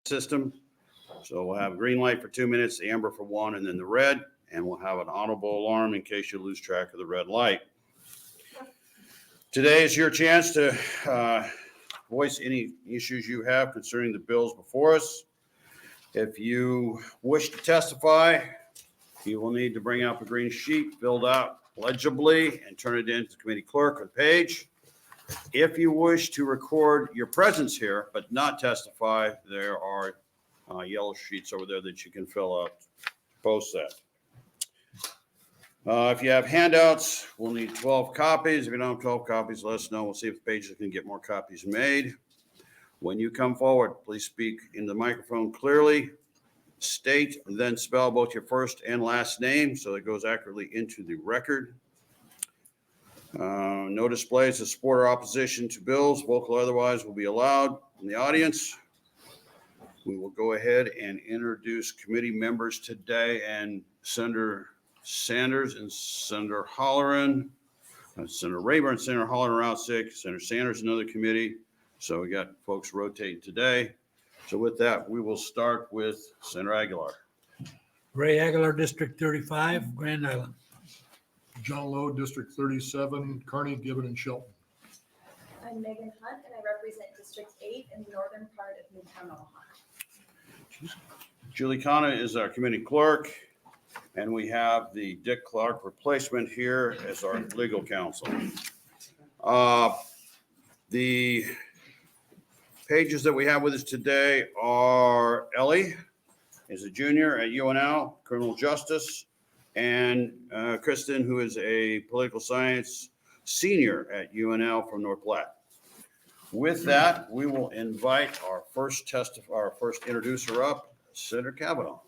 system. So we'll have a green light for 2 minutes, the amber for 1, and then the red, and we'll have an audible alarm in case you lose track of the red light. Today is your chance to voice any issues you have concerning the bills before us. If you wish to testify, you will need to bring out the green sheet, filled out legibly, and turn it in to the committee clerk or Paige. If you wish to record your presence here but not testify, there are yellow sheets over there that you can fill out. Post that. If you have handouts, we'll need 12 copies. If you don't have 12 copies, let us know. We'll see if the pages can get more copies made. When you come forward, please speak in the microphone clearly, state, and then spell both your first and last name so it goes accurately into the record. No displays of support or opposition to bills, vocal or otherwise, will be allowed in the audience. We will go ahead and introduce committee members today, and Senator Sanders and Senator Holleran, Senator Rayburn, Senator Holleran around 6, Senator Sanders, another committee. So we got folks rotating today. So with that, we will start with Senator Aguilar. Ray Aguilar, District 35, Grand Island. John Lowe, District 37, Kearney, Gibbon, and Shelton. I'm Megan Hunt, and I represent District 8 in the northern part of Midtown Omaha. Julie Kana is our committee clerk, and we have the Dick Clark replacement here as our legal counsel. The pages that we have with us today are Ellie is a junior at UNL, criminal justice, and Kristen, who is a political science senior at UNL from North Platte. With that, we will invite our first introducer up, Senator Cavanaugh.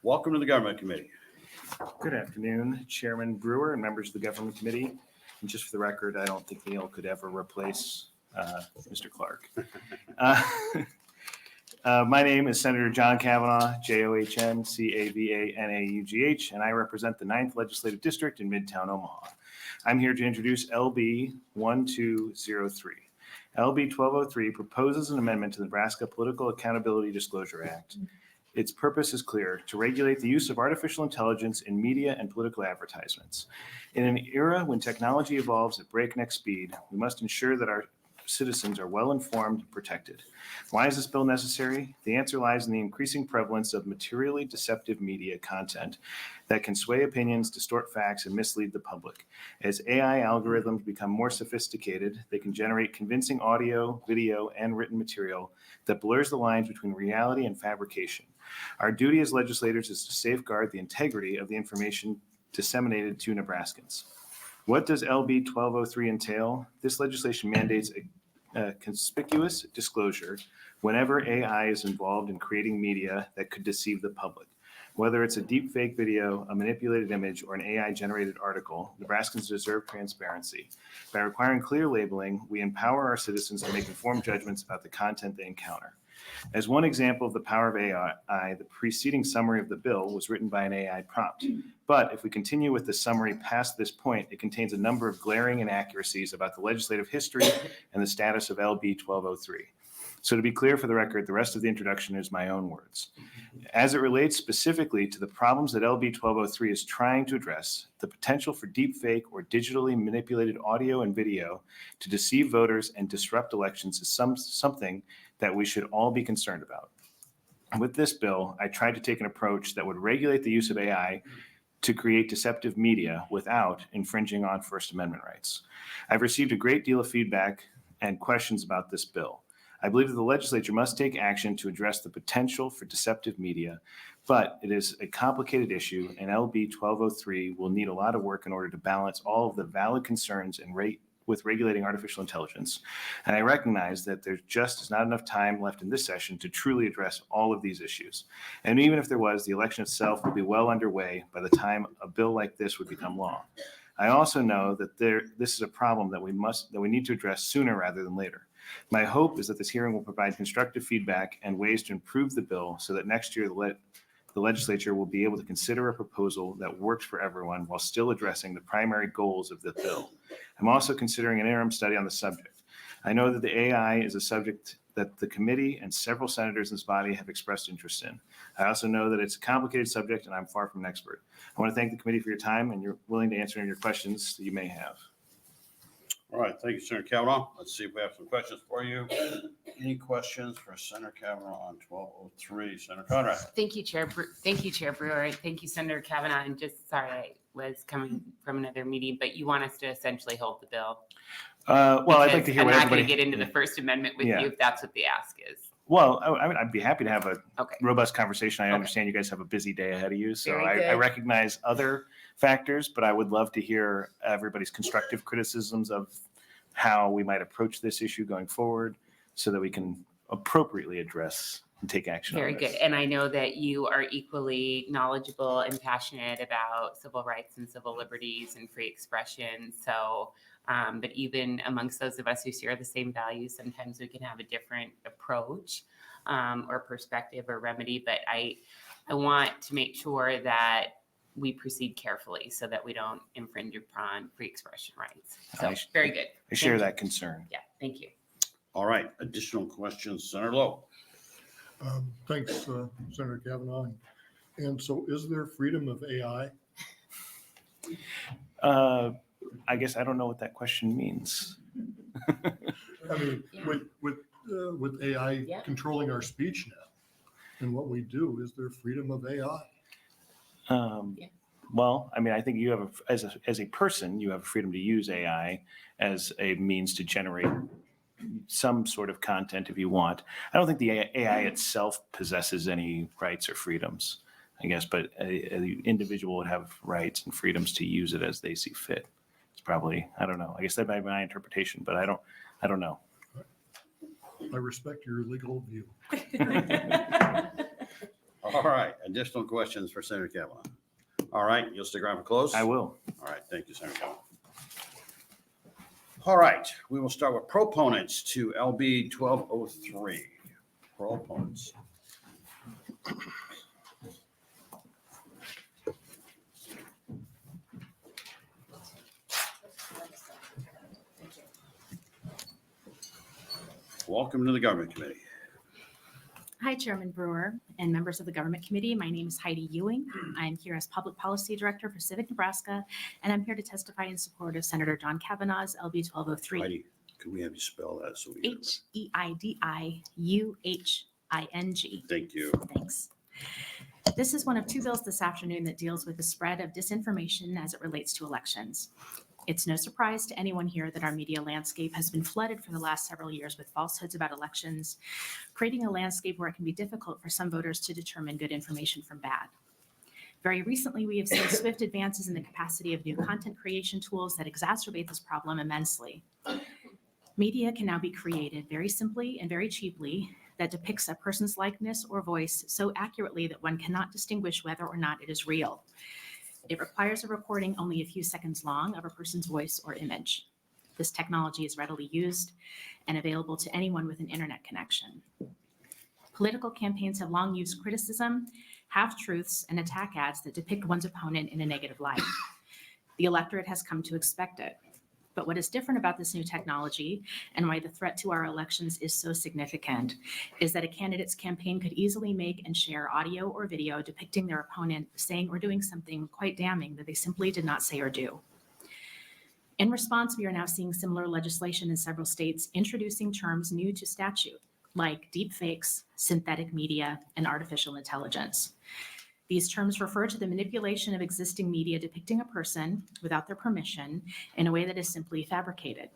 Welcome to the Government Committee. Good afternoon, Chairman Brewer and members of the Government Committee. And just for the record, I don't think Neil could ever replace Mr. Clark. My name is Senator John Cavanaugh, John Cavanaugh, and I represent the 9th Legislative District in Midtown Omaha. I'm here to introduce LB 1203. LB 1203 proposes an amendment to the Nebraska Political Accountability Disclosure Act. Its purpose is clear: to regulate the use of artificial intelligence in media and political advertisements. In an era when technology evolves at breakneck speed, we must ensure that our citizens are well informed and protected. Why is this bill necessary? The answer lies in the increasing prevalence of materially deceptive media content that can sway opinions, distort facts, and mislead the public. As AI algorithms become more sophisticated, they can generate convincing audio, video, and written material that blurs the lines between reality and fabrication. Our duty as legislators is to safeguard the integrity of the information disseminated to Nebraskans. What does LB 1203 entail? This legislation mandates a conspicuous disclosure whenever AI is involved in creating media that could deceive the public. Whether it's a deep fake video, a manipulated image, or an AI-generated article, Nebraskans deserve transparency. By requiring clear labeling, we empower our citizens to make informed judgments about the content they encounter. As one example of the power of AI, the preceding summary of the bill was written by an AI prompt. But if we continue with the summary past this point, it contains a number of glaring inaccuracies about the legislative history and the status of LB 1203. So to be clear for the record, the rest of the introduction is my own words. As it relates specifically to the problems that LB 1203 is trying to address, the potential for deepfake or digitally manipulated audio and video to deceive voters and disrupt elections is something that we should all be concerned about. With this bill, I tried to take an approach that would regulate the use of AI to create deceptive media without infringing on First Amendment rights. I've received a great deal of feedback and questions about this bill. I believe that the legislature must take action to address the potential for deceptive media, but it is a complicated issue, and LB 1203 will need a lot of work in order to balance all of the valid concerns with regulating artificial intelligence. And I recognize that there just is not enough time left in this session to truly address all of these issues. And even if there was, the election itself will be well underway by the time a bill like this would become law. I also know that this is a problem that we need to address sooner rather than later. My hope is that this hearing will provide constructive feedback and ways to improve the bill so that next year the legislature will be able to consider a proposal that works for everyone while still addressing the primary goals of the bill. I'm also considering an interim study on the subject. I know that the AI is a subject that the committee and several senators in this body have expressed interest in. I also know that it's a complicated subject and I'm far from an expert. I want to thank the committee for your time and you're willing to answer any of your questions that you may have. All right, thank you, Senator Cavanaugh. Let's see if we have some questions for you. Any questions for Senator Cavanaugh on 1203? Senator Conrad? Thank you, Chair. Thank you, Chair Brewer. Thank you, Senator Cavanaugh. And just sorry, I was coming from another meeting, but you want us to essentially hold the bill. Well, I'd like Because to hear I'm what not everybody. going to get into the First Amendment with Yeah. you if that's what the ask is. Well, I'd be happy to have a Okay. robust conversation. I Okay. understand you guys have a busy day ahead of you, so Very I good. recognize other factors, but I would love to hear everybody's constructive criticisms of how we might approach this issue going forward so that we can appropriately address and take action. Very on good. this. And I know that you are equally knowledgeable and passionate about civil rights and civil liberties and free expression. So, but even amongst those of us who share the same values, sometimes we can have a different approach or perspective or remedy. But I want to make sure that we proceed carefully so that we don't infringe upon free expression rights. So, very good. I share Thank you. that concern. Yeah, thank you. All right, additional questions, Senator Lowe? Thanks, Senator Cavanaugh. And so is there freedom of AI? I guess I don't know what that question means. I mean, Yeah. with AI Yeah. controlling our speech now and what we do, is there freedom of AI? Yeah. Well, I mean, I think you have, as a person, you have freedom to use AI as a means to generate some sort of content if you want. I don't think the AI itself possesses any rights or freedoms, I guess, but an individual would have rights and freedoms to use it as they see fit. It's probably, I don't know. I guess that might be my interpretation, but I don't know. I respect your legal view. All right, additional questions for Senator Cavanaugh? All right, you'll stick around for close? I will. All right, thank you, Senator Cavanaugh. All right, we will start with proponents to LB 1203. Proponents. Welcome to the Government Committee. Hi, Chairman Brewer and members of the Government Committee. My name is Heidi Ewing. I'm here as Public Policy Director for Civic Nebraska, and I'm here to testify in support of Senator John Cavanaugh's LB 1203. Heidi, could we have you spell that so we? HEIDIUHING. Thank you. Thanks. This is one of two bills this afternoon that deals with the spread of disinformation as it relates to elections. It's no surprise to anyone here that our media landscape has been flooded for the last several years with falsehoods about elections, creating a landscape where it can be difficult for some voters to determine good information from bad. Very recently, we have seen swift advances in the capacity of new content creation tools that exacerbate this problem immensely. Media can now be created very simply and very cheaply that depicts a person's likeness or voice so accurately that one cannot distinguish whether or not it is real. It requires a recording only a few seconds long of a person's voice or image. This technology is readily used and available to anyone with an internet connection. Political campaigns have long used criticism, half-truths, and attack ads that depict one's opponent in a negative light. The electorate has come to expect it. But what is different about this new technology and why the threat to our elections is so significant is that a candidate's campaign could easily make and share audio or video depicting their opponent saying or doing something quite damning that they simply did not say or do. In response, we are now seeing similar legislation in several states introducing terms new to statute, like deepfakes, synthetic media, and artificial intelligence. These terms refer to the manipulation of existing media depicting a person without their permission in a way that is simply fabricated.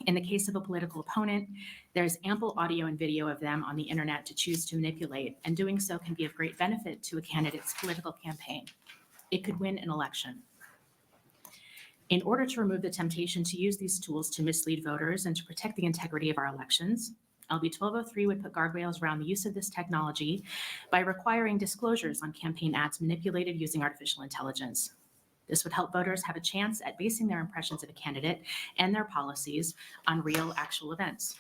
In the case of a political opponent, there's ample audio and video of them on the internet to choose to manipulate, and doing so can be of great benefit to a candidate's political campaign. It could win an election. In order to remove the temptation to use these tools to mislead voters and to protect the integrity of our elections, LB 1203 would put guardrails around the use of this technology by requiring disclosures on campaign ads manipulated using artificial intelligence. This would help voters have a chance at basing their impressions of a candidate and their policies on real, actual events.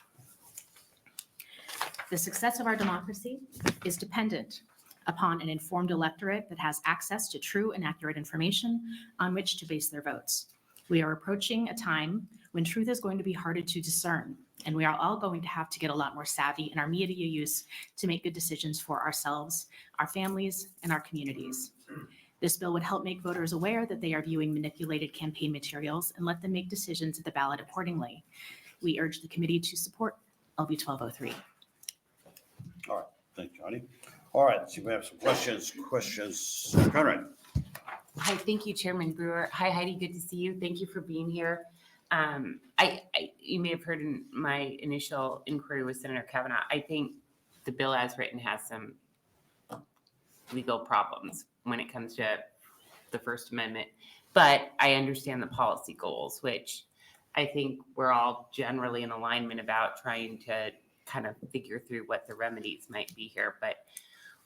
The success of our democracy is dependent upon an informed electorate that has access to true and accurate information on which to base their votes. We are approaching a time when truth is going to be harder to discern, and we are all going to have to get a lot more savvy in our media use to make good decisions for ourselves, our families, and our communities. This bill would help make voters aware that they are viewing manipulated campaign materials and let them make decisions at the ballot accordingly. We urge the committee to support LB 1203. All right, thank you, Johnny. All right, let's see if we have some questions. Conrad? Hi, thank you, Chairman Brewer. Hi, Heidi, good to see you. Thank you for being here. You may have heard in my initial inquiry with Senator Cavanaugh, I think the bill as written has some legal problems when it comes to the First Amendment, but I understand the policy goals, which I think we're all generally in alignment about trying to kind of figure through what the remedies might be here. But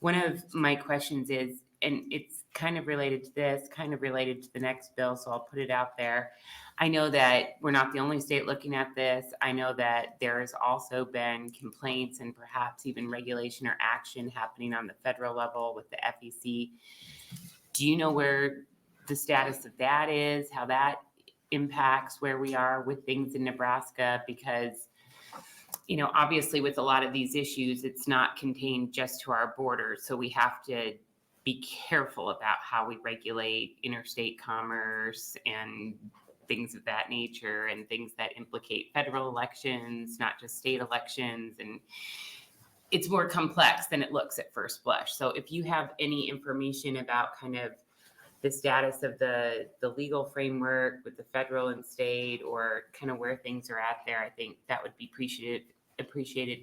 one of my questions is, and it's kind of related to this, kind of related to the next bill, so I'll put it out there. I know that we're not the only state looking at this. I know that there's also been complaints and perhaps even regulation or action happening on the federal level with the FEC. Do you know where the status of that is, how that impacts where we are with things in Nebraska? Because, you know, obviously with a lot of these issues, it's not contained just to our borders. So we have to be careful about how we regulate interstate commerce and things of that nature, and things that implicate federal elections, not just state elections. And it's more complex than it looks at first blush. So if you have any information about kind of the status of the legal framework with the federal and state, or kind of where things are at there, I think that would be appreciated.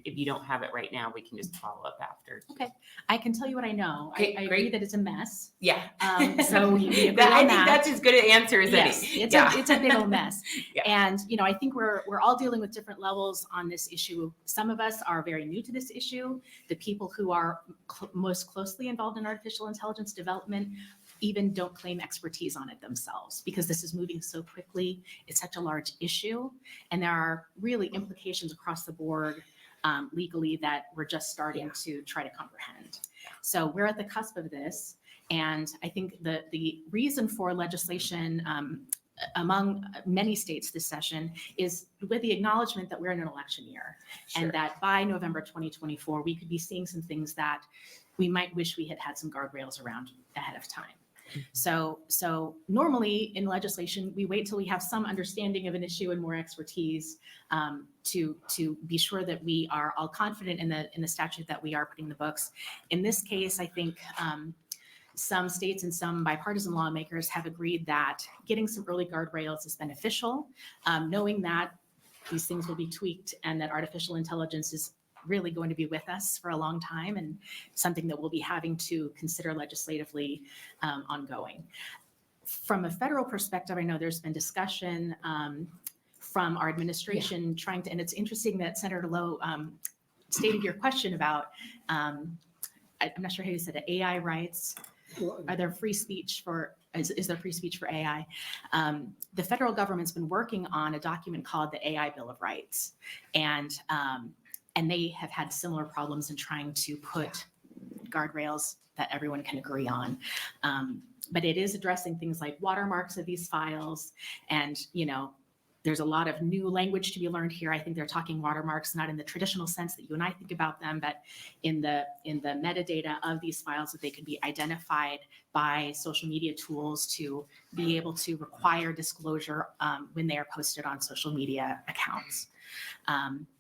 If you don't have it right now, we can just follow up after. Okay, I can tell you what I know. Okay, I agree great. that it's a mess. Yeah. So we agree on I think that. that's as good an answer as Yes, any. it's a big old mess. Yeah. And, you know, I think we're all dealing with different levels on this issue. Some of us are very new to this issue. The people who are most closely involved in artificial intelligence development even don't claim expertise on it themselves, because this is moving so quickly. It's such a large issue, and there are really implications across the board legally that we're just starting to try to comprehend. So we're at the cusp of this, and I think the reason for legislation among many states this session is with the acknowledgement that we're in an election year, Sure. and that by November 2024, we could be seeing some things that we might wish we had had some guardrails around ahead of time. So normally in legislation, we wait till we have some understanding of an issue and more expertise to be sure that we are all confident in the statute that we are putting in the books. In this case, I think some states and some bipartisan lawmakers have agreed that getting some early guardrails is beneficial, knowing that these things will be tweaked and that artificial intelligence is really going to be with us for a long time, and something that we'll be having to consider legislatively ongoing. From a federal perspective, I know there's been discussion from our administration trying to, and it's interesting that Senator Lowe stated your question about, I'm not sure how you said it, AI rights. Are there free speech for, is there free speech for AI? The federal government's been working on a document called the AI Bill of Rights. And they have had similar problems in trying to put guardrails that everyone can agree on. But it is addressing things like watermarks of these files. And, you know, there's a lot of new language to be learned here. I think they're talking watermarks, not in the traditional sense that you and I think about them, but in the metadata of these files, that they could be identified by social media tools to be able to require disclosure when they are posted on social media accounts.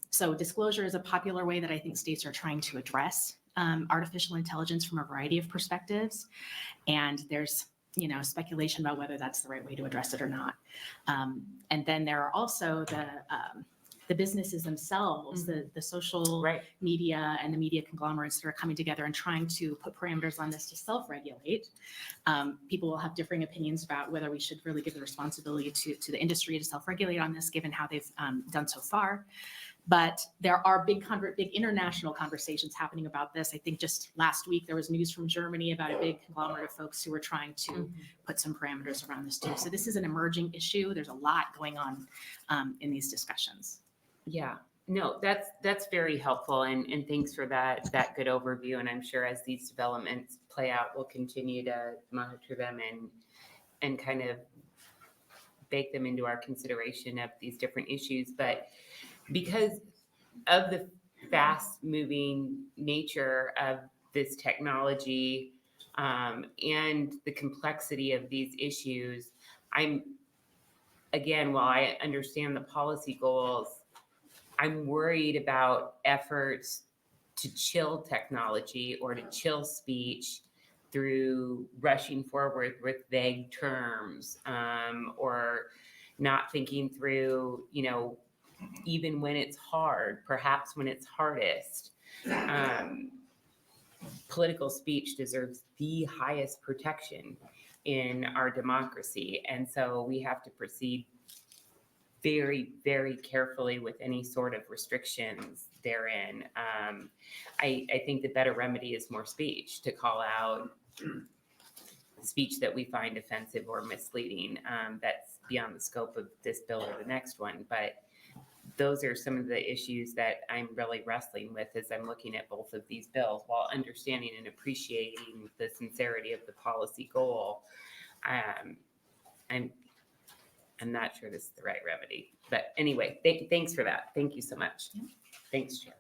So disclosure is a popular way that I think states are trying to address artificial intelligence from a variety of perspectives. And there's, you know, speculation about whether that's the right way to address it or not. And then there are also the businesses themselves, the social media and the media conglomerates that are coming together and trying to put parameters on this to self-regulate. People will have differing opinions about whether we should really give the responsibility to the industry to self-regulate on this, given how they've done so far. But there are big international conversations happening about this. I think just last week there was news from Germany about a big conglomerate of folks who were trying to put some parameters around this too. So this is an emerging issue. There's a lot going on in these discussions. Yeah. No, that's very helpful, and thanks for that good overview. And I'm sure as these developments play out, we'll continue to monitor them and kind of bake them into our consideration of these different issues. But because of the fast-moving nature of this technology and the complexity of these issues, while I understand the policy goals, I'm worried about efforts to chill technology or to chill speech through rushing forward with vague terms or not thinking through, even when it's hard, perhaps when it's hardest. Political speech deserves the highest protection in our democracy. And so we have to proceed very, very carefully with any sort of restrictions therein. I think the better remedy is more speech, to call out speech that we find offensive or misleading. That's beyond the scope of this bill or the next one. But those are some of the issues that I'm really wrestling with as I'm looking at both of these bills, while understanding and appreciating the sincerity of the policy goal. I'm not sure this is the right remedy, but anyway, thanks for that. Thank you so much. Thanks, Chair.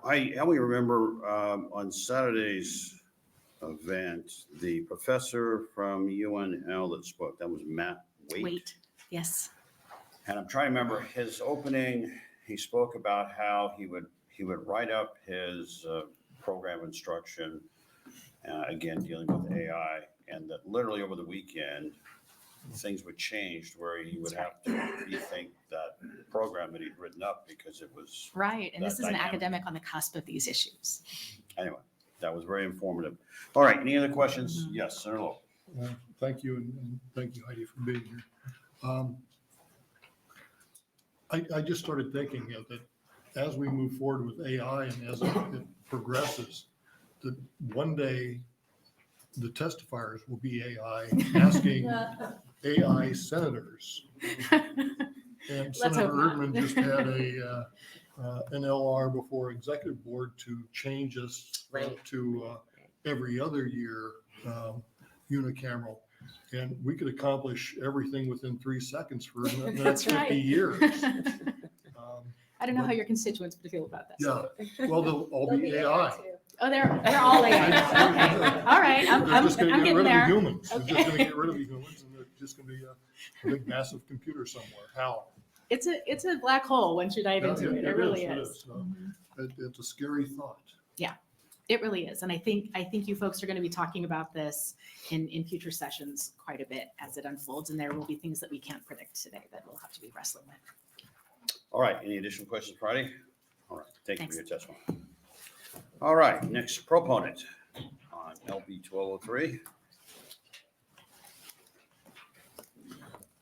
I only remember on Saturday's event, the professor from UNL that spoke, that was Matt Waite. Yes. And I'm trying to remember his opening. He spoke about how he would write up his program instruction, again, dealing with AI, and that literally over the weekend, things would change where he would have to rethink that program that he'd written up because it was Right. And that this is an dynamic. academic on the cusp of these issues. Anyway, that was very informative. All right, any other questions? Yes, Senator Lowe. Thank you, and thank you, Heidi, for being here. I just started thinking that as we move forward with AI and as it progresses, that one day the testifiers will be AI asking AI senators. And Let's Senator hope not. Erdman just had an LR before executive board to change us Right. to every other year unicameral. And we could accomplish everything within 3 seconds for the next That's 50 right. years. I don't know how your constituents would feel about that. Yeah, well, they'll all They'll be be AI. too. Oh, they're all AI. Okay. All right. They're just gonna I'm get getting rid of the there. humans. They're Okay. just gonna get rid of the humans, and they're just gonna be a big massive computer somewhere. How? It's a black hole once you dive into it. It really is. It's a scary thought. It really is. And I think you folks are going to be talking about this in future sessions quite a bit as it unfolds. And there will be things that we can't predict today that we'll have to be wrestling with. All right, any additional questions, Friday? All right, thank you for Thanks. your testimony. All right, next proponent on LB 1203.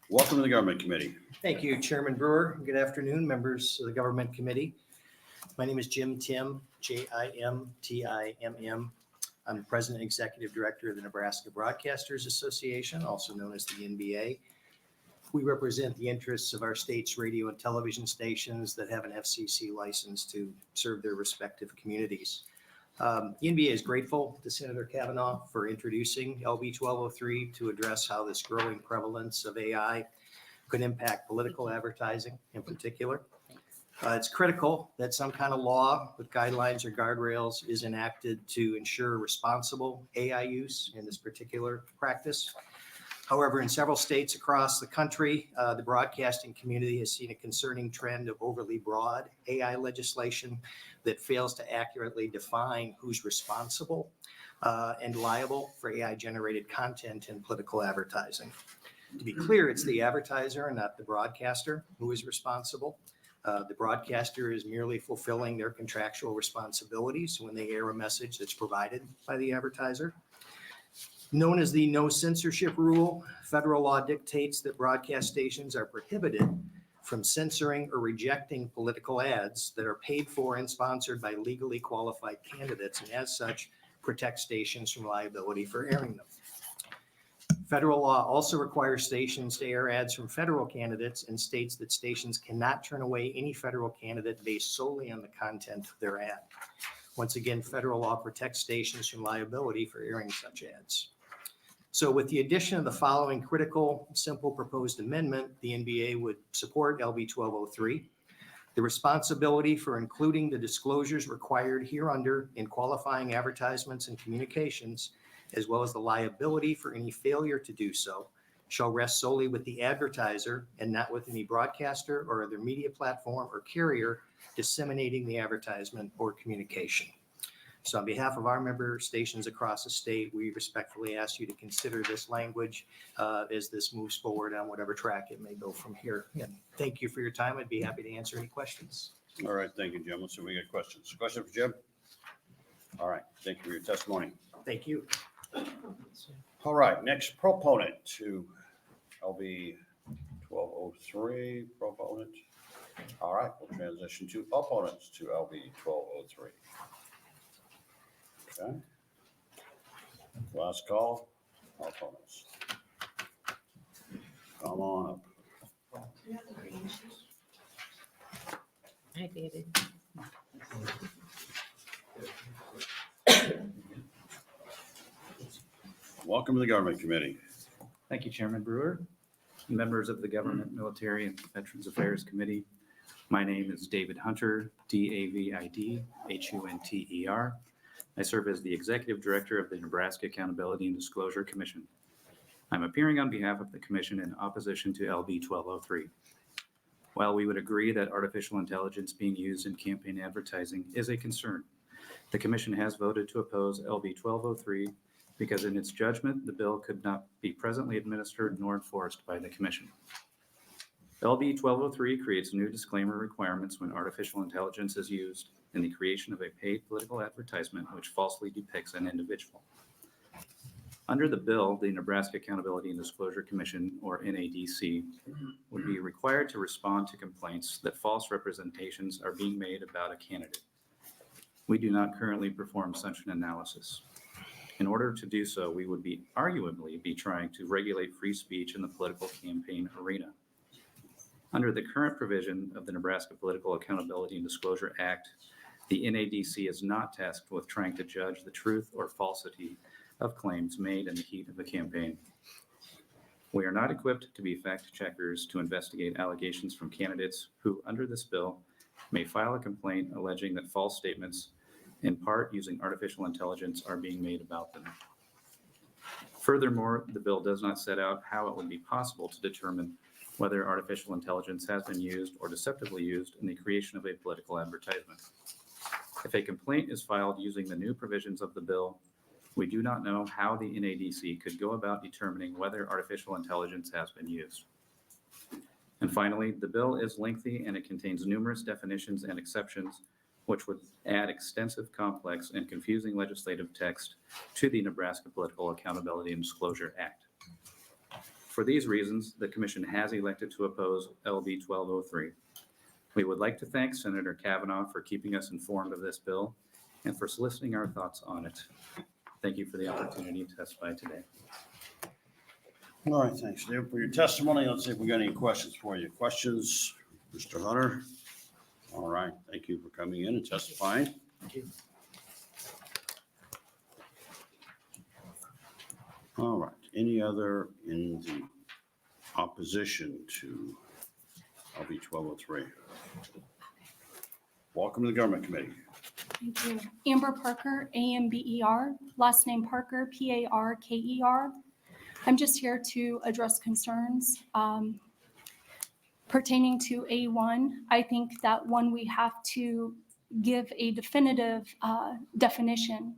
Welcome to the Government Committee. Thank you, Chairman Brewer. Good afternoon, members of the Government Committee. My name is Jim Timm, Jimtimm. I'm the President and Executive Director of the Nebraska Broadcasters Association, also known as the NBA. We represent the interests of our state's radio and television stations that have an FCC license to serve their respective communities. The NBA is grateful to Senator Cavanaugh for introducing LB 1203 to address how this growing prevalence of AI could impact political advertising in particular. It's critical that some kind of law with guidelines or guardrails is enacted to ensure responsible AI use in this particular practice. However, in several states across the country, the broadcasting community has seen a concerning trend of overly broad AI legislation that fails to accurately define who's responsible and liable for AI-generated content in political advertising. To be clear, it's the advertiser and not the broadcaster who is responsible. The broadcaster is merely fulfilling their contractual responsibilities when they air a message that's provided by the advertiser. Known as the no censorship rule, federal law dictates that broadcast stations are prohibited from censoring or rejecting political ads that are paid for and sponsored by legally qualified candidates, and as such, protect stations from liability for airing them. Federal law also requires stations to air ads from federal candidates and states that stations cannot turn away any federal candidate based solely on the content of their ad. Once again, federal law protects stations from liability for airing such ads. So with the addition of the following critical, simple proposed amendment, the NBA would support LB 1203. The responsibility for including the disclosures required hereunder in qualifying advertisements and communications, as well as the liability for any failure to do so, shall rest solely with the advertiser and not with any broadcaster or other media platform or carrier disseminating the advertisement or communication. So on behalf of our member stations across the state, we respectfully ask you to consider this language as this moves forward on whatever track it may go from here. And thank you for your time. I'd be happy to answer any questions. All right, thank you, Jim. Let's see if we get questions. Question for Jim? All right, thank you for your testimony. Thank you. All right, next proponent to LB 1203, proponent. All right, we'll transition to opponents to LB 1203. Okay. Last call, opponents. Come on up. Hi, David. Welcome to the Government Committee. Thank you, Chairman Brewer, members of the Government, Military, and Veterans Affairs Committee. My name is David Hunter, David Hunter. I serve as the Executive Director of the Nebraska Accountability and Disclosure Commission. I'm appearing on behalf of the Commission in opposition to LB 1203. While we would agree that artificial intelligence being used in campaign advertising is a concern, the Commission has voted to oppose LB 1203 because in its judgment, the bill could not be presently administered nor enforced by the Commission. LB 1203 creates new disclaimer requirements when artificial intelligence is used in the creation of a paid political advertisement which falsely depicts an individual. Under the bill, the Nebraska Accountability and Disclosure Commission, or NADC, would be required to respond to complaints that false representations are being made about a candidate. We do not currently perform such an analysis. In order to do so, we would arguably be trying to regulate free speech in the political campaign arena. Under the current provision of the Nebraska Political Accountability and Disclosure Act, the NADC is not tasked with trying to judge the truth or falsity of claims made in the heat of the campaign. We are not equipped to be fact checkers to investigate allegations from candidates who, under this bill, may file a complaint alleging that false statements, in part using artificial intelligence, are being made about them. Furthermore, the bill does not set out how it would be possible to determine whether artificial intelligence has been used or deceptively used in the creation of a political advertisement. If a complaint is filed using the new provisions of the bill, we do not know how the NADC could go about determining whether artificial intelligence has been used. And finally, the bill is lengthy and it contains numerous definitions and exceptions, which would add extensive, complex, and confusing legislative text to the Nebraska Political Accountability and Disclosure Act. For these reasons, the Commission has elected to oppose LB 1203. We would like to thank Senator Cavanaugh for keeping us informed of this bill and for soliciting our thoughts on it. Thank you for the opportunity to testify today. All right, thanks, Dave, for your testimony. Let's see if we got any questions for you. Questions, Mr. Hunter? All right, thank you for coming in and testifying. Thank you. All right, any other in the opposition to LB 1203? Welcome to the Government Committee. Thank you. Amber Parker, AMBER, last name Parker, PARKER. I'm just here to address concerns pertaining to A1. I think that one, we have to give a definitive definition.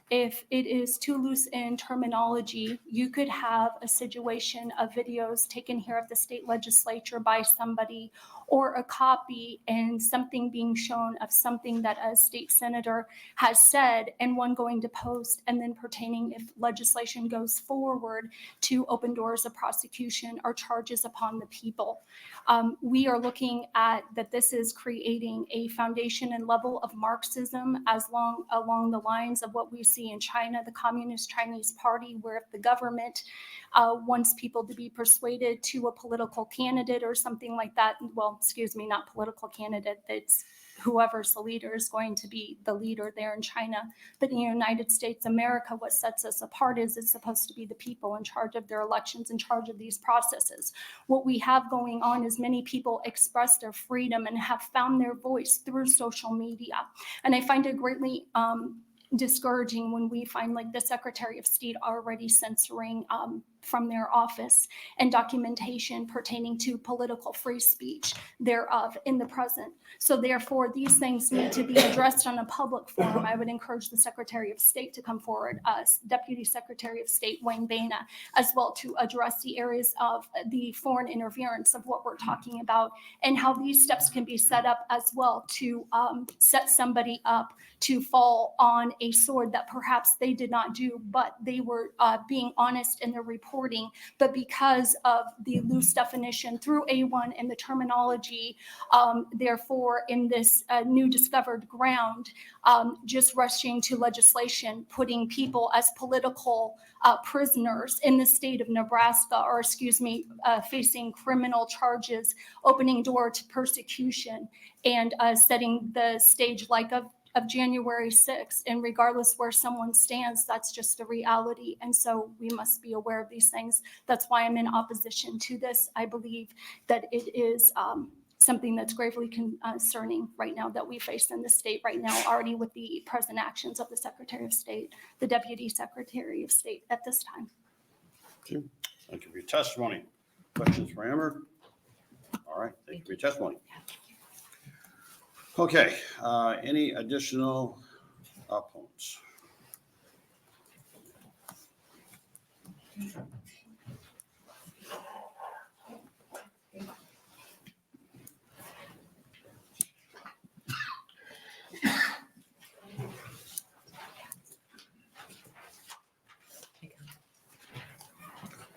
If it is too loose in terminology, you could have a situation of videos taken here at the state legislature by somebody or a copy and something being shown of something that a state senator has said and one going to post, and then pertaining if legislation goes forward to open doors of prosecution or charges upon the people. We are looking at that this is creating a foundation and level of Marxism along the lines of what we see in China, the Communist Chinese Party, where if the government wants people to be persuaded to a political candidate or something like that, well, excuse me, not political candidate, that's whoever's the leader is going to be the leader there in China. But in the United States, America, what sets us apart is it's supposed to be the people in charge of their elections, in charge of these processes. What we have going on is many people express their freedom and have found their voice through social media. And I find it greatly discouraging when we find like the Secretary of State already censoring from their office and documentation pertaining to political free speech thereof in the present. So therefore, these things need to be addressed on a public forum. I would encourage the Secretary of State to come forward, Deputy Secretary of State Wayne Bana, as well, to address the areas of the foreign interference of what we're talking about and how these steps can be set up as well to set somebody up to fall on a sword that perhaps they did not do, but they were being honest in their reporting. But because of the loose definition through A1 and the terminology, therefore, in this new discovered ground, just rushing to legislation, putting people as political prisoners in the state of Nebraska, or excuse me, facing criminal charges, opening door to persecution, and setting the stage like of January 6th. And regardless where someone stands, that's just a reality. And so we must be aware of these things. That's why I'm in opposition to this. I believe that it is something that's gravely concerning right now that we face in the state right now, already with the present actions of the Secretary of State, the Deputy Secretary of State at this time. Okay. Thank you for your testimony. Questions for Amber? All right, thank you for your testimony. Okay, any additional opponents?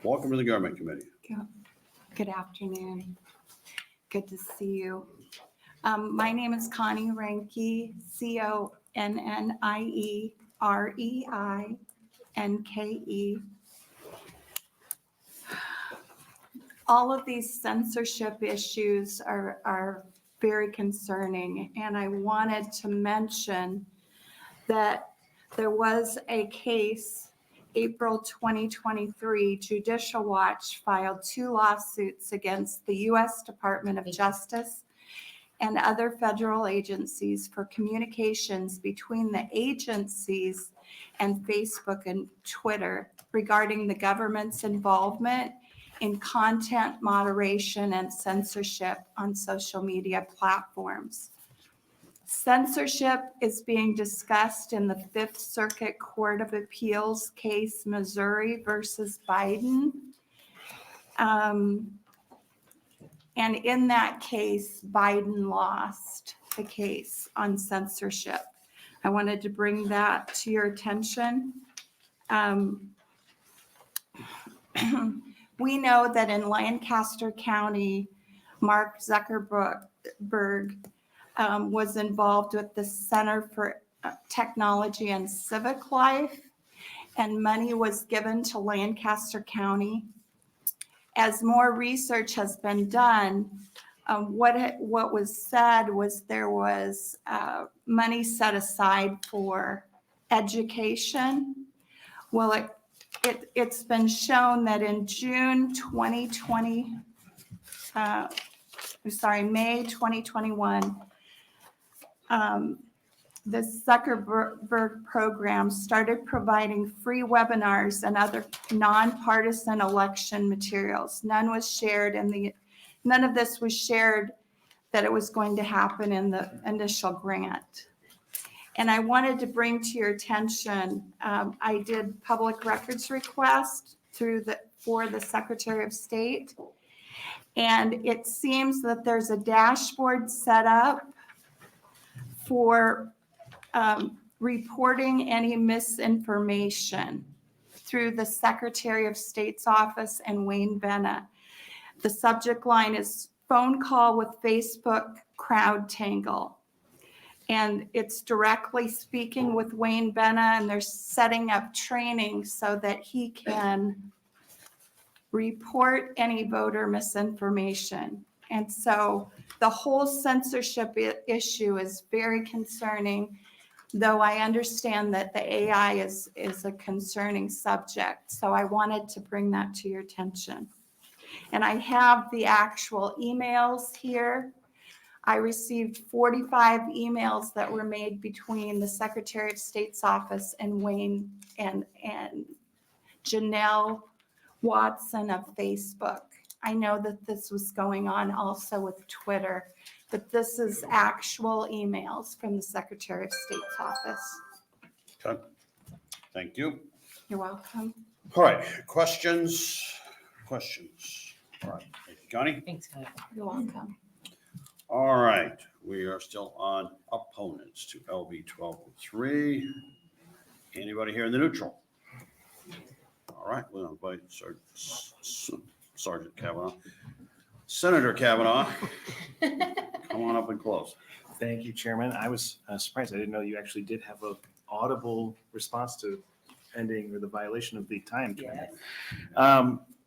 Welcome to the Government Committee. Good afternoon. Good to see you. My name is Connie Renke, CONNIEREINKE. All of these censorship issues are very concerning, and I wanted to mention that there was a case, April 2023, Judicial Watch filed 2 lawsuits against the U.S. Department of Justice and other federal agencies for communications between the agencies and Facebook and Twitter regarding the government's involvement in content moderation and censorship on social media platforms. Censorship is being discussed in the Fifth Circuit Court of Appeals case, Missouri versus Biden. And in that case, Biden lost the case on censorship. I wanted to bring that to your attention. We know that in Lancaster County, Mark Zuckerberg was involved with the Center for Technology and Civic Life, and money was given to Lancaster County. As more research has been done, what was said was there was money set aside for education. Well, it's been shown that in May 2021, the Zuckerberg program started providing free webinars and other nonpartisan election materials. None of this was shared that it was going to happen in the initial grant. And I wanted to bring to your attention, I did public records request for the Secretary of State. And it seems that there's a dashboard set up for reporting any misinformation through the Secretary of State's office and Wayne Bennett. The subject line is phone call with Facebook crowd tangle. And it's directly speaking with Wayne Bennett, and they're setting up training so that he can report any voter misinformation. And so the whole censorship issue is very concerning, though I understand that the AI is a concerning subject. So I wanted to bring that to your attention. And I have the actual emails here. I received 45 emails that were made between the Secretary of State's office and Wayne and Janelle Watson of Facebook. I know that this was going on also with Twitter, but this is actual emails from the Secretary of State's office. Okay, thank you. You're welcome. All right, questions? All right, thank you, Connie. Thanks, Connie. You're welcome. All right, we are still on opponents to LB 1203. Anybody here in the neutral? All right, we'll invite Sergeant Cavanaugh. Senator Cavanaugh, come on up and close. Thank you, Chairman. I was surprised. I didn't know you actually did have an audible response to ending or the violation of the time. Yes.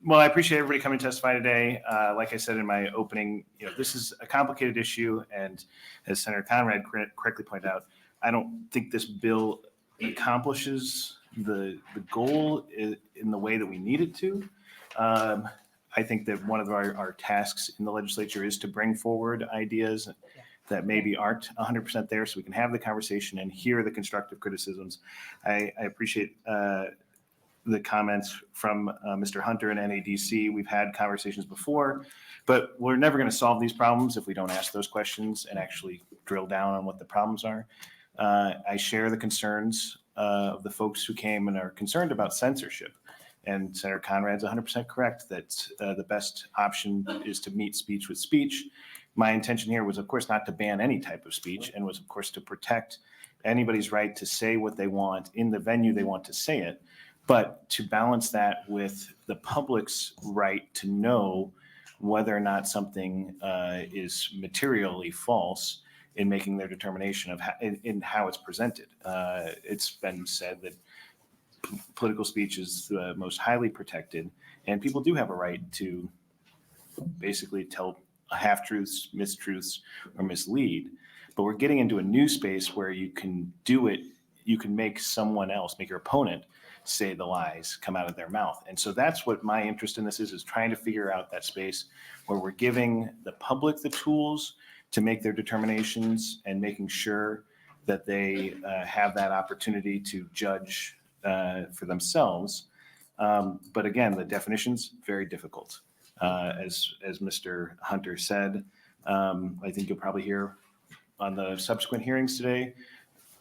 Well, I appreciate everybody coming to testify today. Like I said in my opening, this is a complicated issue. And as Senator Conrad correctly pointed out, I don't think this bill accomplishes the goal in the way that we need it to. I think that one of our tasks in the legislature is to bring forward ideas that maybe aren't 100% there so we can have the conversation and hear the constructive criticisms. I appreciate the comments from Mr. Hunter and NADC. We've had conversations before, but we're never going to solve these problems if we don't ask those questions and actually drill down on what the problems are. I share the concerns of the folks who came and are concerned about censorship. And Senator Conrad's 100% correct that the best option is to meet speech with speech. My intention here was, of course, not to ban any type of speech and was, of course, to protect anybody's right to say what they want in the venue they want to say it, but to balance that with the public's right to know whether or not something is materially false in making their determination of how it's presented. It's been said that political speech is the most highly protected, and people do have a right to basically tell half-truths, mistruths, or mislead. But we're getting into a new space where you can do it, you can make someone else, make your opponent say the lies come out of their mouth. And so that's what my interest in this is trying to figure out that space where we're giving the public the tools to make their determinations and making sure that they have that opportunity to judge for themselves. But again, the definition's very difficult. As Mr. Hunter said, I think you'll probably hear on the subsequent hearings today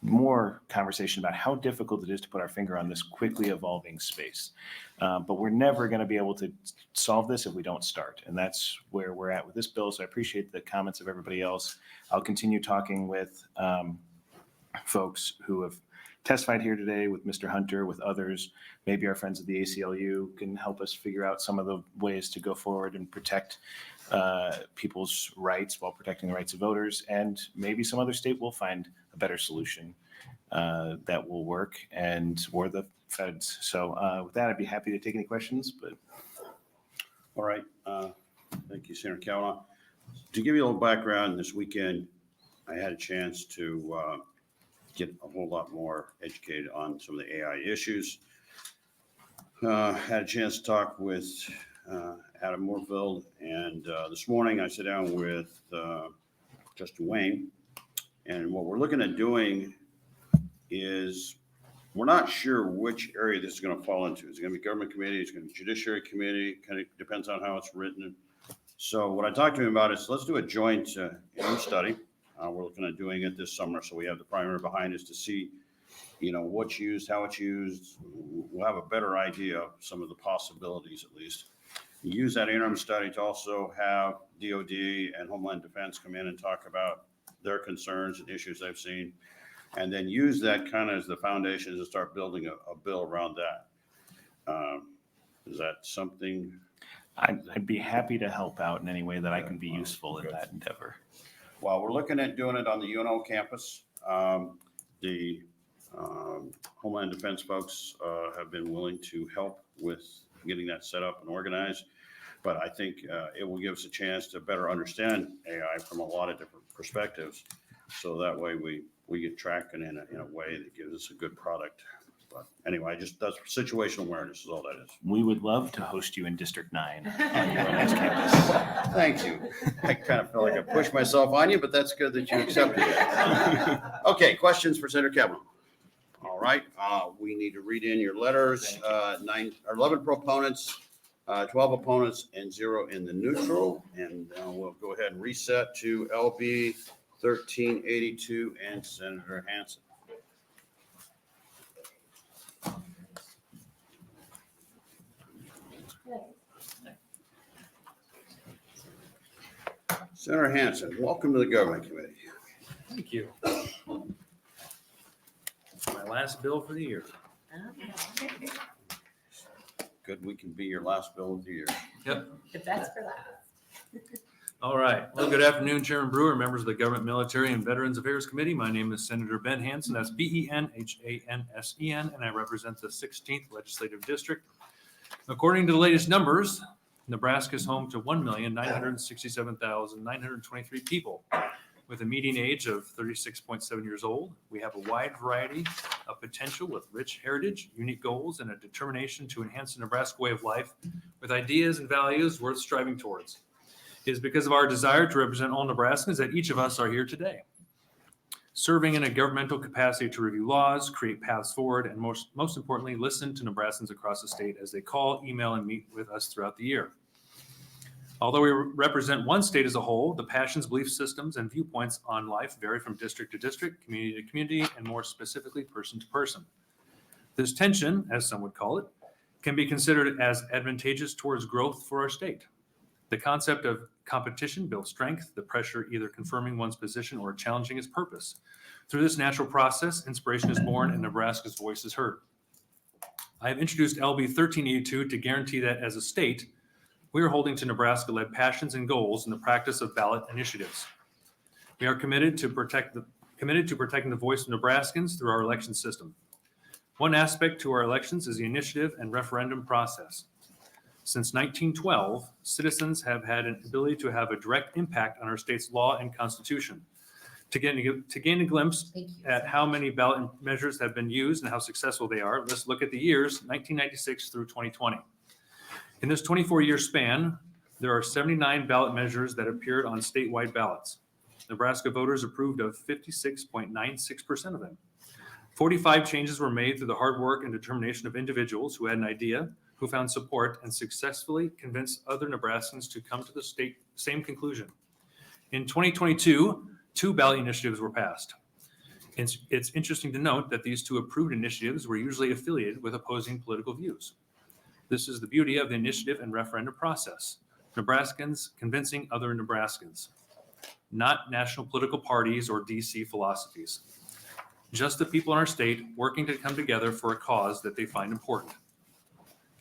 more conversation about how difficult it is to put our finger on this quickly evolving space. But we're never going to be able to solve this if we don't start. And that's where we're at with this bill. So I appreciate the comments of everybody else. I'll continue talking with folks who have testified here today, with Mr. Hunter, with others. Maybe our friends at the ACLU can help us figure out some of the ways to go forward and protect people's rights while protecting the rights of voters. And maybe some other state will find a better solution that will work, or the feds. So with that, I'd be happy to take any questions. But All right, thank you, Senator Cavanaugh. To give you a little background, this weekend, I had a chance to get a whole lot more educated on some of the AI issues. Had a chance to talk with Adam Moorfield, and this morning I sat down with Justin Wayne, and what we're looking at doing is we're not sure which area this is going to fall into. Is it going to be government committee? Is it going to be judiciary committee? Kind of depends on how it's written. So what I talked to him about is let's do a joint study. We're looking at doing it this summer, so we have the primary behind us to see, what's used, how it's used. We'll have a better idea of some of the possibilities, at least. use that interim study to also have DOD and Homeland Defense come in and talk about their concerns and issues they've seen. And then use that kind of as the foundation to start building a bill around that. Is that something? I'd be happy to help out in any way that I can be useful in that endeavor. Well, we're looking at doing it on the UNO campus. The Homeland Defense folks have been willing to help with getting that set up and organized. But I think it will give us a chance to better understand AI from a lot of different perspectives. So that way we get tracking in a way that gives us a good product. But anyway, that's situational awareness is all that is. We would love to host you in District 9 on your next campus. Thank you. I kind of feel like I pushed myself on you, but that's good that you accepted it. Okay, questions for Senator Cavanaugh? All right, we need to read in your letters. 11 proponents, 12 opponents, and 0 in the neutral. And we'll go ahead and reset to LB 1382 and Senator Hansen. Senator Hansen, welcome to the Government Committee. Thank you. My last bill for the year. Good, we can be your last bill of the year. Yep. If that's for that. All right. Well, good afternoon, Chairman Brewer, members of the Government, Military, and Veterans Affairs Committee. My name is Senator Ben Hansen. That's BenHansen, and I represent the 16th Legislative District. According to the latest numbers, Nebraska is home to 1,967,923 people with a median age of 36.7 years old. We have a wide variety of potential with rich heritage, unique goals, and a determination to enhance the Nebraska way of life with ideas and values worth striving towards. It is because of our desire to represent all Nebraskans that each of us are here today. Serving in a governmental capacity to review laws, create paths forward, and most importantly, listen to Nebraskans across the state as they call, email, and meet with us throughout the year. Although we represent one state as a whole, the passions, belief systems, and viewpoints on life vary from district to district, community to community, and more specifically, person to person. This tension, as some would call it, can be considered as advantageous towards growth for our state. The concept of competition builds strength, the pressure either confirming one's position or challenging its purpose. Through this natural process, inspiration is born and Nebraska's voice is heard. I have introduced LB 1382 to guarantee that as a state, we are holding to Nebraska-led passions and goals in the practice of ballot initiatives. We are committed to protecting the voice of Nebraskans through our election system. One aspect to our elections is the initiative and referendum process. Since 1912, citizens have had an ability to have a direct impact on our state's law and constitution. To gain a glimpse at how many ballot measures have been used and how successful they are, let's look at the years 1996 through 2020. In this 24-year span, there are 79 ballot measures that appeared on statewide ballots. Nebraska voters approved of 56.96% of them. 45 changes were made through the hard work and determination of individuals who had an idea, who found support, and successfully convinced other Nebraskans to come to the same conclusion. In 2022, 2 ballot initiatives were passed. It's interesting to note that these 2 approved initiatives were usually affiliated with opposing political views. This is the beauty of the initiative and referendum process. Nebraskans convincing other Nebraskans, not national political parties or DC philosophies. Just the people in our state working to come together for a cause that they find important.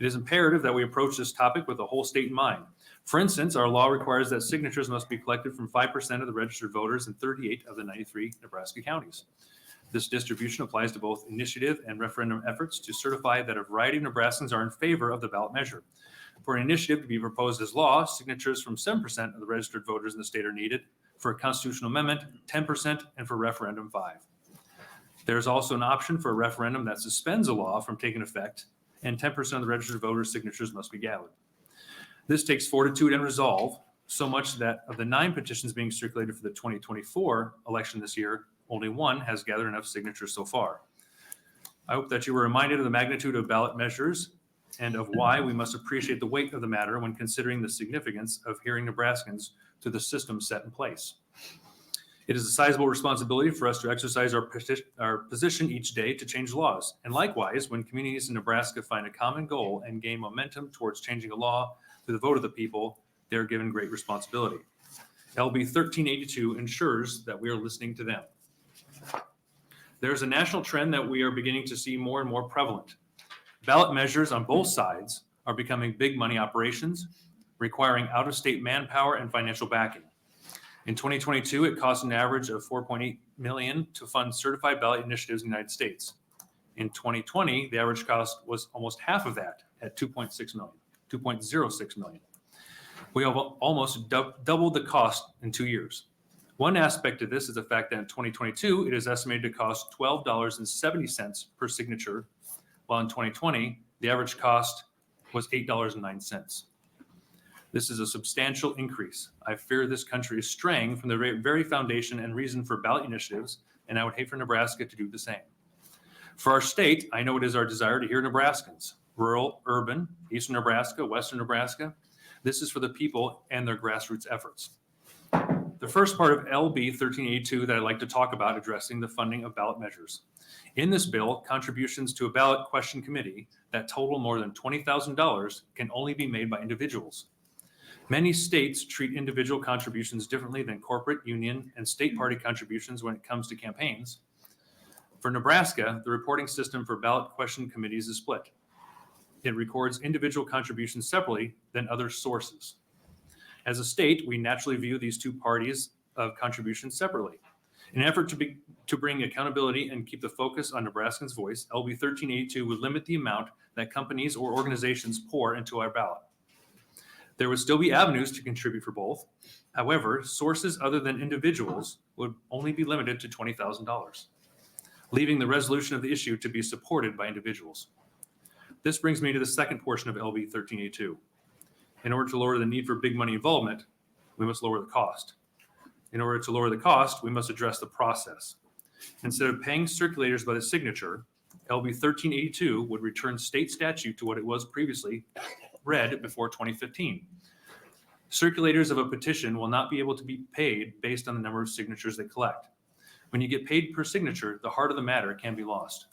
It is imperative that we approach this topic with the whole state in mind. For instance, our law requires that signatures must be collected from 5% of the registered voters in 38 of the 93 Nebraska counties. This distribution applies to both initiative and referendum efforts to certify that a variety of Nebraskans are in favor of the ballot measure. For an initiative to be proposed as law, signatures from 7% of the registered voters in the state are needed. For a constitutional amendment, 10%, and for referendum, 5%. There's also an option for a referendum that suspends a law from taking effect, and 10% of the registered voters' signatures must be gathered. This takes fortitude and resolve, so much that of the 9 petitions being circulated for the 2024 election this year, only 1 has gathered enough signatures so far. I hope that you were reminded of the magnitude of ballot measures and of why we must appreciate the weight of the matter when considering the significance of hearing Nebraskans to the system set in place. It is a sizable responsibility for us to exercise our position each day to change laws. And likewise, when communities in Nebraska find a common goal and gain momentum towards changing a law through the vote of the people, they are given great responsibility. LB 1382 ensures that we are listening to them. There's a national trend that we are beginning to see more and more prevalent. Ballot measures on both sides are becoming big money operations, requiring out-of-state manpower and financial backing. In 2022, it cost an average of $4.8 million to fund certified ballot initiatives in the United States. In 2020, the average cost was almost half of that at $2.06 million. We have almost doubled the cost in 2 years. One aspect of this is the fact that in 2022, it is estimated to cost $12.70 per signature, while in 2020, the average cost was $8.09. This is a substantial increase. I fear this country is straying from the very foundation and reason for ballot initiatives, and I would hate for Nebraska to do the same. For our state, I know it is our desire to hear Nebraskans, rural, urban, eastern Nebraska, western Nebraska. This is for the people and their grassroots efforts. The first part of LB 1382 that I'd like to talk about addressing the funding of ballot measures. In this bill, contributions to a ballot question committee that total more than $20,000 can only be made by individuals. Many states treat individual contributions differently than corporate, union, and state party contributions when it comes to campaigns. For Nebraska, the reporting system for ballot question committees is split. It records individual contributions separately than other sources. As a state, we naturally view these two parties of contributions separately. In an effort to bring accountability and keep the focus on Nebraskans' voice, LB 1382 would limit the amount that companies or organizations pour into our ballot. There would still be avenues to contribute for both. However, sources other than individuals would only be limited to $20,000, leaving the resolution of the issue to be supported by individuals. This brings me to the second portion of LB 1382. In order to lower the need for big money involvement, we must lower the cost. In order to lower the cost, we must address the process. Instead of paying circulators by the signature, LB 1382 would return state statute to what it was previously read before 2015. Circulators of a petition will not be able to be paid based on the number of signatures they collect. When you get paid per signature, the heart of the matter can be lost.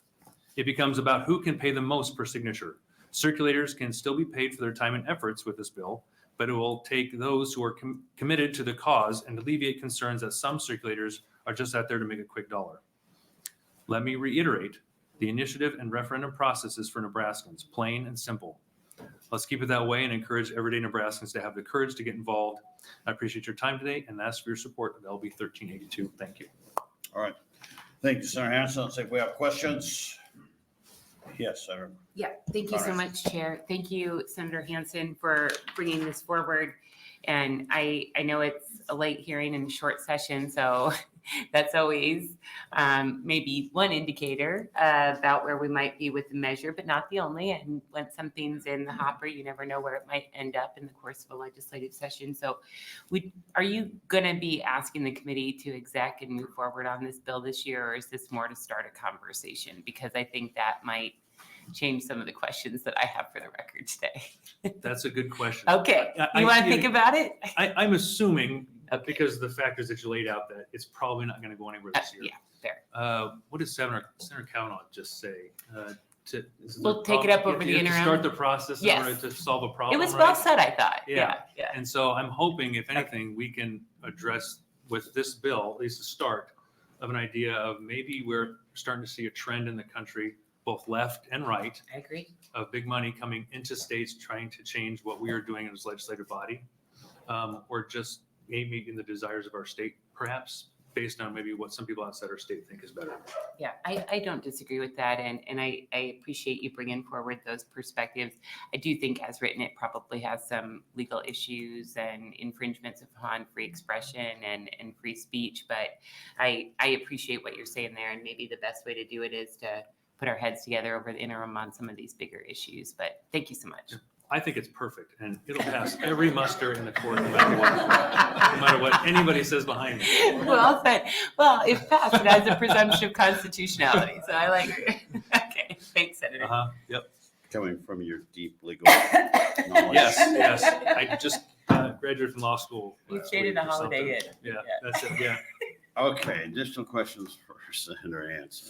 It becomes about who can pay the most per signature. Circulators can still be paid for their time and efforts with this bill, but it will take those who are committed to the cause and alleviate concerns that some circulators are just out there to make a quick dollar. Let me reiterate, the initiative and referendum process is for Nebraskans, plain and simple. Let's keep it that way and encourage everyday Nebraskans to have the courage to get involved. I appreciate your time today and ask for your support of LB 1382. Thank you. All right. Thank you, Senator Hansen. Let's see if we have questions. Yes, Senator. Yeah, thank you so much, Chair. Thank you, Senator Hansen, for bringing this forward. And I know it's a late hearing and a short session, so that's always maybe one indicator about where we might be with the measure, but not the only. And when something's in the hopper, you never know where it might end up in the course of a legislative session. So are you going to be asking the committee to exec and move forward on this bill this year, or is this more to start a conversation? Because I think that might change some of the questions that I have for the record today. That's a good question. Okay, you want to think about it? I'm assuming, Okay. because of the factors that you laid out, that it's probably not going to go anywhere this year. Yeah, fair. What did Senator Cavanaugh just say? We'll take it up over the interim. Start the process in Yes. order to solve a problem. It was right? well said, I thought. Yeah. Yeah. And so I'm hoping, if anything, we can address with this bill, at least the start of an idea of maybe we're starting to see a trend in the country, both left and right, I agree. of big money coming into states trying to change what we are doing in this legislative body, or just maybe in the desires of our state, perhaps based on maybe what some people outside our state think is better. Yeah, I don't disagree with that. And I appreciate you bringing forward those perspectives. I do think as written, it probably has some legal issues and infringements upon free expression and free speech. But I appreciate what you're saying there. And maybe the best way to do it is to put our heads together over the interim on some of these bigger issues. But thank you so much. I think it's perfect, and it'll pass every muster in the court, no matter what anybody says behind me. Well said. Well, if passed, it has a presumption of constitutionality. So I like it. Okay. Thanks, Senator. Yep. Coming from your deep legal knowledge. Yes. I just graduated from law school. You last traded week a or Holiday something. Inn. Yeah, that's it. Yeah. Okay, additional questions for Senator Hansen.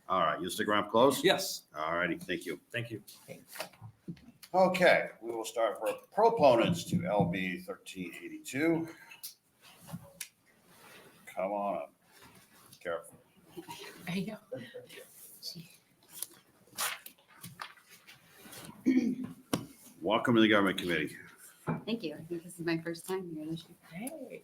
All right, you stick around close? Yes, All righty, thank you. thank you. Okay, we will start for proponents to LB 1382. Come on up. Careful. I know. Welcome to the Government Committee. Thank you. I think this is my first time here this year.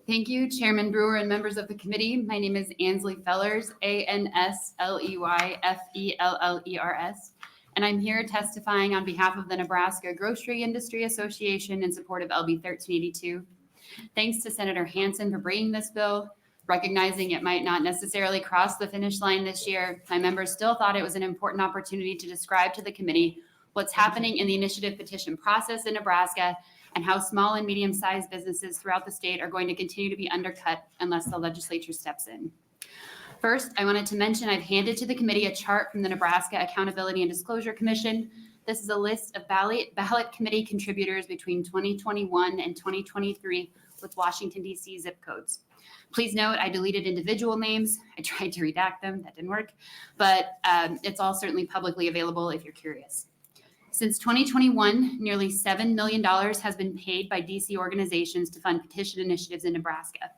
Thank you, Chairman Brewer and members of the committee. My name is Ansley Fellers, ANSLEYFELLERS, and I'm here testifying on behalf of the Nebraska Grocery Industry Association in support of LB 1382. Thanks to Senator Hansen for bringing this bill. Recognizing it might not necessarily cross the finish line this year, my members still thought it was an important opportunity to describe to the committee what's happening in the initiative petition process in Nebraska and how small and medium-sized businesses throughout the state are going to continue to be undercut unless the legislature steps in. First, I wanted to mention I've handed to the committee a chart from the Nebraska Accountability and Disclosure Commission. This is a list of ballot committee contributors between 2021 and 2023 with Washington, D.C. zip codes. Please note, I deleted individual names. I tried to redact them. That didn't work. But it's all certainly publicly available if you're curious. Since 2021, nearly $7 million has been paid by DC organizations to fund petition initiatives in Nebraska.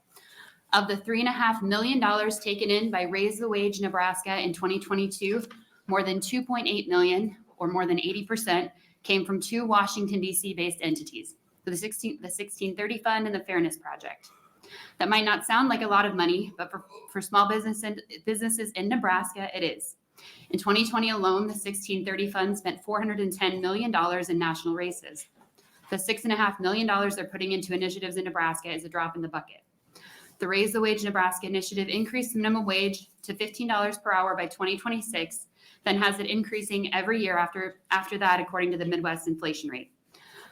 Of the $3.5 million taken in by Raise the Wage Nebraska in 2022, more than $2.8 million, or more than 80%, came from two Washington, D.C. based entities, the 1630 Fund and the Fairness Project. That might not sound like a lot of money, but for small businesses in Nebraska, it is. In 2020 alone, the 1630 Fund spent $410 million in national races. The $6.5 million they're putting into initiatives in Nebraska is a drop in the bucket. The Raise the Wage Nebraska initiative increased the minimum wage to $15 per hour by 2026, then has it increasing every year after that, according to the Midwest inflation rate.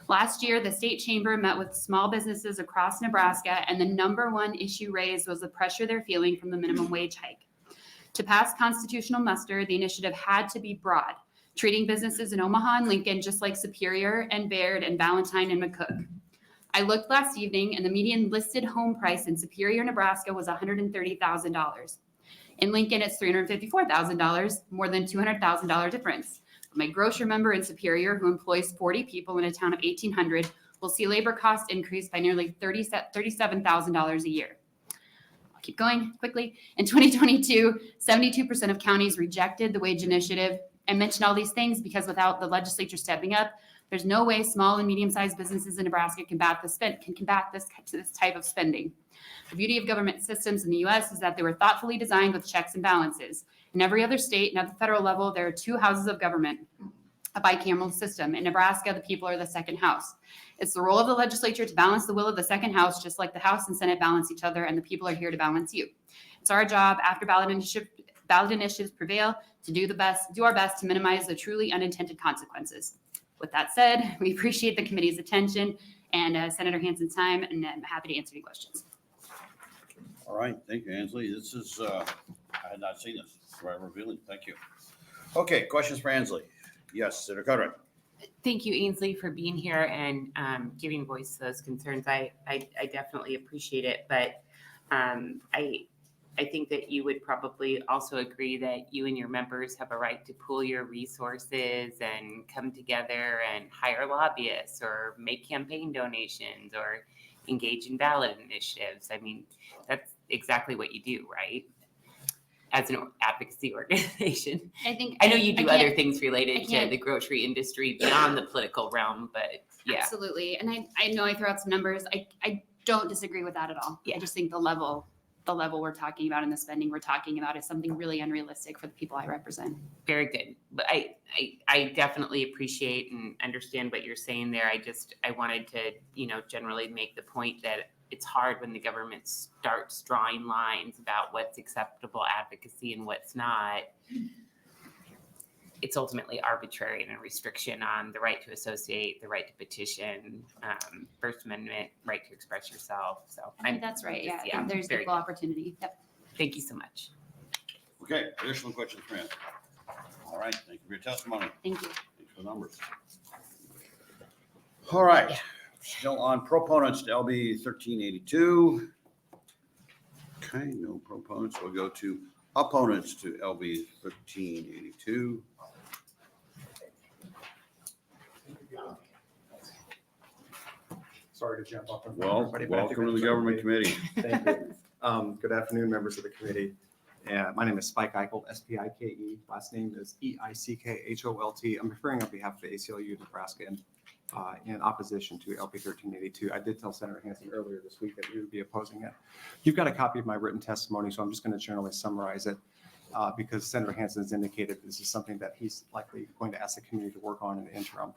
Last year, the state chamber met with small businesses across Nebraska, and the number one issue raised was the pressure they're feeling from the minimum wage hike. To pass constitutional muster, the initiative had to be broad, treating businesses in Omaha and Lincoln just like Superior and Baird and Valentine and McCook. I looked last evening, and the median listed home price in Superior, Nebraska was $130,000. In Lincoln, it's $354,000, more than $200,000 difference. My grocer member in Superior, who employs 40 people in a town of 1,800, will see labor costs increase by nearly $37,000 a year. I'll keep going quickly. In 2022, 72% of counties rejected the wage initiative. I mention all these things because without the legislature stepping up, there's no way small and medium-sized businesses in Nebraska can combat this type of spending. The beauty of government systems in the U.S. is that they were thoughtfully designed with checks and balances. In every other state and at the federal level, there are two houses of government, a bicameral system. In Nebraska, the people are the second house. It's the role of the legislature to balance the will of the second house, just like the House and Senate balance each other, and the people are here to balance you. It's our job, after ballot initiatives prevail, to do our best to minimize the truly unintended consequences. With that said, we appreciate the committee's attention and Senator Hansen's time, and I'm happy to answer any questions. All right, thank you, Ansley. This is, I had not seen this. Right, revealing. Thank you. Okay, questions for Ansley? Yes, Senator Cartwright. Thank you, Ainsley, for being here and giving voice to those concerns. I definitely appreciate it, but I think that you would probably also agree that you and your members have a right to pool your resources and come together and hire lobbyists or make campaign donations or engage in ballot initiatives. I mean, that's exactly what you do, right? As an advocacy organization. I know you do other things related to the grocery industry beyond the political realm, but yeah. Absolutely. And I know I threw out some numbers. I don't disagree with that at all. Yeah. I just think the level we're talking about and the spending we're talking about is something really unrealistic for the people I represent. Very good. But I definitely appreciate and understand what you're saying there. I wanted to, generally make the point that it's hard when the government starts drawing lines about what's acceptable advocacy and what's not. It's ultimately arbitrary and a restriction on the right to associate, the right to petition, First Amendment, right to express yourself. So That's right. Yeah. There's equal opportunity. Yep. Thank you so much. Okay, additional questions for Ansley? All right, thank you for your testimony. Thank you. Thanks for the numbers. All right, still on proponents to LB 1382. Okay, no proponents. We'll go to opponents to LB 1382. Sorry to jump off. in front of Well, everybody, but I think welcome to the that's government okay. committee. Thank you. Good afternoon, members of the committee. My name is Spike Eichel, S-P-I-K-E. Last name is E-I-C-K-H-O-L-T. I'm referring on behalf of the ACLU Nebraska in opposition to LP 1382. I did tell Senator Hansen earlier this week that we would be opposing it. You've got a copy of my written testimony, so I'm just going to generally summarize it because Senator Hansen has indicated this is something that he's likely going to ask the community to work on in the interim.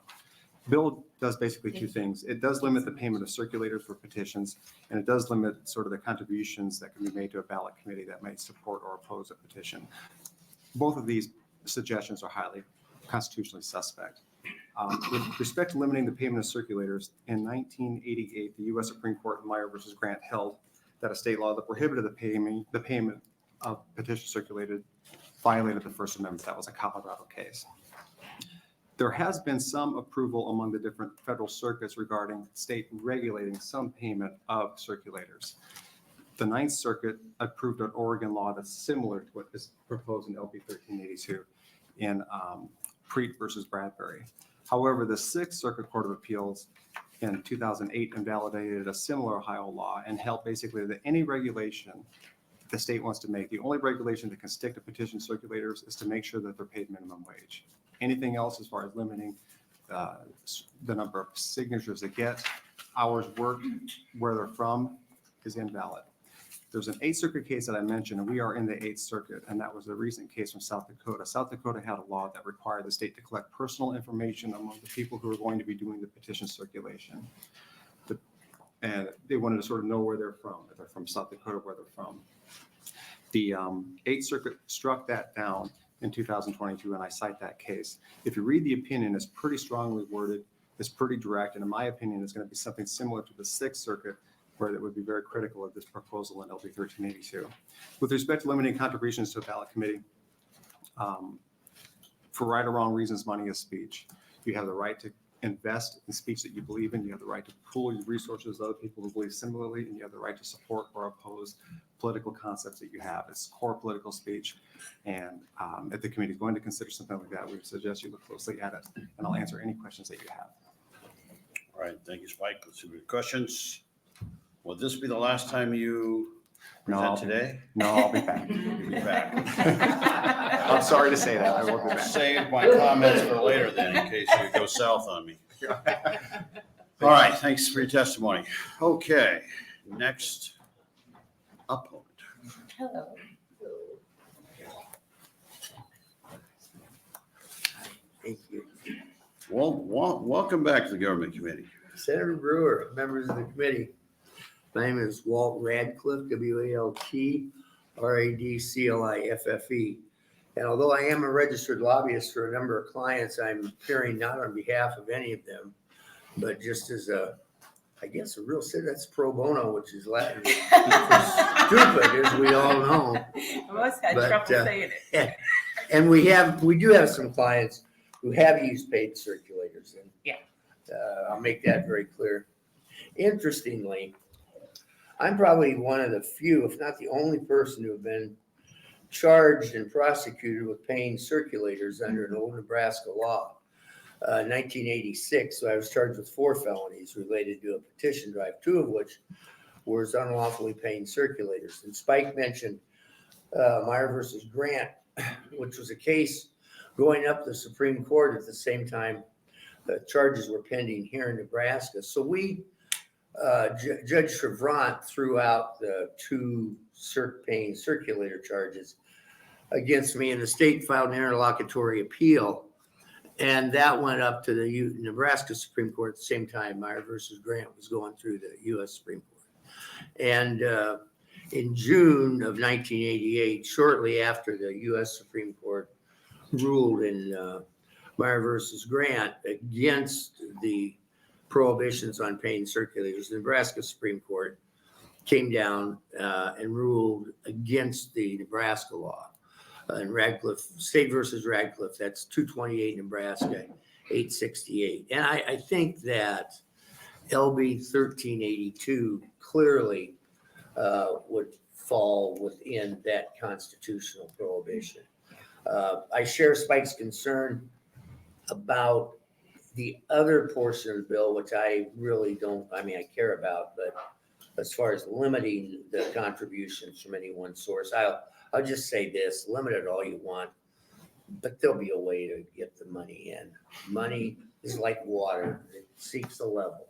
Bill does basically two things. It does limit the payment of circulators for petitions, and it does limit sort of the contributions that can be made to a ballot committee that may support or oppose a petition. Both of these suggestions are highly constitutionally suspect. With respect to limiting the payment of circulators, in 1988, the U.S. Supreme Court in Meyer versus Grant held that a state law that prohibited the payment of petitions circulated violated the First Amendment. That was a Colorado case. There has been some approval among the different federal circuits regarding state regulating some payment of circulators. The Ninth Circuit approved an Oregon law that's similar to what is proposed in LB 1382 in Preet versus Bradbury. However, the Sixth Circuit Court of Appeals in 2008 invalidated a similar Ohio law and held basically that any regulation the state wants to make, the only regulation that can stick to petition circulators is to make sure that they're paid minimum wage. Anything else as far as limiting the number of signatures they get, hours worked, where they're from, is invalid. There's an Eighth Circuit case that I mentioned, and we are in the Eighth Circuit, and that was a recent case from South Dakota. South Dakota had a law that required the state to collect personal information among the people who are going to be doing the petition circulation. And they wanted to sort of know where they're from, if they're from South Dakota, where they're from. The Eighth Circuit struck that down in 2022, and I cite that case. If you read the opinion, it's pretty strongly worded, it's pretty direct, and in my opinion, it's going to be something similar to the Sixth Circuit, where it would be very critical of this proposal in LB 1382. With respect to limiting contributions to a ballot committee, for right or wrong reasons, money is speech. You have the right to invest in speech that you believe in. You have the right to pool your resources with other people who believe similarly, and you have the right to support or oppose political concepts that you have. It's core political speech. And if the committee is going to consider something like that, we would suggest you look closely at it, and I'll answer any questions that you have. All right, thank you, Spike. Let's see what questions. Will this be the last time you present today? No, I'll be back. You'll be back. I'm sorry to say that. I will be back. Save my comments for later then, in case you go south on me. All right, thanks for your testimony. Okay, next opponent. Hello. Thank you. Well, welcome back to the government committee. Senator Brewer, members of the committee. My name is Walt Radcliffe, W-A-L-T R-A-D-C-L-I-F-F-E. And although I am a registered lobbyist for a number of clients, I'm appearing not on behalf of any of them, but just as a, I guess, a real that's pro bono, which is Latin for stupid, as we all know. I must have trouble saying it. And we do have some clients who have used paid circulators, and I'll make that very clear. Interestingly, I'm probably one of the few, if not the only person who have been charged and prosecuted with paying circulators under an old Nebraska law. 1986, so I was charged with 4 felonies related to a petition drive, 2 of which was unlawfully paying circulators. And Spike mentioned Meyer versus Grant, which was a case going up the Supreme Court at the same time the charges were pending here in Nebraska. So we, Judge Chevrant threw out the 2 paying circulator charges against me, and the state filed an interlocutory appeal. And that went up to the Nebraska Supreme Court at the same time Meyer versus Grant was going through the U.S. Supreme Court. And in June of 1988, shortly after the U.S. Supreme Court ruled in Meyer versus Grant against the prohibitions on paying circulators, the Nebraska Supreme Court came down and ruled against the Nebraska law. And Radcliffe, State versus Radcliffe, that's 228 Nebraska, 868. And I think that LB 1382 clearly would fall within that constitutional prohibition. I share Spike's concern about the other portion of the bill, which I really don't, I mean, I care about, but as far as limiting the contributions from any one source, I'll just say this, limit it all you want, but there'll be a way to get the money in. Money is like water, it seeks a level.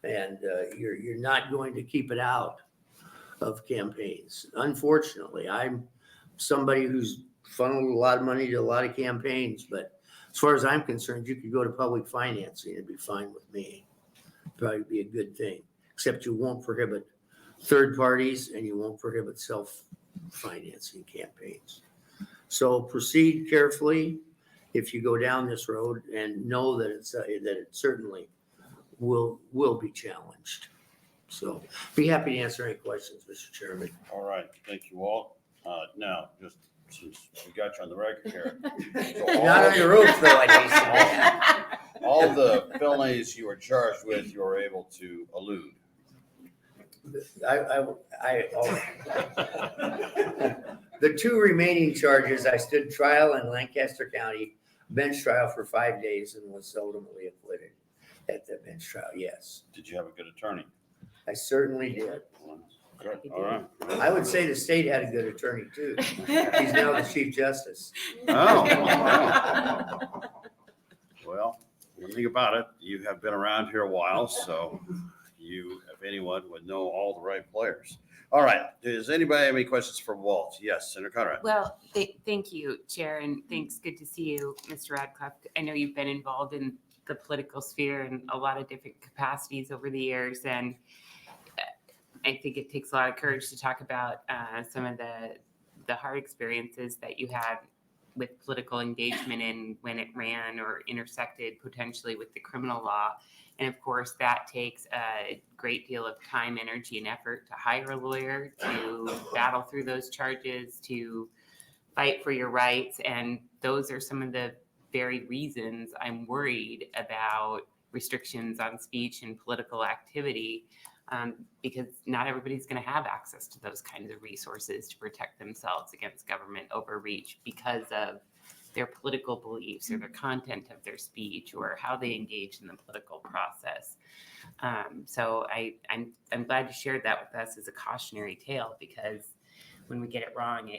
And you're not going to keep it out of campaigns. Unfortunately, I'm somebody who's funneled a lot of money to a lot of campaigns, but as far as I'm concerned, you could go to public financing, it'd be fine with me. Probably be a good thing, except you won't prohibit third parties and you won't prohibit self-financing campaigns. So proceed carefully if you go down this road and know that it certainly will be challenged. So be happy to answer any questions, Mr. Chairman. All right, thank you, Walt. Now, just since we got you on the record here. So Not on your oath, though, I all the felonies you were charged with, you were able to elude. The two remaining charges, I stood trial in Lancaster County, bench trial for 5 days and was ultimately acquitted at the bench trial, yes. Did you have a good attorney? I certainly did. Good, all right. I would say the state had a good attorney too. He's now the Chief Justice. Oh, wow. Well, one thing about it, you have been around here a while, so you, if anyone, would know all the right players. All right, does anybody have any questions for Walt? Yes, Senator Conrad. Well, thank you, Chair, and thanks. Good to see you, Mr. Radcliffe. I know you've been involved in the political sphere in a lot of different capacities over the years, and I think it takes a lot of courage to talk about some of the hard experiences that you had with political engagement and when it ran or intersected potentially with the criminal law. And of course, that takes a great deal of time, energy, and effort to hire a lawyer, to battle through those charges, to fight for your rights. And those are some of the very reasons I'm worried about restrictions on speech and political activity, because not everybody's going to have access to those kinds of resources to protect themselves against government overreach because of their political beliefs or the content of their speech or how they engage in the political process. So I'm glad you shared that with us as a cautionary tale, because when we get it wrong,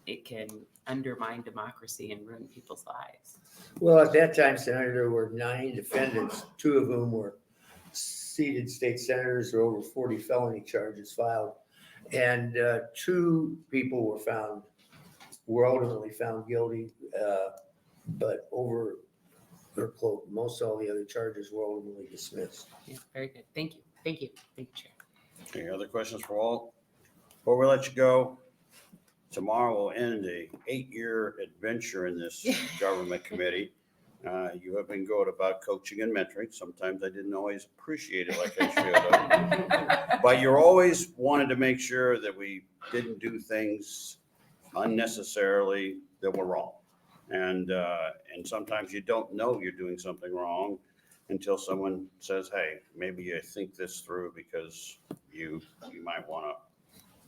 it can undermine democracy and ruin people's lives. Well, at that time, Senator, there were 9 defendants, 2 of whom were seated state senators. There were over 40 felony charges filed. And 2 people were ultimately found guilty, but most all the other charges were ultimately dismissed. Yeah, very good. Thank you. Thank you. Thank you, Chair. Any other questions for Walt? Before we let you go, tomorrow will end a 8-year adventure in this government committee. You have been good about coaching and mentoring. Sometimes I didn't always appreciate it like I should have. But you're always wanted to make sure that we didn't do things unnecessarily that were wrong. And sometimes you don't know you're doing something wrong until someone says, hey, maybe you think this through because you might want to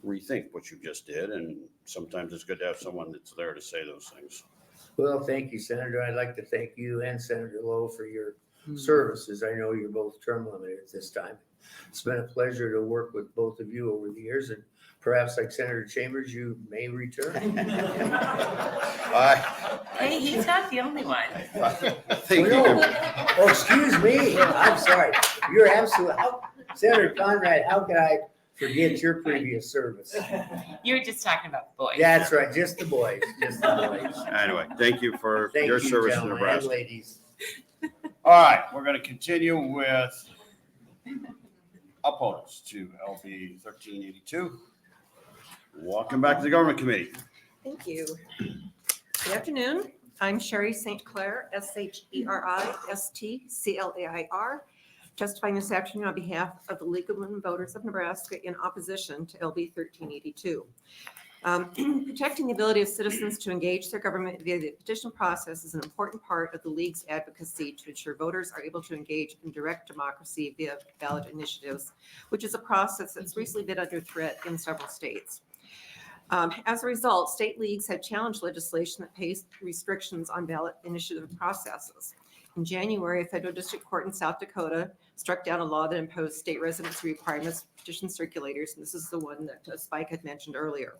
rethink what you just did. And sometimes it's good to have someone that's there to say those things. Well, thank you, Senator. I'd like to thank you and Senator Lowe for your services. I know you're both term limited at this time. It's been a pleasure to work with both of you over the years, and perhaps like Senator Chambers, you may return. Hey, he's not the only one. Thank you. Oh, excuse me. I'm sorry. You're absolutely, Senator Conrad, how could I forget your previous service? You were just talking about the boys. That's right. Just the boys. Just the boys. Anyway, thank you for your service in Nebraska. Ladies. All right, we're going to continue with opponents to LB 1382. Welcome back to the Government Committee. Thank you. Good afternoon. I'm Sherry St. Clair, SHERISTCLAIR, testifying this afternoon on behalf of the League of Women Voters of Nebraska in opposition to LB 1382. Protecting the ability of citizens to engage their government via the petition process is an important part of the League's advocacy to ensure voters are able to engage in direct democracy via ballot initiatives, which is a process that's recently been under threat in several states. As a result, state leagues have challenged legislation that pays restrictions on ballot initiative processes. In January, a federal district court in South Dakota struck down a law that imposed state residency requirements for petition circulators, and this is the one that Spike had mentioned earlier.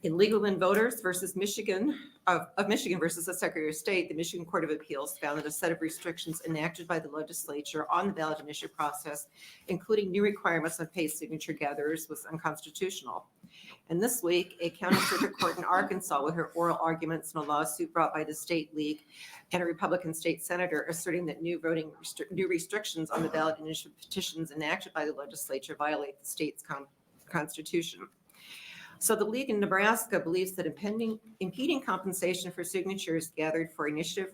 In Legal and Voters versus Michigan, of Michigan versus the Secretary of State, the Michigan Court of Appeals found that a set of restrictions enacted by the legislature on the ballot initiative process, including new requirements on paid signature gatherers, was unconstitutional. And this week, a county circuit court in Arkansas will hear oral arguments in a lawsuit brought by the state league and a Republican state senator asserting that new restrictions on the ballot initiative petitions enacted by the legislature violate the state's constitution. So the league in Nebraska believes that impeding compensation for signatures gathered for initiative,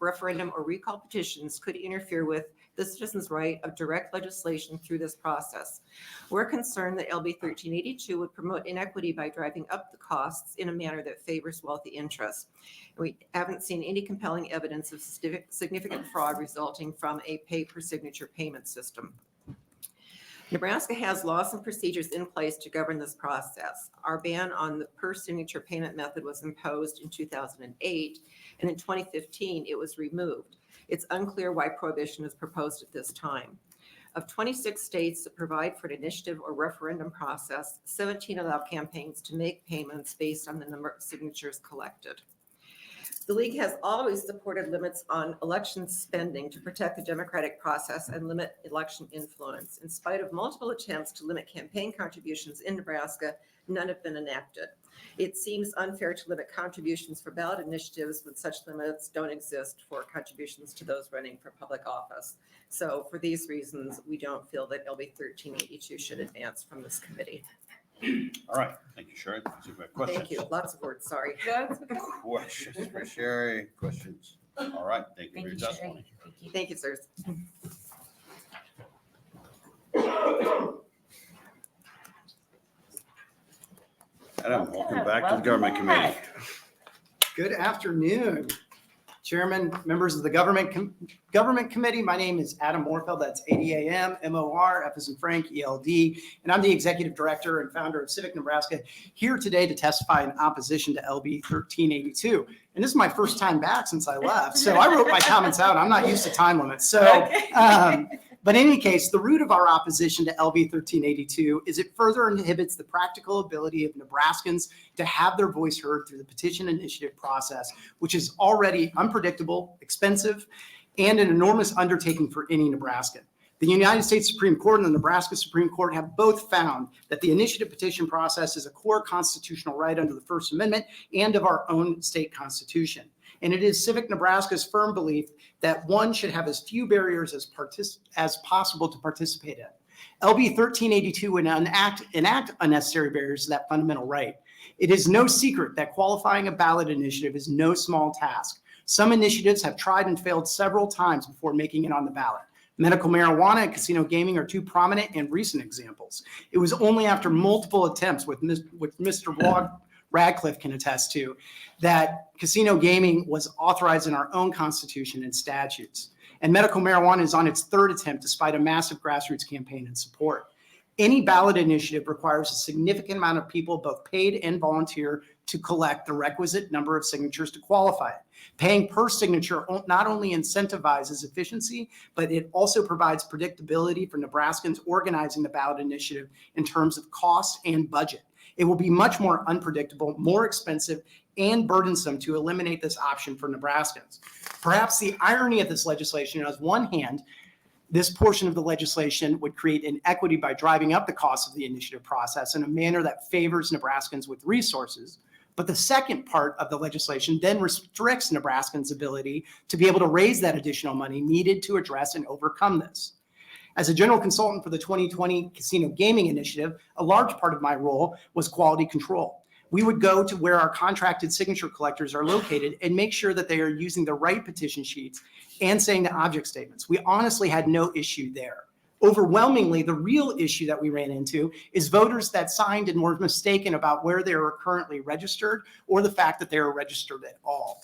referendum, or recall petitions could interfere with the citizens' right of direct legislation through this process. We're concerned that LB 1382 would promote inequity by driving up the costs in a manner that favors wealthy interests. We haven't seen any compelling evidence of significant fraud resulting from a pay-per-signature payment system. Nebraska has laws and procedures in place to govern this process. Our ban on the per-signature payment method was imposed in 2008, and in 2015, it was removed. It's unclear why prohibition is proposed at this time. Of 26 states that provide for an initiative or referendum process, 17 allow campaigns to make payments based on the number of signatures collected. The league has always supported limits on election spending to protect the democratic process and limit election influence. In spite of multiple attempts to limit campaign contributions in Nebraska, none have been enacted. It seems unfair to limit contributions for ballot initiatives when such limits don't exist for contributions to those running for public office. So for these reasons, we don't feel that LB 1382 should advance from this committee. All right, thank you, Sherry. See if we have questions. Thank you. Lots of words, sorry. Questions for Sherry, questions? All right, thank you for your testimony. Thank you, sirs. Adam, welcome back to the Government Committee. Good afternoon, Chairman, members of the Government Committee. My name is Adam Morfeld. That's ADAM, MOR, F as in Frank, ELD, and I'm the Executive Director and founder of Civic Nebraska, here today to testify in opposition to LB 1382. And this is my first time back since I left, so I wrote my comments out. I'm not used to time limits. So, but in any case, the root of our opposition to LB 1382 is it further inhibits the practical ability of Nebraskans to have their voice heard through the petition initiative process, which is already unpredictable, expensive, and an enormous undertaking for any Nebraskan. The United States Supreme Court and the Nebraska Supreme Court have both found that the initiative petition process is a core constitutional right under the First Amendment and of our own state constitution. And it is Civic Nebraska's firm belief that one should have as few barriers as possible to participate in. LB 1382 would enact unnecessary barriers to that fundamental right. It is no secret that qualifying a ballot initiative is no small task. Some initiatives have tried and failed several times before making it on the ballot. Medical marijuana and casino gaming are two prominent and recent examples. It was only after multiple attempts, with Mr. Radcliffe can attest to, that casino gaming was authorized in our own constitution and statutes. And medical marijuana is on its third attempt despite a massive grassroots campaign and support. Any ballot initiative requires a significant amount of people, both paid and volunteer, to collect the requisite number of signatures to qualify it. Paying per signature not only incentivizes efficiency, but it also provides predictability for Nebraskans organizing the ballot initiative in terms of cost and budget. It will be much more unpredictable, more expensive, and burdensome to eliminate this option for Nebraskans. Perhaps the irony of this legislation, on one hand, this portion of the legislation would create inequity by driving up the cost of the initiative process in a manner that favors Nebraskans with resources. But the second part of the legislation then restricts Nebraskans' ability to be able to raise that additional money needed to address and overcome this. As a general consultant for the 2020 Casino Gaming Initiative, a large part of my role was quality control. We would go to where our contracted signature collectors are located and make sure that they are using the right petition sheets and saying the object statements. We honestly had no issue there. Overwhelmingly, the real issue that we ran into is voters that signed and were mistaken about where they are currently registered or the fact that they are registered at all.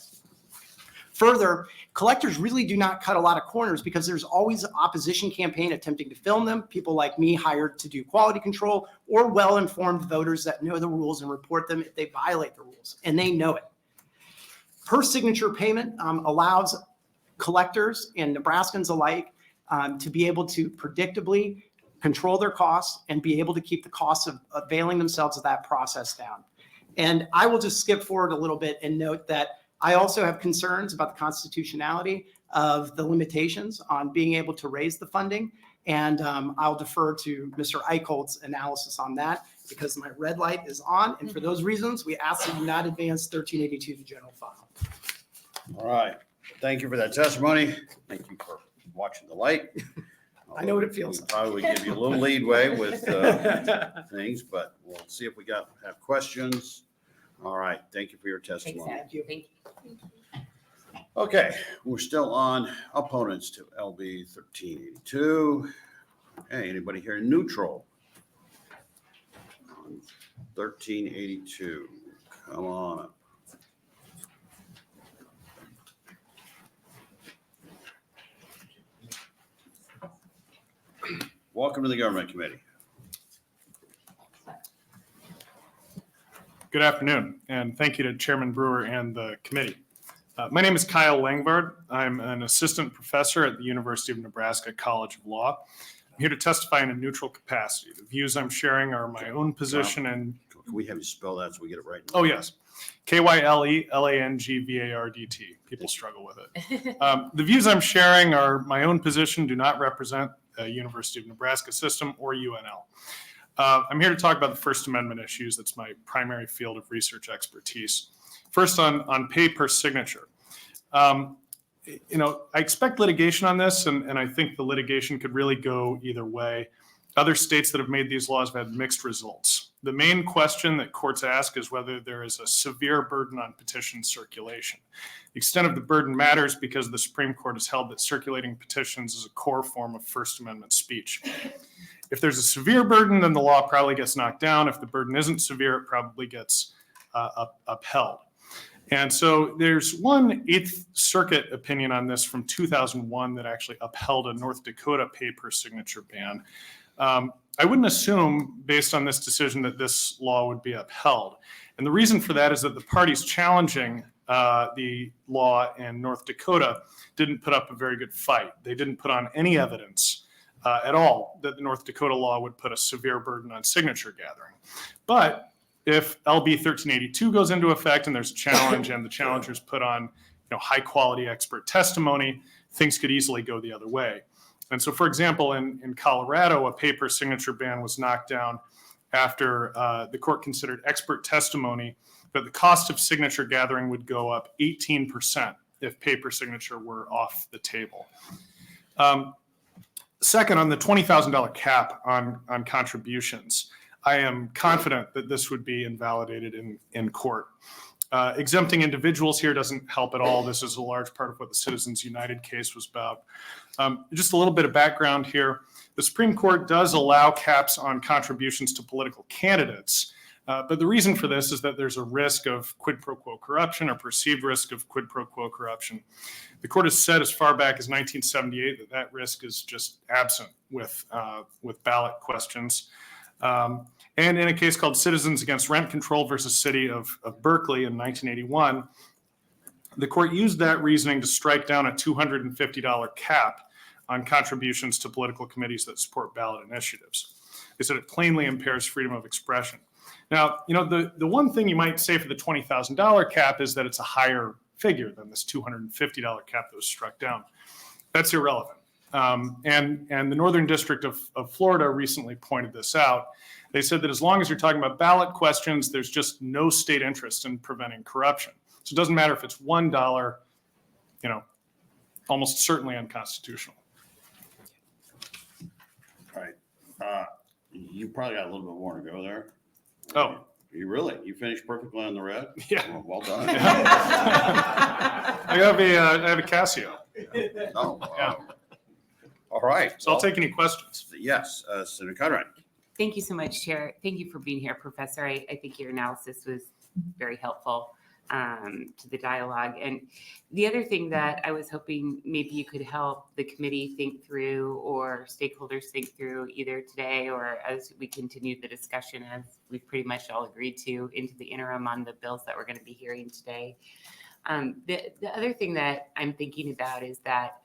Further, collectors really do not cut a lot of corners because there's always an opposition campaign attempting to film them, people like me hired to do quality control, or well-informed voters that know the rules and report them if they violate the rules, and they know it. Per signature payment allows collectors and Nebraskans alike to be able to predictably control their costs and be able to keep the costs of availing themselves of that process down. And I will just skip forward a little bit and note that I also have concerns about the constitutionality of the limitations on being able to raise the funding. And I'll defer to Mr. Eicholt's analysis on that because my red light is on. And for those reasons, we ask that you not advance 1382 to general file. All right. Thank you for that testimony. Thank you for watching the light. I know what it feels like. Probably give you a little leadway with things, but we'll see if we have questions. All right. Thank you for your testimony. Thank you. Okay, we're still on opponents to LB 1382. Hey, anybody here neutral? On 1382, come on up. Welcome to the Government Committee. Good afternoon, and thank you to Chairman Brewer and the committee. My name is Kyle Langvard. I'm an assistant professor at the University of Nebraska College of Law. I'm here to testify in a neutral capacity. The views I'm sharing are my own position and... Can we have you spell that so we get it right? Oh, yes. KYLELANGVARDT. People struggle with it. The views I'm sharing are my own position, do not represent the University of Nebraska system or UNL. I'm here to talk about the First Amendment issues. That's my primary field of research expertise. First, on pay per signature. I expect litigation on this, and I think the litigation could really go either way. Other states that have made these laws have had mixed results. The main question that courts ask is whether there is a severe burden on petition circulation. The extent of the burden matters because the Supreme Court has held that circulating petitions is a core form of First Amendment speech. If there's a severe burden, then the law probably gets knocked down. If the burden isn't severe, it probably gets upheld. And so there's one Eighth Circuit opinion on this from 2001 that actually upheld a North Dakota pay per signature ban. I wouldn't assume, based on this decision, that this law would be upheld. And the reason for that is that the parties challenging the law in North Dakota didn't put up a very good fight. They didn't put on any evidence at all that the North Dakota law would put a severe burden on signature gathering. But if LB 1382 goes into effect and there's a challenge and the challengers put on high quality expert testimony, things could easily go the other way. And so, for example, in Colorado, a pay per signature ban was knocked down after the court considered expert testimony that the cost of signature gathering would go up 18% if pay per signature were off the table. Second, on the $20,000 cap on contributions, I am confident that this would be invalidated in court. Exempting individuals here doesn't help at all. This is a large part of what the Citizens United case was about. Just a little bit of background here. The Supreme Court does allow caps on contributions to political candidates, but the reason for this is that there's a risk of quid pro quo corruption or perceived risk of quid pro quo corruption. The court has said as far back as 1978 that that risk is just absent with ballot questions. And in a case called Citizens Against Rent Control versus City of Berkeley in 1981, the court used that reasoning to strike down a $250 cap on contributions to political committees that support ballot initiatives. They said it plainly impairs freedom of expression. Now, the one thing you might say for the $20,000 cap is that it's a higher figure than this $250 cap that was struck down. That's irrelevant. And the Northern District of Florida recently pointed this out. They said that as long as you're talking about ballot questions, there's just no state interest in preventing corruption. So it doesn't matter if it's $1, almost certainly unconstitutional. All right. You probably got a little bit more to go there. Oh. You finished perfectly on the red? Yeah. Well done. I have a Casio. Oh, wow. Yeah. All right. So I'll take any questions. Yes, Senator Conrad. Thank you so much, Chair. Thank you for being here, Professor. I think your analysis was very helpful. to the dialogue. And the other thing that I was hoping maybe you could help the committee think through or stakeholders think through either today or as we continue the discussion, as we've pretty much all agreed to into the interim on the bills that we're going to be hearing today. The other thing that I'm thinking about is that,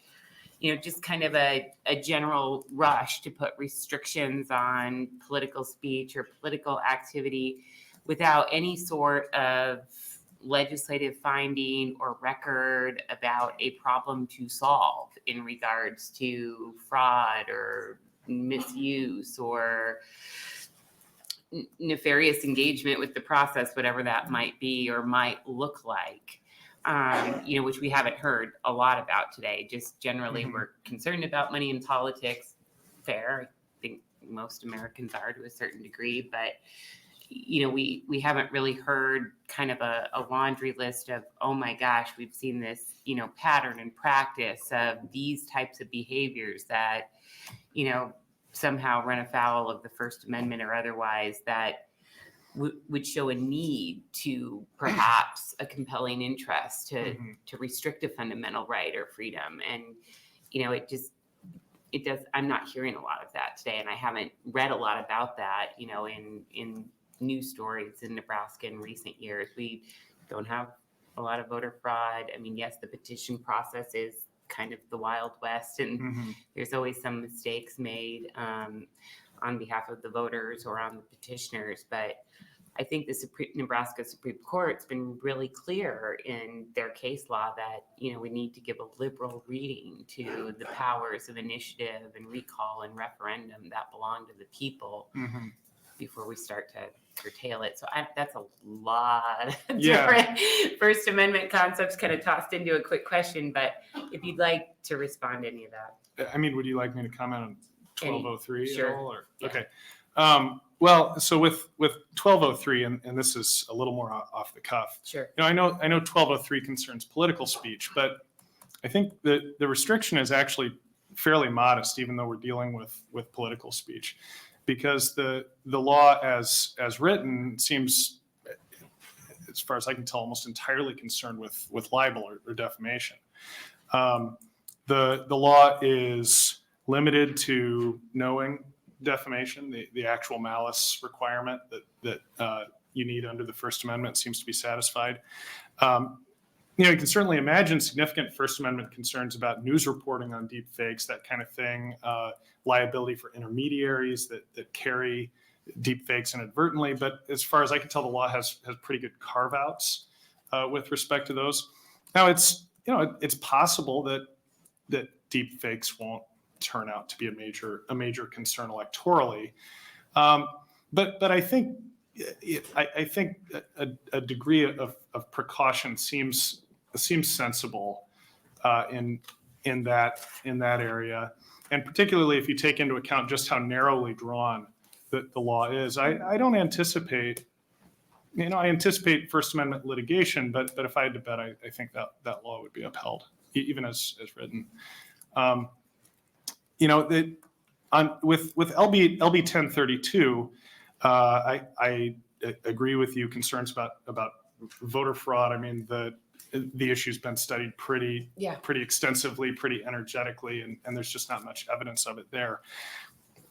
just kind of a general rush to put restrictions on political speech or political activity without any sort of legislative finding or record about a problem to solve in regards to fraud or misuse or nefarious engagement with the process, whatever that might be or might look like. Which we haven't heard a lot about today. Just generally, we're concerned about money in politics. Fair. I think most Americans are to a certain degree, but we haven't really heard kind of a laundry list of, oh my gosh, we've seen this, pattern and practice of these types of behaviors that, somehow run afoul of the First Amendment or otherwise that would show a need to perhaps a compelling interest to restrict a fundamental right or freedom. And, it does, I'm not hearing a lot of that today. And I haven't read a lot about that, in news stories in Nebraska in recent years. We don't have a lot of voter fraud. I mean, yes, the petition process is kind of the Wild West and there's always some mistakes made on behalf of the voters or on the petitioners, but I think the Nebraska Supreme Court's been really clear in their case law that, we need to give a liberal reading to the powers of initiative and recall and referendum that belong to the people before we start to curtail it. So that's a lot of different First Amendment concepts kind of tossed into a quick question, but if you'd like to respond to any of that. I mean, would you like me to comment on 1203 Sure. at all? Or? Yeah. Okay. Well, so with 1203, and this is a little more off the cuff. Sure. I know 1203 concerns political speech, but I think that the restriction is actually fairly modest, even though we're dealing with political speech, because the law as written seems, as far as I can tell, almost entirely concerned with libel or defamation. The law is limited to knowing defamation. The actual malice requirement that you need under the First Amendment seems to be satisfied. You can certainly imagine significant First Amendment concerns about news reporting on deep fakes, that kind of thing, liability for intermediaries that carry deep fakes inadvertently. But as far as I can tell, the law has pretty good carve outs with respect to those. Now it's possible that deep fakes won't turn out to be a major concern electorally, but I think a degree of precaution seems sensible in that area, and particularly if you take into account just how narrowly drawn the law is. I don't anticipate. I anticipate First Amendment litigation, but if I had to bet, I think that law would be upheld, even as written. With LB 1032, I agree with you. Concerns about voter fraud. I mean, the issue's been studied pretty extensively, pretty energetically, and there's just not much evidence of it there.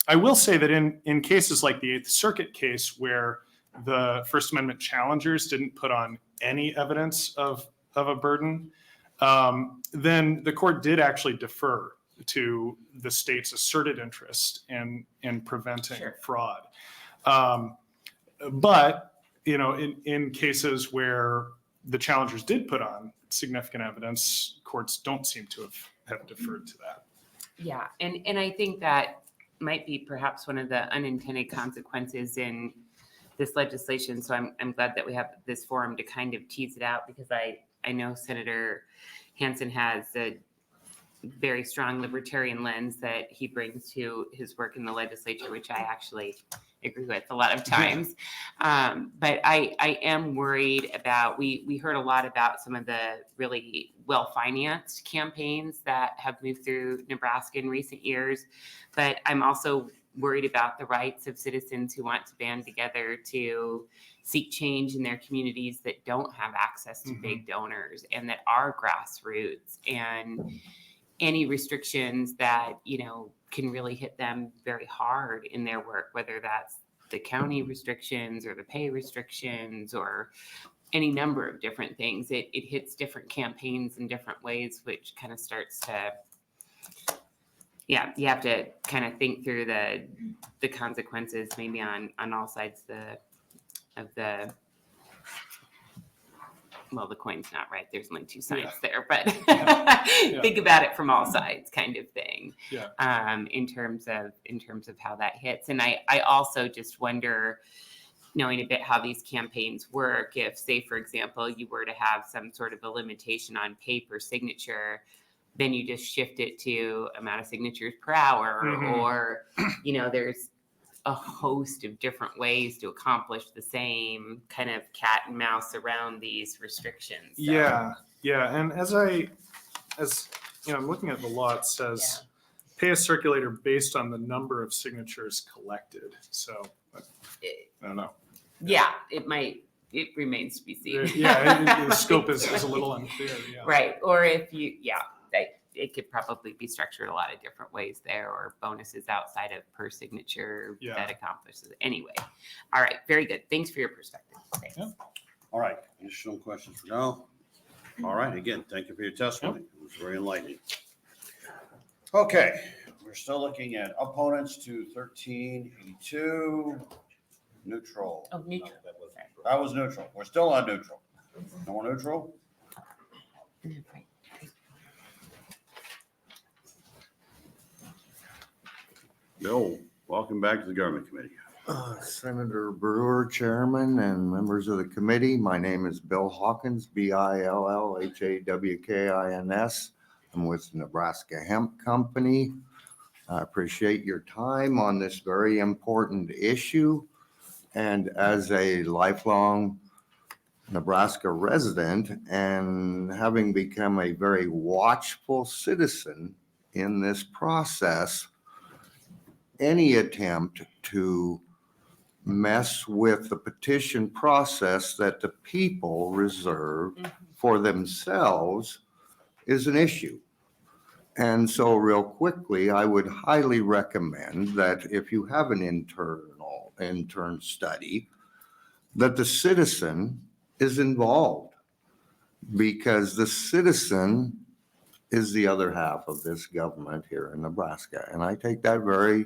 I will say that in cases like the Eighth Circuit case, where the First Amendment challengers didn't put on any evidence of a burden, then the court did actually defer to the state's asserted interest in preventing fraud. But in cases where the challengers did put on significant evidence, courts don't seem to have deferred to that. Yeah, and I think that might be perhaps one of the unintended consequences in this legislation. So I'm glad that we have this forum to kind of tease it out, because I know Senator Hansen has a very strong libertarian lens that he brings to his work in the legislature, which I actually agree with a lot of times. But I am worried about, we heard a lot about some of the really well-financed campaigns that have moved through Nebraska in recent years, but I'm also worried about the rights of citizens who want to band together to seek change in their communities that don't have access to big donors and that are grassroots, and any restrictions that, you know, can really hit them very hard in their work, whether that's the county restrictions or the pay restrictions or any number of different things. It hits different campaigns in different ways, which kind of starts to, you have to kind of think through the consequences maybe on all sides of the well, the coin's not right. There's only two sides there, but think about it from all sides, kind of thing. In terms of how that hits. And I also just wonder, knowing a bit how these campaigns work, if, say, for example, you were to have some sort of a limitation on pay per signature, then you just shift it to amount of signatures per hour, or, you know, there's a host of different ways to accomplish the same kind of cat and mouse around these restrictions. So. Yeah. And as you know, I'm looking at the law, it says pay a circulator based on the number of signatures collected. So I don't know. Yeah, it remains to be seen. The scope is a little unclear. Right. Or if you, it could probably be structured a lot of different ways there, or bonuses outside of per signature that accomplishes it. Anyway. All right. Very good. Thanks for your perspective. Thanks. All right. Additional questions for now? All right. Again, thank you for your testimony. It was very enlightening. Okay. We're still looking at opponents to 1382. Neutral. Oh, neutral. That was neutral. We're still on neutral. No more neutral? Bill, welcome back to the Government Committee. Senator Brewer, Chairman, and members of the committee. My name is Bill Hawkins, BILLHAWKINS. I'm with the Nebraska Hemp Company. I appreciate your time on this very important issue. And as a lifelong Nebraska resident and having become a very watchful citizen in this process, any attempt to mess with the petition process that the people reserve for themselves is an issue. And so real quickly, I would highly recommend that if you have an intern study, that the citizen is involved, because the citizen is the other half of this government here in Nebraska. And I take that very,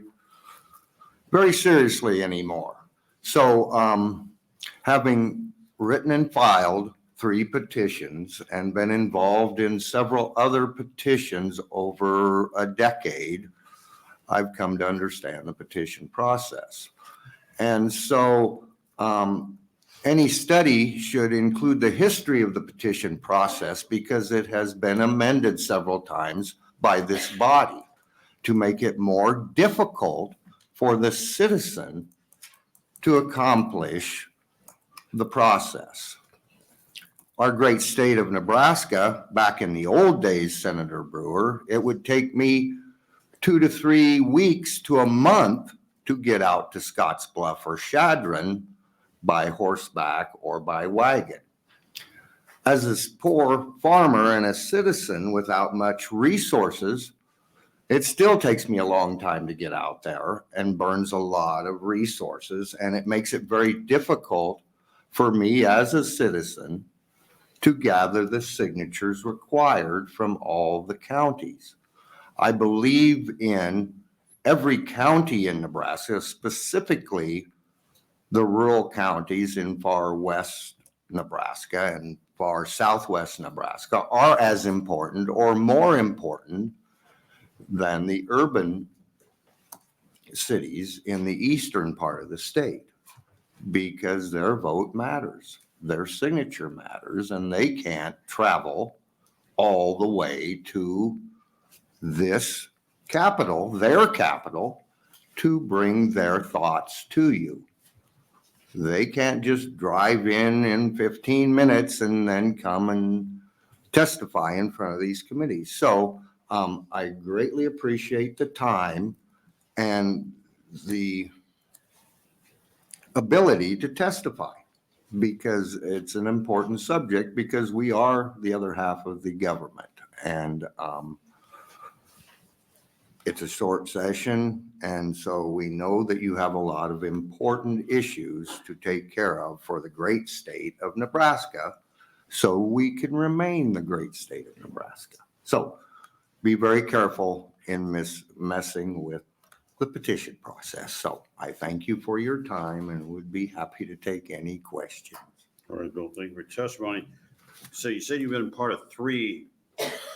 very seriously anymore. So having written and filed 3 petitions and been involved in several other petitions over a decade, I've come to understand the petition process. And so any study should include the history of the petition process, because it has been amended several times by this body to make it more difficult for the citizen to accomplish the process. Our great state of Nebraska, back in the old days, Senator Brewer, it would take me 2 to 3 weeks to a month to get out to Scottsbluff or Chadron by horseback or by wagon. As a poor farmer and a citizen without much resources, it still takes me a long time to get out there and burns a lot of resources, and it makes it very difficult for me as a citizen to gather the signatures required from all the counties. I believe in every county in Nebraska, specifically the rural counties in far west Nebraska and far southwest Nebraska, are as important or more important than the urban cities in the eastern part of the state, because their vote matters, their signature matters, and they can't travel all the way to this capital, their capital, to bring their thoughts to you. They can't just drive in 15 minutes and then come and testify in front of these committees. So I greatly appreciate the time, and the ability to testify, because it's an important subject, because we are the other half of the government. And it's a short session, and so we know that you have a lot of important issues to take care of for the great state of Nebraska, so we can remain the great state of Nebraska. So be very careful in messing with the petition process. So I thank you for your time and would be happy to take any questions. All right, Bill, thank you for your testimony. So you said you've been part of 3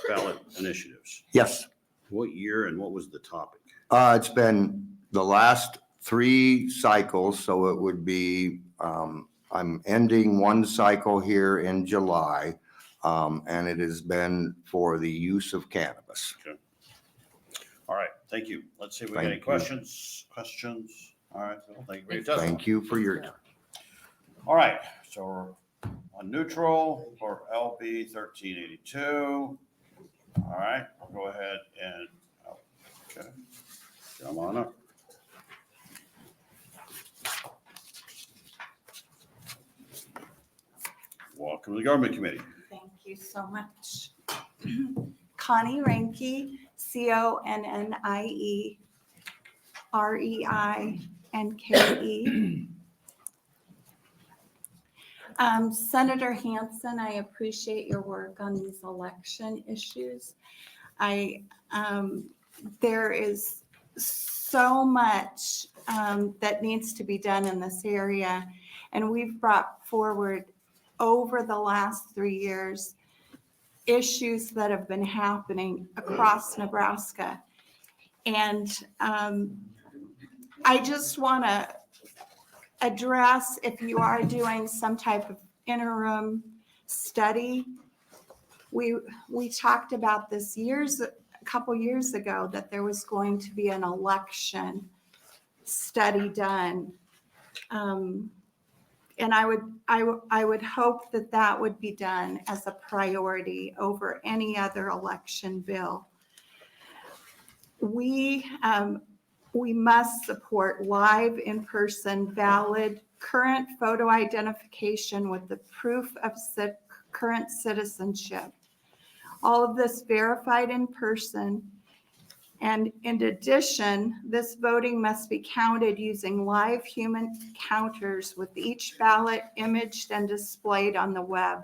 ballot initiatives. Yes. What year and what was the topic? It's been the last 3 cycles, so it would be, I'm ending one cycle here in July, and it has been for the use of cannabis. Okay. All right, thank you. Let's see if we got Thank any you. questions. All right, Bill, thank you for your testimony. Thank you for your time. All right, so we're on neutral for LB 1382. All right, I'll go ahead and, okay, come on up. Welcome to the Government Committee. Thank you so much. Connie Reinke, CONNIE REINKE. Senator Hansen, I appreciate your work on these election issues. There is so much that needs to be done in this area, and we've brought forward over the last 3 years issues that have been happening across Nebraska. And I just want to address, if you are doing some type of interim study, we talked about this a couple years ago, that there was going to be an election study done. And I would hope that that would be done as a priority over any other election bill. We must support live, in-person, valid, current photo identification with the proof of current citizenship. All of this verified in person. And in addition, this voting must be counted using live human counters, with each ballot imaged and displayed on the web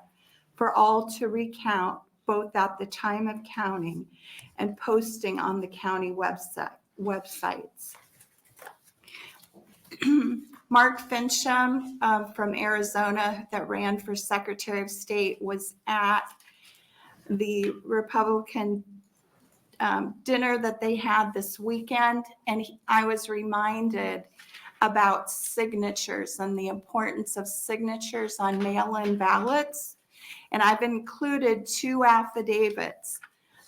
for all to recount, both at the time of counting and posting on the county websites. Mark Fincham from Arizona, that ran for Secretary of State, was at the Republican dinner that they had this weekend, and I was reminded about signatures and the importance of signatures on mail-in ballots. And I've included 2 affidavits.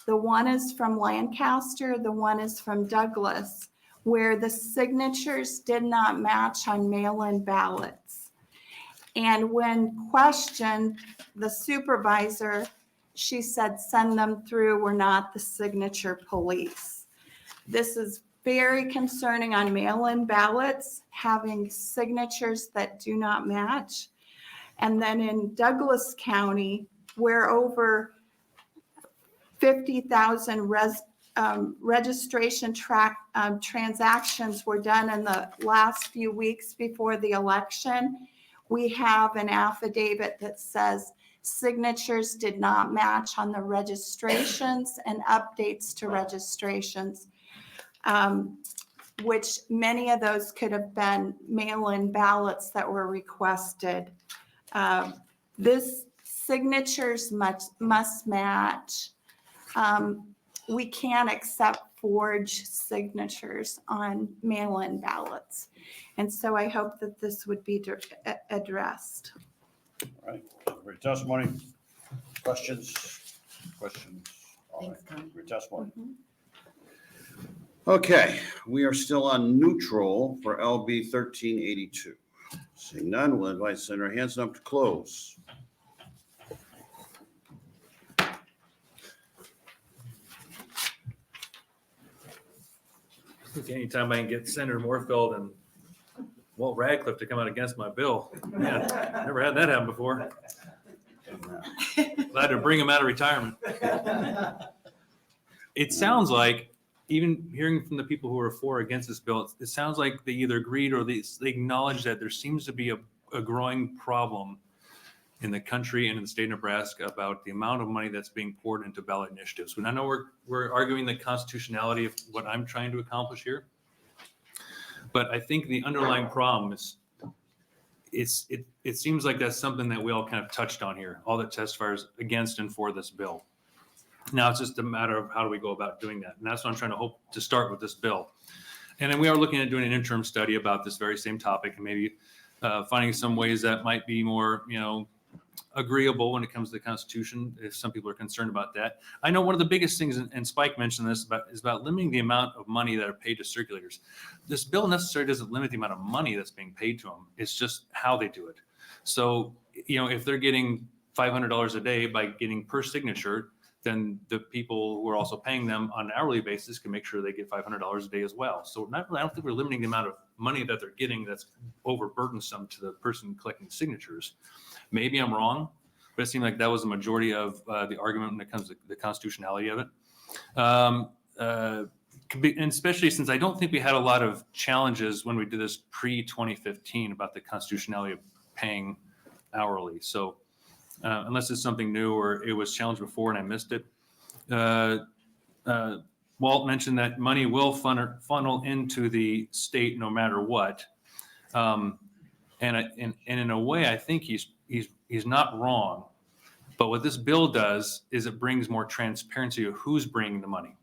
The one is from Lancaster, the one is from Douglas, where the signatures did not match on mail-in ballots. And when questioned, the supervisor, she said, send them through, we're not the signature police. This is very concerning on mail-in ballots, having signatures that do not match. And then in Douglas County, where over 50,000 registration transactions were done in the last few weeks before the election, we have an affidavit that says signatures did not match on the registrations and updates to registrations, which many of those could have been mail-in ballots that were requested. This signatures must match. We can't accept forged signatures on mail-in ballots. And so I hope that this would be addressed. All right, for your testimony. Questions? All right, for your testimony. Okay, we are still on neutral for LB 1382. Seeing none, we'll invite Senator Hansen up to close. Anytime I can get Senator Moorfield and Walt Radcliffe to come out against my bill, man, never had that happen before. Glad to bring him out of retirement. It sounds like, even hearing from the people who are for or against this bill, it sounds like they either agreed or they acknowledge that there seems to be a growing problem in the country and in the state of Nebraska about the amount of money that's being poured into ballot initiatives. And I know we're arguing the constitutionality of what I'm trying to accomplish here, but I think the underlying problem is it seems like that's something that we all kind of touched on here, all the testifiers against and for this bill. Now it's just a matter of how do we go about doing that. And that's what I'm trying to hope to start with this bill. And then we are looking at doing an interim study about this very same topic and maybe finding some ways that might be more, agreeable when it comes to the Constitution, if some people are concerned about that. I know one of the biggest things, and Spike mentioned this, is about limiting the amount of money that are paid to circulators. This bill necessarily doesn't limit the amount of money that's being paid to them. It's just how they do it. So, if they're getting $500 a day by getting per signature, then the people who are also paying them on an hourly basis can make sure they get $500 a day as well. So I don't think we're limiting the amount of money that they're getting that's overburdensome to the person collecting signatures. Maybe I'm wrong, but it seemed like that was the majority of the argument when it comes to the constitutionality of it. And especially since I don't think we had a lot of challenges when we did this pre-2015 about the constitutionality of paying hourly. So unless it's something new or it was challenged before and I missed it. Walt mentioned that money will funnel into the state no matter what. And in a way, I think he's not wrong. But what this bill does is it brings more transparency of who's bringing the money.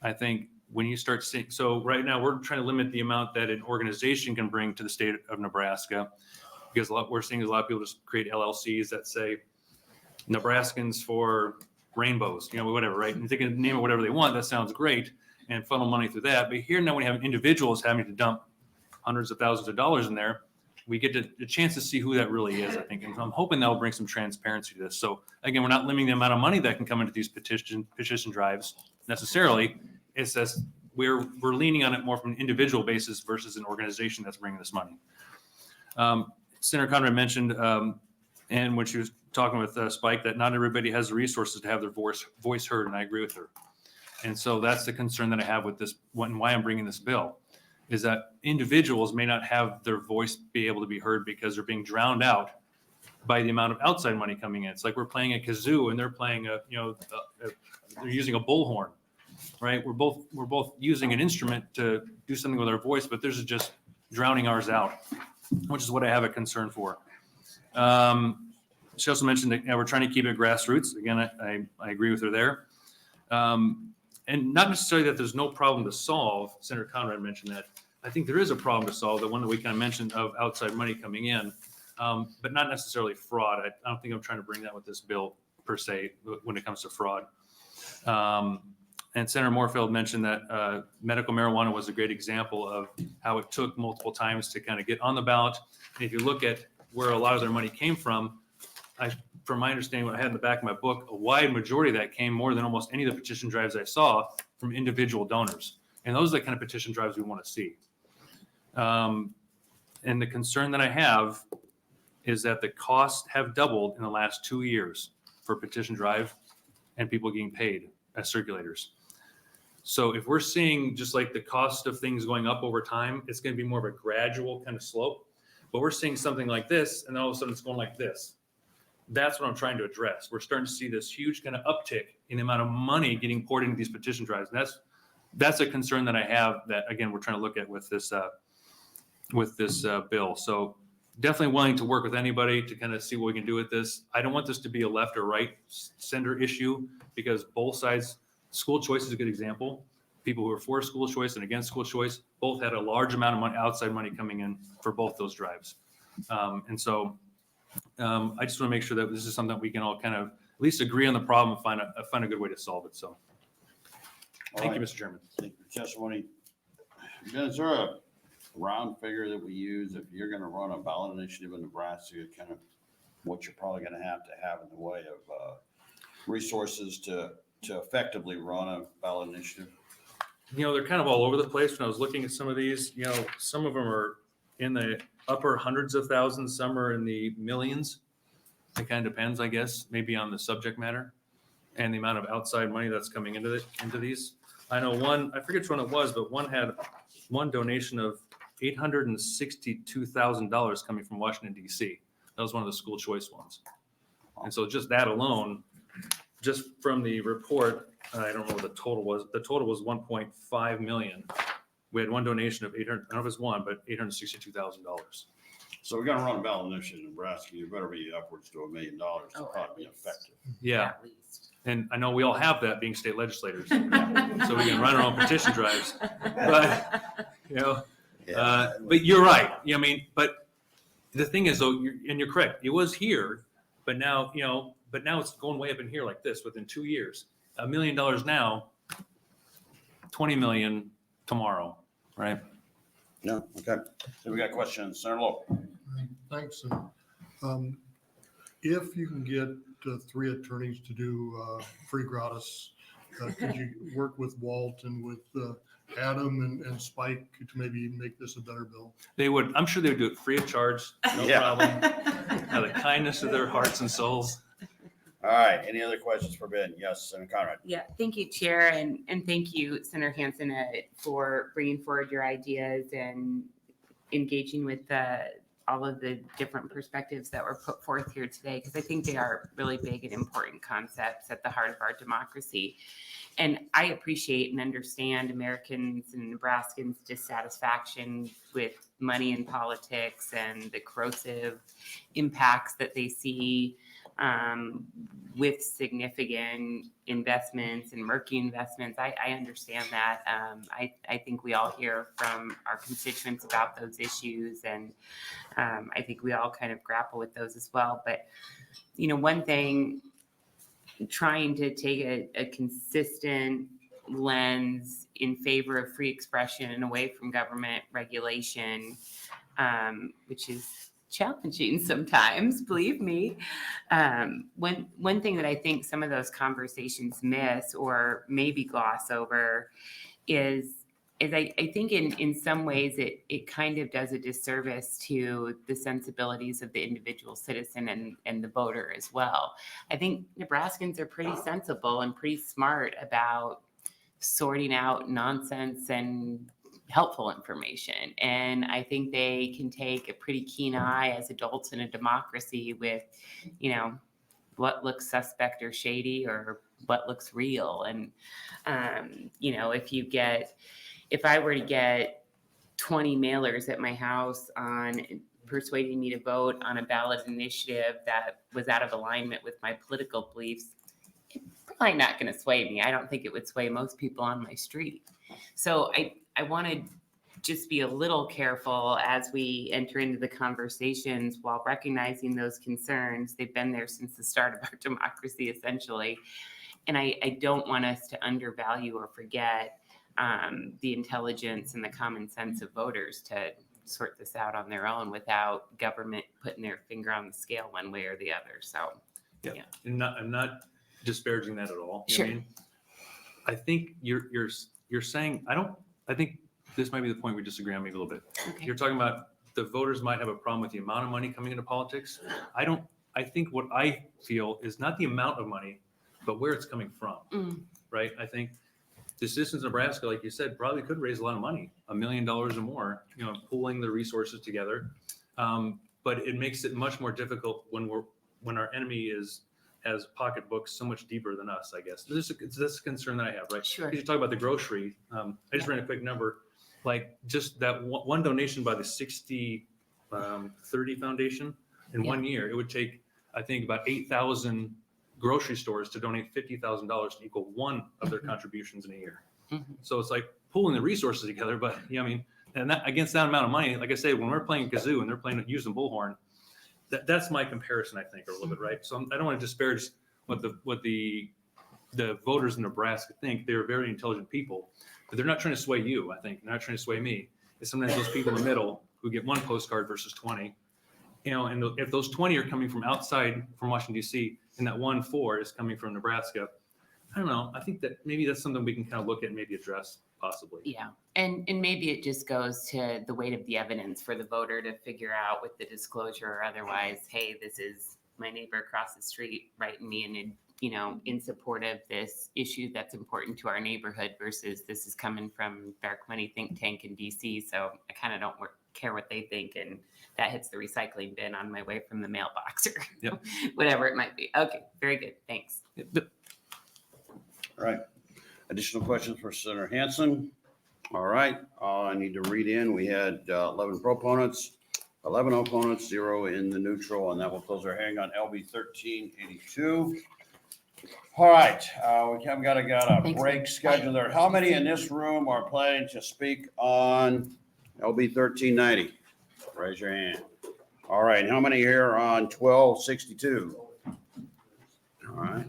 I think when you start seeing, so right now we're trying to limit the amount that an organization can bring to the state of Nebraska, because we're seeing a lot of people just create LLCs that say Nebraskans for rainbows, whatever, right? And they can name it whatever they want. That sounds great, and funnel money through that. But here now, when you have individuals having to dump hundreds of thousands of dollars in there, we get a chance to see who that really is, I think. And I'm hoping that will bring some transparency to this. So again, we're not limiting the amount of money that can come into these petition drives necessarily. It's just we're leaning on it more from an individual basis versus an organization that's bringing this money. Senator Conrad mentioned, and when she was talking with Spike, that not everybody has the resources to have their voice heard, and I agree with her. And so that's the concern that I have with this, and why I'm bringing this bill, is that individuals may not have their voice be able to be heard because they're being drowned out by the amount of outside money coming in. It's like we're playing a kazoo and they're playing they're using a bullhorn, right? We're both using an instrument to do something with our voice, but this is just drowning ours out, which is what I have a concern for. She also mentioned that we're trying to keep it grassroots. Again, I agree with her there. And not necessarily that there's no problem to solve. Senator Conrad mentioned that. I think there is a problem to solve, the one that we kind of mentioned of outside money coming in, but not necessarily fraud. I don't think I'm trying to bring that with this bill per se when it comes to fraud. And Senator Moorfield mentioned that medical marijuana was a great example of how it took multiple times to kind of get on the ballot. And if you look at where a lot of their money came from my understanding, what I had in the back of my book, a wide majority of that came, more than almost any of the petition drives I saw, from individual donors. And those are the kind of petition drives we want to see. And the concern that I have is that the costs have doubled in the last 2 years for petition drive and people getting paid as circulators. So if we're seeing just like the cost of things going up over time, it's going to be more of a gradual kind of slope. But we're seeing something like this, and then all of a sudden it's going like this. That's what I'm trying to address. We're starting to see this huge kind of uptick in the amount of money getting poured into these petition drives. And that's a concern that I have that, again, we're trying to look at with this bill. So definitely willing to work with anybody to kind of see what we can do with this. I don't want this to be a left or right center issue, because both sides, school choice is a good example. People who are for school choice and against school choice both had a large amount of money, outside money coming in for both those drives. And so I just want to make sure that this is something that we can all kind of at least agree on the problem and find a good way to solve it. So thank you, Mr. Chairman. Thank you for testimony. Is there a round figure that we use if you're going to run a ballot initiative in Nebraska, kind of what you're probably going to have in the way of resources to effectively run a ballot initiative? they're kind of all over the place. When I was looking at some of these, some of them are in the upper hundreds of thousands, some are in the millions. It kind of depends, I guess, maybe on the subject matter and the amount of outside money that's coming into these. I know one, I forget which one it was, but one had one donation of $862,000 coming from Washington, D.C. That was one of the school choice ones. And so just that alone, just from the report, I don't know what the total was. The total was 1.5 million. We had one donation of 800, I don't know if it's one, but $862,000. So we're gonna run a ballot initiative in Nebraska. You better be upwards to $1 million to probably be effective. Yeah. And I know we all have that being state legislators. So we can run our own petition drives. But, but you're right. But the thing is though, you're correct. It was here, but now, but now it's going way up in here like this within 2 years. $1 million now, 20 million tomorrow, right? No, okay. So we got questions, Senator Lowe. Thanks. And, if you can get 3 attorneys to do free gratis, could you work with Walt and with Adam and Spike to maybe make this a better bill? They would. I'm sure they would do it free of charge. No problem. Out of the kindness of their hearts and souls. All right. Any other questions for Ben? Yes, Senator Conrad. Yeah, thank you, Chair, and thank you, Senator Hansen, for bringing forward your ideas and engaging with all of the different perspectives that were put forth here today, because I think they are really big and important concepts at the heart of our democracy. And I appreciate and understand Americans and Nebraskans' dissatisfaction with money in politics and the corrosive impacts that they see with significant investments and murky investments. I understand that. I think we all hear from our constituents about those issues, and I think we all kind of grapple with those as well. But, one thing, trying to take a consistent lens in favor of free expression and away from government regulation, which is challenging sometimes, believe me. One thing that I think some of those conversations miss or maybe gloss over is I think in some ways it kind of does a disservice to the sensibilities of the individual citizen and the voter as well. I think Nebraskans are pretty sensible and pretty smart about sorting out nonsense and helpful information. And I think they can take a pretty keen eye as adults in a democracy with, what looks suspect or shady or what looks real. And, if I were to get 20 mailers at my house on persuading me to vote on a ballot initiative that was out of alignment with my political beliefs, it's probably not going to sway me. I don't think it would sway most people on my street. So I want to just be a little careful as we enter into the conversations while recognizing those concerns. They've been there since the start of our democracy, essentially. And I don't want us to undervalue or forget the intelligence and the common sense of voters to sort this out on their own without government putting their finger on the scale one way or the other. So, yeah. And I'm not disparaging that at all. Sure. I think you're saying, I think this might be the point we disagree on maybe a little bit. Okay. You're talking about the voters might have a problem with the amount of money coming into politics. I think what I feel is not the amount of money, but where it's coming from, right? I think the citizens of Nebraska, like you said, probably could raise a lot of money, $1 million or more, pooling the resources together. But it makes it much more difficult when our enemy has pocketbooks so much deeper than us, I guess. This is a concern that I have, right? Sure. You talk about the grocery. I just ran a quick number, like just that one donation by the 60/30 Foundation in 1 year, it would take, I think, about 8,000 grocery stores to donate $50,000 to equal one of their contributions in a year. So it's like pulling the resources together, but and that against that amount of money, like I say, when we're playing kazoo and they're playing using bullhorn, that's my comparison, I think, a little bit, right? So I don't want to disparage what the voters in Nebraska think. They're very intelligent people, but they're not trying to sway you, I think. They're not trying to sway me. It's sometimes those people in the middle who get one postcard versus 20. And if those 20 are coming from outside from Washington, D.C., and that 4 is coming from Nebraska, I don't know. I think that maybe that's something we can kind of look at and maybe address. possibly. Yeah, and maybe it just goes to the weight of the evidence for the voter to figure out with the disclosure or otherwise, hey, this is my neighbor across the street writing me in support of this issue that's important to our neighborhood versus this is coming from dark money think tank in DC. So I kind of don't care what they think, and that hits the recycling bin on my way from the mailbox or whatever it might be. Okay, very good. Thanks. All right. Additional questions for Senator Hansen? All right, I need to read in. We had 11 proponents, 11 opponents, 0 in the neutral, and that will close our hearing on LB 1382. All right, we have got a break scheduled there. How many in this room are planning to speak on LB 1390? Raise your hand. All right, how many here on 1262? All right.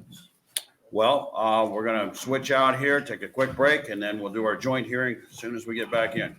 Well, we're going to switch out here, take a quick break, and then we'll do our joint hearing as soon as we get back in.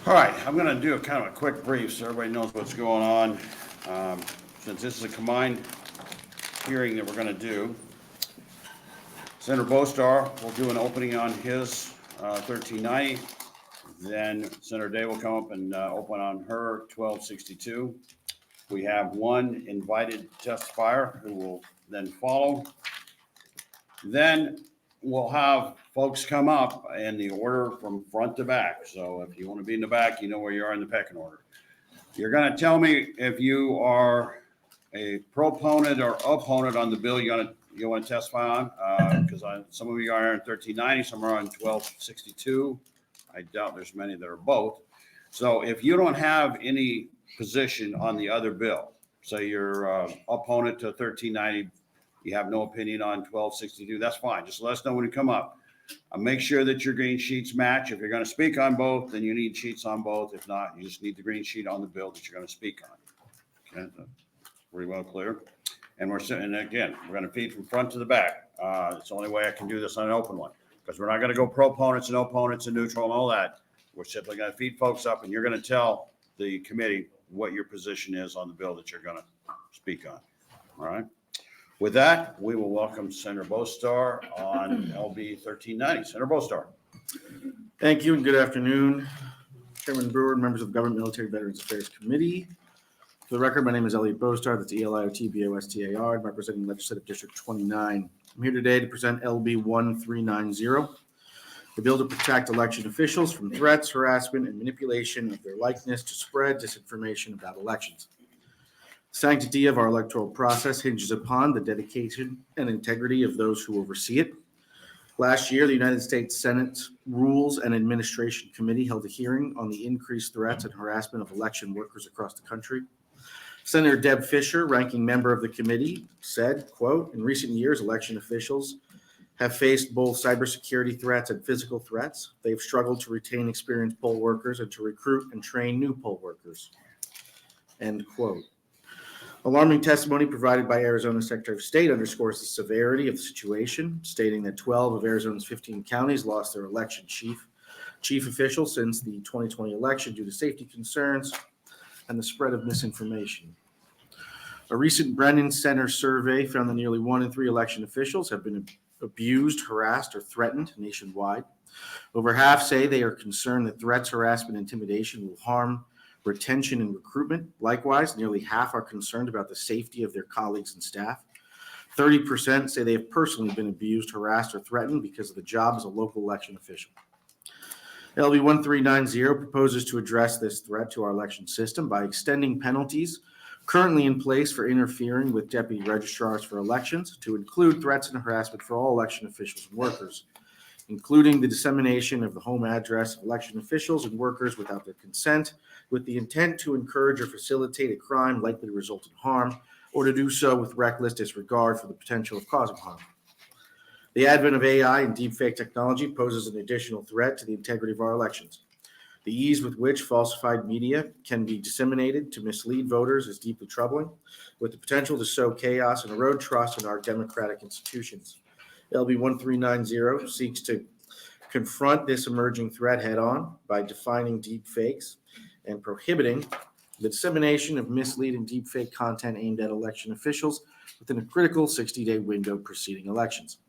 All right, I'm going to do a kind of a quick brief so everybody knows what's going on. Since this is a combined hearing that we're going to do, Senator Bostar will do an opening on his 1390. Then Senator Day will come up and open on her 1262. We have one invited testifier who will then follow. Then we'll have folks come up in the order from front to back. So if you want to be in the back, you know where you are in the pecking order. You're going to tell me if you are a proponent or opponent on the bill you want to testify on, because some of you are on 1390, some are on 1262. I doubt there's many that are both. So if you don't have any position on the other bill, say you're opponent to 1390, you have no opinion on 1262, that's fine. Just let us know when you come up. Make sure that your green sheets match. If you're going to speak on both, then you need sheets on both. If not, you just need the green sheet on the bill that you're going to speak on. Okay, that's pretty well clear. And again, we're going to feed from front to the back. It's the only way I can do this on an open one, because we're not going to go proponents and opponents and neutral and all that. We're simply going to feed folks up, and you're going to tell the committee what your position is on the bill that you're going to speak on. All right. With that, we will welcome Senator Bostar on LB 1390. Senator Bostar. Thank you and good afternoon, Chairman Brewer, members of the Government, Military, Veterans Affairs Committee. For the record, my name is Elliot Bostar. That's ELIOTBOSTAR. I'm representing Legislative District 29. I'm here today to present LB 1390, the bill to protect election officials from threats, harassment, and manipulation of their likeness to spread disinformation about elections. The sanctity of our electoral process hinges upon the dedication and integrity of those who oversee it. Last year, the United States Senate Rules and Administration Committee held a hearing on the increased threats and harassment of election workers across the country. Senator Deb Fischer, ranking member of the committee, said, quote, "In recent years, election officials have faced both cybersecurity threats and physical threats. They've struggled to retain experienced poll workers and to recruit and train new poll workers." End quote. Alarming testimony provided by Arizona Secretary of State underscores the severity of the situation, stating that 12 of Arizona's 15 counties lost their election chief official since the 2020 election due to safety concerns and the spread of misinformation. A recent Brennan Center survey found that nearly 1 in 3 election officials have been abused, harassed, or threatened nationwide. Over half say they are concerned that threats, harassment, and intimidation will harm retention and recruitment. Likewise, nearly half are concerned about the safety of their colleagues and staff. 30% say they have personally been abused, harassed, or threatened because of the job as a local election official. LB 1390 proposes to address this threat to our election system by extending penalties currently in place for interfering with deputy registrars for elections to include threats and harassment for all election officials and workers, including the dissemination of the home address of election officials and workers without their consent, with the intent to encourage or facilitate a crime likely to result in harm, or to do so with reckless disregard for the potential of causing harm. The advent of AI and deepfake technology poses an additional threat to the integrity of our elections. The ease with which falsified media can be disseminated to mislead voters is deeply troubling, with the potential to sow chaos and erode trust in our democratic institutions. LB 1390 seeks to confront this emerging threat head-on by defining deep fakes and prohibiting the dissemination of misleading deepfake content aimed at election officials within a critical 60-day window preceding elections.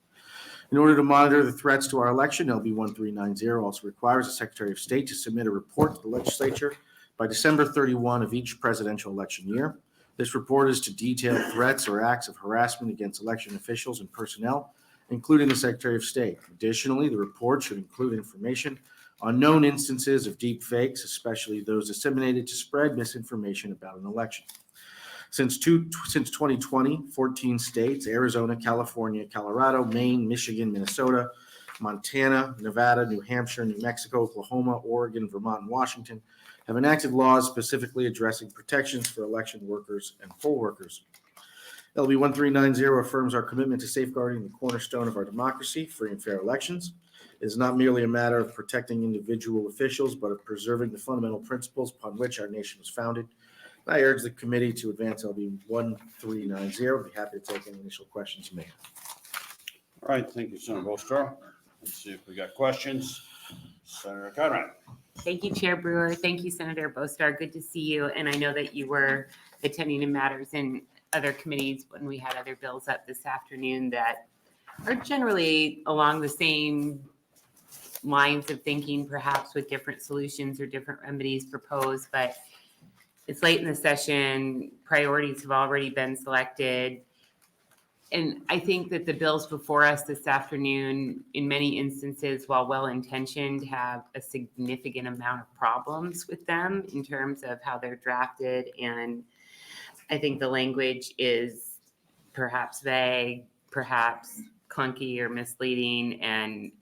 In order to monitor the threats to our election, LB 1390 also requires the Secretary of State to submit a report to the legislature by December 31 of each presidential election year. This report is to detail threats or acts of harassment against election officials and personnel, including the Secretary of State. Additionally, the report should include information on known instances of deep fakes, especially those disseminated to spread misinformation about an election. Since 2020, 14 states, Arizona, California, Colorado, Maine, Michigan, Minnesota, Montana, Nevada, New Hampshire, New Mexico, Oklahoma, Oregon, Vermont, and Washington have enacted laws specifically addressing protections for election workers and poll workers. LB 1390 affirms our commitment to safeguarding the cornerstone of our democracy, free and fair elections. It is not merely a matter of protecting individual officials, but of preserving the fundamental principles upon which our nation was founded. I urge the committee to advance LB 1390. I'd be happy to take any initial questions you may have. All right, thank you, Senator Bostar. Let's see if we got questions. Senator Cavanaugh. Thank you, Chair Brewer. Thank you, Senator Bostar. Good to see you. And I know that you were attending to matters in other committees when we had other bills up this afternoon that are generally along the same lines of thinking, perhaps with different solutions or different remedies proposed. But it's late in the session. Priorities have already been selected. And I think that the bills before us this afternoon, in many instances, while well-intentioned, have a significant amount of problems with them in terms of how they're drafted. And I think the language is perhaps vague, perhaps clunky or misleading. And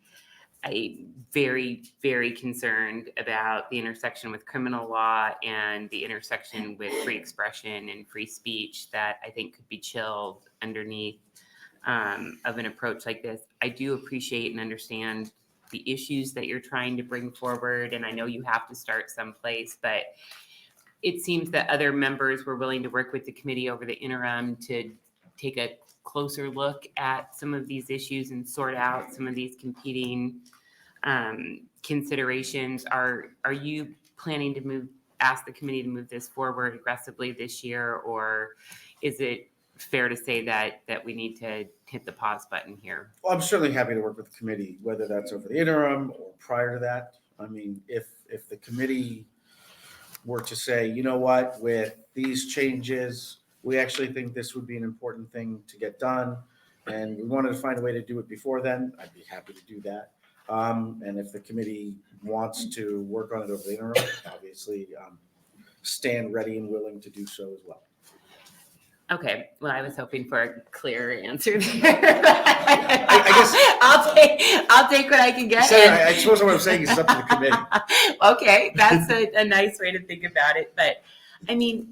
I'm very, very concerned about the intersection with criminal law and the intersection with free expression and free speech that I think could be chilled underneath of an approach like this. I do appreciate and understand the issues that you're trying to bring forward, and I know you have to start someplace, but it seems that other members were willing to work with the committee over the interim to take a closer look at some of these issues and sort out some of these competing considerations. Are you planning to ask the committee to move this forward aggressively this year, or is it fair to say that we need to hit the pause button here? Well, I'm certainly happy to work with the committee, whether that's over the interim or prior to that. I mean, if the committee were to say, you know what, with these changes, we actually think this would be an important thing to get done, and we wanted to find a way to do it before then, I'd be happy to do that. And if the committee wants to work on it over the interim, obviously stand ready and willing to do so as well. Okay, well, I was hoping for a clear answer there. I guess I'll take what I can get. I suppose what I'm saying is it's up to the committee. Okay, that's a nice way to think about it. But I mean,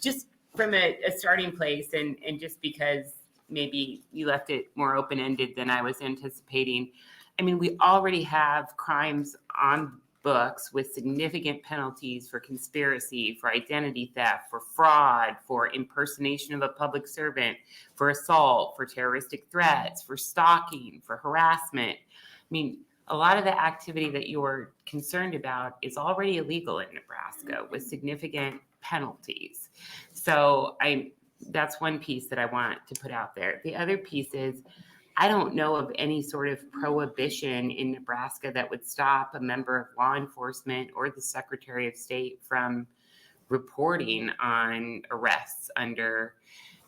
just from a starting place, and just because maybe you left it more open-ended than I was anticipating. I mean, we already have crimes on books with significant penalties for conspiracy, for identity theft, for fraud, for impersonation of a public servant, for assault, for terroristic threats, for stalking, for harassment. I mean, a lot of the activity that you're concerned about is already illegal in Nebraska with significant penalties. So that's one piece that I want to put out there. The other piece is, I don't know of any sort of prohibition in Nebraska that would stop a member of law enforcement or the Secretary of State from reporting on arrests under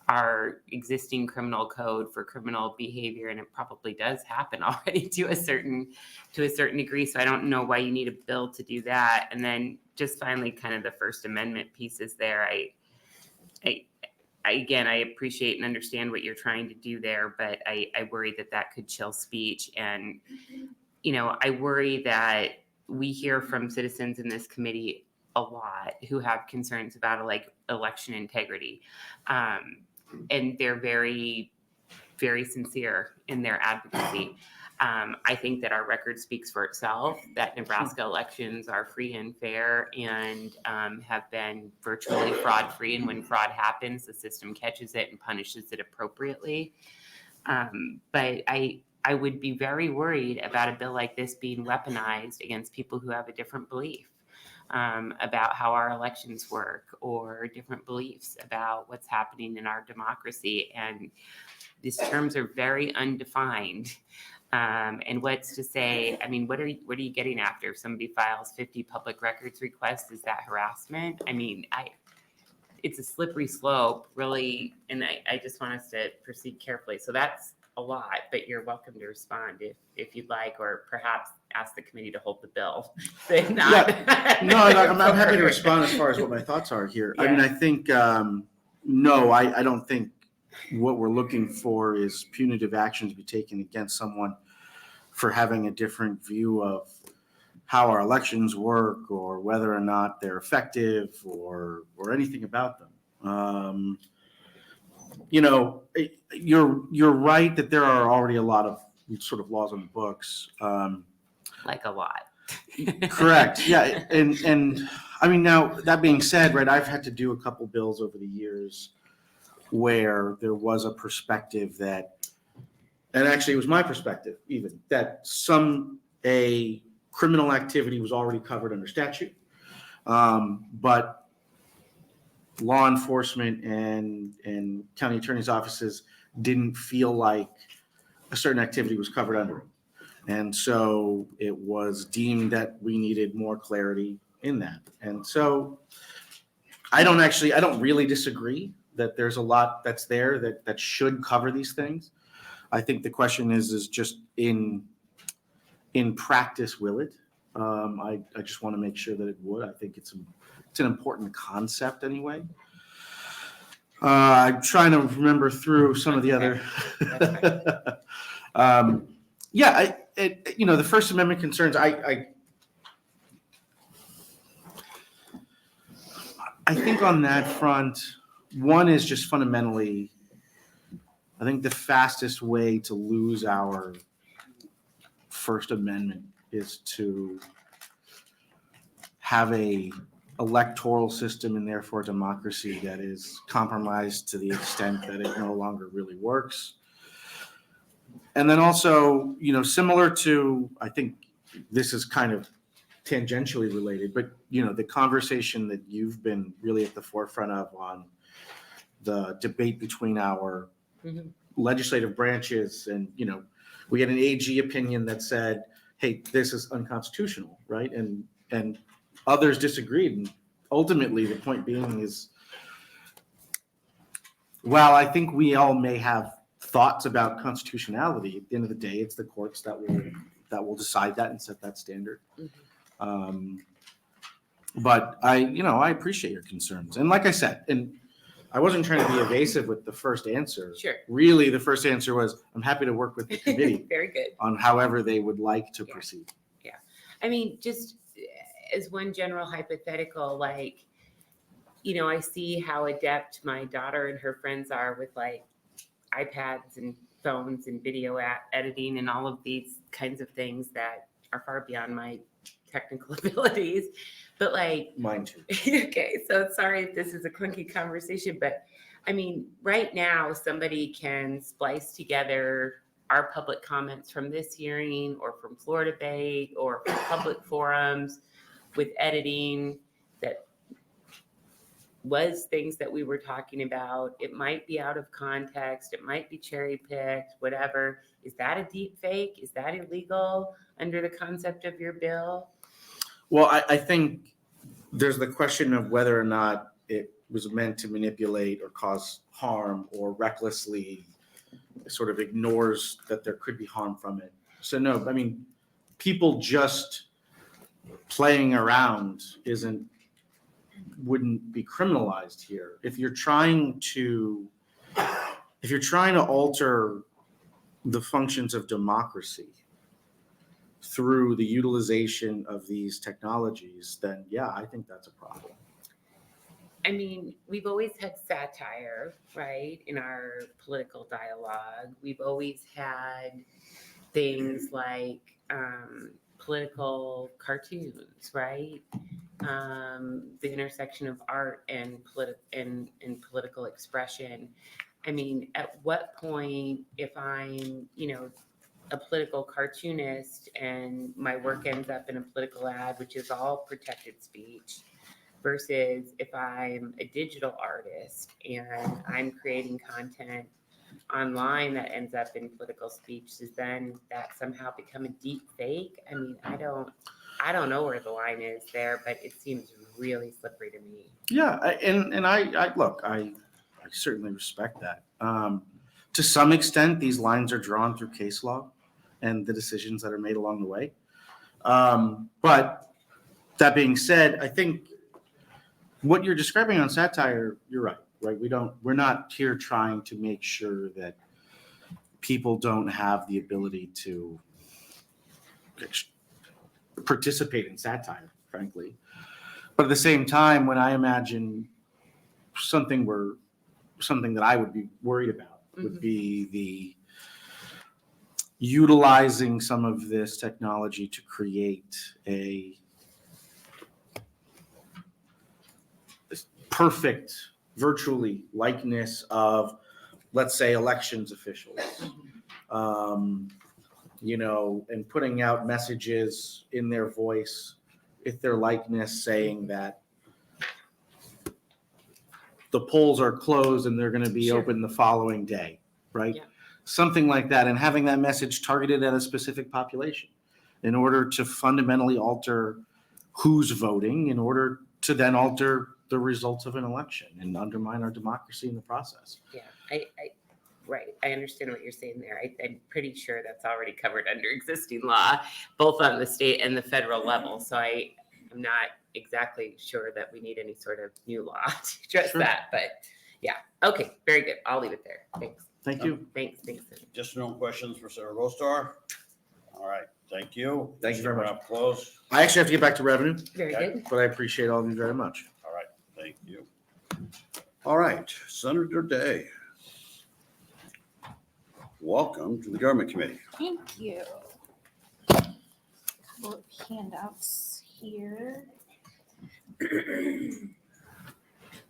our existing criminal code for criminal behavior. And it probably does happen already to a certain degree. So I don't know why you need a bill to do that. And then just finally, kind of the First Amendment pieces there. Again, I appreciate and understand what you're trying to do there, but I worry that could chill speech. And, I worry that we hear from citizens in this committee a lot who have concerns about election integrity. And they're very, very sincere in their advocacy. I think that our record speaks for itself, that Nebraska elections are free and fair and have been virtually fraud-free. And when fraud happens, the system catches it and punishes it appropriately. But I would be very worried about a bill like this being weaponized against people who have a different belief about how our elections work, or different beliefs about what's happening in our democracy. And these terms are very undefined. And what's to say, I mean, what are you getting after? If somebody files 50 public records requests, is that harassment? I mean, it's a slippery slope, really, and I just want us to proceed carefully. So that's a lot, but you're welcome to respond if you'd like, or perhaps ask the committee to hold the bill. I'm happy to respond as far as what my thoughts are here. Yeah. I mean, I think, no, I don't think what we're looking for is punitive action to be taken against someone for having a different view of how our elections work, or whether or not they're effective, or anything about them. You're right that there are already a lot of sort of laws on the books. Like a lot. Correct. Yeah. And I mean, now that being said, right, I've had to do a couple bills over the years where there was a perspective that, and actually it was my perspective even, that a criminal activity was already covered under statute. But law enforcement and county attorney's offices didn't feel like a certain activity was covered under it. And so it was deemed that we needed more clarity in that. And so I don't really disagree that there's a lot that's there that should cover these things. I think the question is just in practice, will it? I just want to make sure that it would. I think it's an important concept anyway. I'm trying to remember through some of the other. The First Amendment concerns. I think on that front, one is just fundamentally, I think the fastest way to lose our First Amendment is to have a electoral system and therefore democracy that is compromised to the extent that it no longer really works. And then also, similar to, I think this is kind of tangentially related, but the conversation that you've been really at the forefront of on the debate between our legislative branches, and we had an AG opinion that said, hey, this is unconstitutional, right? And others disagreed. And ultimately, the point being is, while I think we all may have thoughts about constitutionality, at the end of the day, it's the courts that will decide that and set that standard. But I appreciate your concerns. And like I said, and I wasn't trying to be evasive with the first answer. Sure. Really, the first answer was, I'm happy to work with the committee Very good. on however they would like to proceed. Yeah. I mean, just as one general hypothetical, I see how adept my daughter and her friends are with iPads and phones and video editing and all of these kinds of things that are far beyond my technical abilities. But mine too. Okay, so sorry if this is a clunky conversation, but I mean, right now somebody can splice together our public comments from this hearing or from floor debate or from public forums with editing that was things that we were talking about. It might be out of context. It might be cherry picked, whatever. Is that a deep fake? Is that illegal under the concept of your bill? Well, I think there's the question of whether or not it was meant to manipulate or cause harm or recklessly sort of ignores that there could be harm from it. So no, I mean, people just playing around wouldn't be criminalized here. If you're trying to alter the functions of democracy through the utilization of these technologies, then yeah, I think that's a problem. I mean, we've always had satire, right, in our political dialogue. We've always had things like political cartoons, right? The intersection of art and political expression. I mean, at what point, if I'm, a political cartoonist and my work ends up in a political ad, which is all protected speech, versus if I'm a digital artist and I'm creating content online that ends up in political speech, does then that somehow become a deep fake? I mean, I don't know where the line is there, but it seems really slippery to me. Yeah, and I look, I certainly respect that. To some extent, these lines are drawn through case law and the decisions that are made along the way. But that being said, I think what you're describing on satire, you're right? We're not here trying to make sure that people don't have the ability to participate in satire, frankly. But at the same time, when I imagine something that I would be worried about would be the utilizing some of this technology to create a perfect virtually likeness of, let's say, elections officials, you know, and putting out messages in their voice, with their likeness, saying that the polls are closed and they're going to be Sure. open the following day, right? Yeah. Something like that, and having that message targeted at a specific population in order to fundamentally alter who's voting, in order to then alter the results of an election and undermine our democracy in the process. Yeah, right. I understand what you're saying there. I'm pretty sure that's already covered under existing law, both on the state and the federal level. So I'm not exactly sure that we need any sort of new law to address Sure. that, but yeah. Okay, very good. I'll leave it there. Thanks. Thank you. Thanks. Just no questions for Senator Bostar? All right, thank you. Thank you very much. We're up close. I actually have to get back to revenue, Very Okay. good. but I appreciate all of you very much. All right, thank you. All right, Senator Day. Welcome to the Government Committee. Thank you. Couple of handouts here.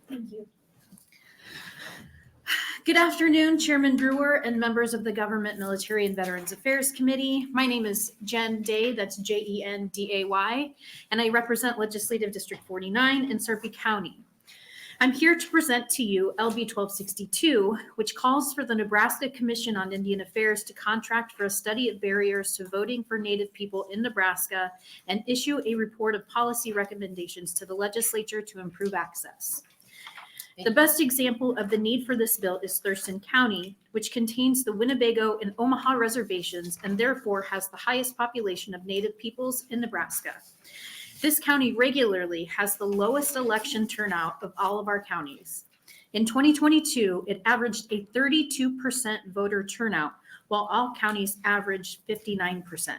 Thank you. Good afternoon, Chairman Brewer and members of the Government, Military, and Veterans Affairs Committee. My name is Jen Day, that's Jenday, and I represent Legislative District 49 in Sarpy County. I'm here to present to you LB 1262, which calls for the Nebraska Commission on Indian Affairs to contract for a study of barriers to voting for Native people in Nebraska and issue a report of policy recommendations to the legislature to improve access. The best example of the need for this bill is Thurston County, which contains the Winnebago and Omaha reservations and therefore has the highest population of Native peoples in Nebraska. This county regularly has the lowest election turnout of all of our counties. In 2022, it averaged a 32% voter turnout, while all counties averaged 59%.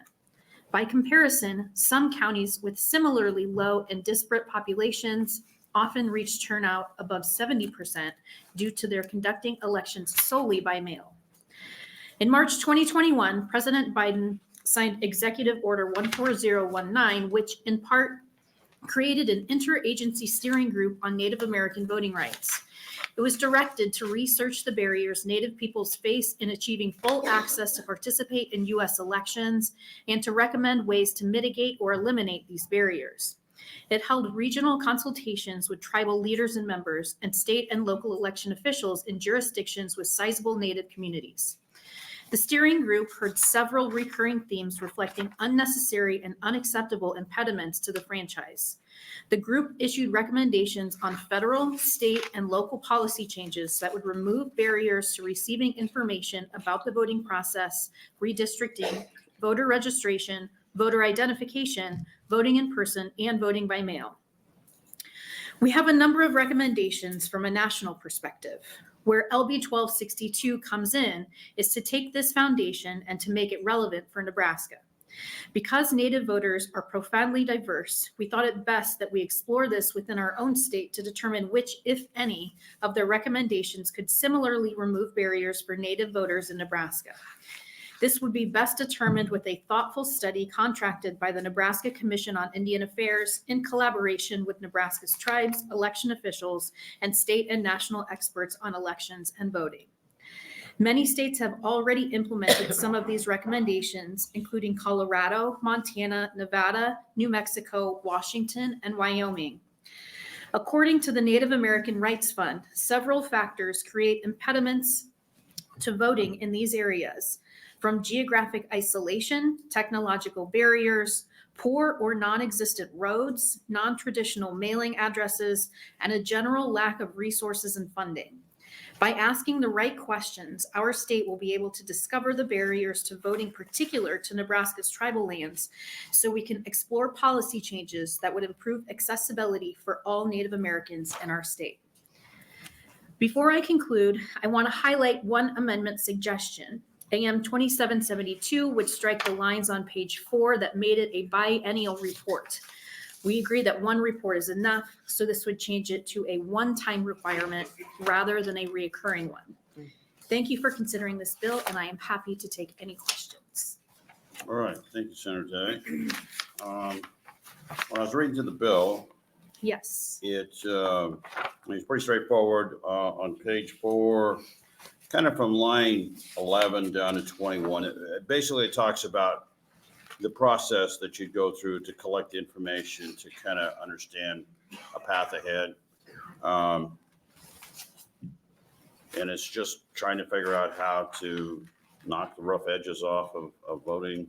By comparison, some counties with similarly low and disparate populations often reach turnout above 70% due to their conducting elections solely by mail. In March 2021, President Biden signed Executive Order 14019, which in part created an interagency steering group on Native American voting rights. It was directed to research the barriers Native peoples face in achieving full access to participate in U.S. elections and to recommend ways to mitigate or eliminate these barriers. It held regional consultations with tribal leaders and members and state and local election officials in jurisdictions with sizable Native communities. The steering group heard several recurring themes reflecting unnecessary and unacceptable impediments to the franchise. The group issued recommendations on federal, state, and local policy changes that would remove barriers to receiving information about the voting process, redistricting, voter registration, voter identification, voting in person, and voting by mail. We have a number of recommendations from a national perspective. Where LB 1262 comes in is to take this foundation and to make it relevant for Nebraska. Because Native voters are profoundly diverse, we thought it best that we explore this within our own state to determine which, if any, of their recommendations could similarly remove barriers for Native voters in Nebraska. This would be best determined with a thoughtful study contracted by the Nebraska Commission on Indian Affairs in collaboration with Nebraska's tribes, election officials, and state and national experts on elections and voting. Many states have already implemented some of these recommendations, including Colorado, Montana, Nevada, New Mexico, Washington, and Wyoming. According to the Native American Rights Fund, several factors create impediments to voting in these areas, from geographic isolation, technological barriers, poor or non-existent roads, non-traditional mailing addresses, and a general lack of resources and funding. By asking the right questions, our state will be able to discover the barriers to voting particular to Nebraska's tribal lands, so we can explore policy changes that would improve accessibility for all Native Americans in our state. Before I conclude, I want to highlight one amendment suggestion. AM 2772 would strike the lines on page 4 that made it a biennial report. We agree that one report is enough, so this would change it to a one-time requirement rather than a reoccurring one. Thank you for considering this bill, and I am happy to take any questions. All right, thank you, Senator Day. When I was reading through the bill, Yes. it's pretty straightforward. On page 4, kind of from line 11 down to 21. Basically, it talks about the process that you'd go through to collect information to kind of understand a path ahead. And it's just trying to figure out how to knock the rough edges off of voting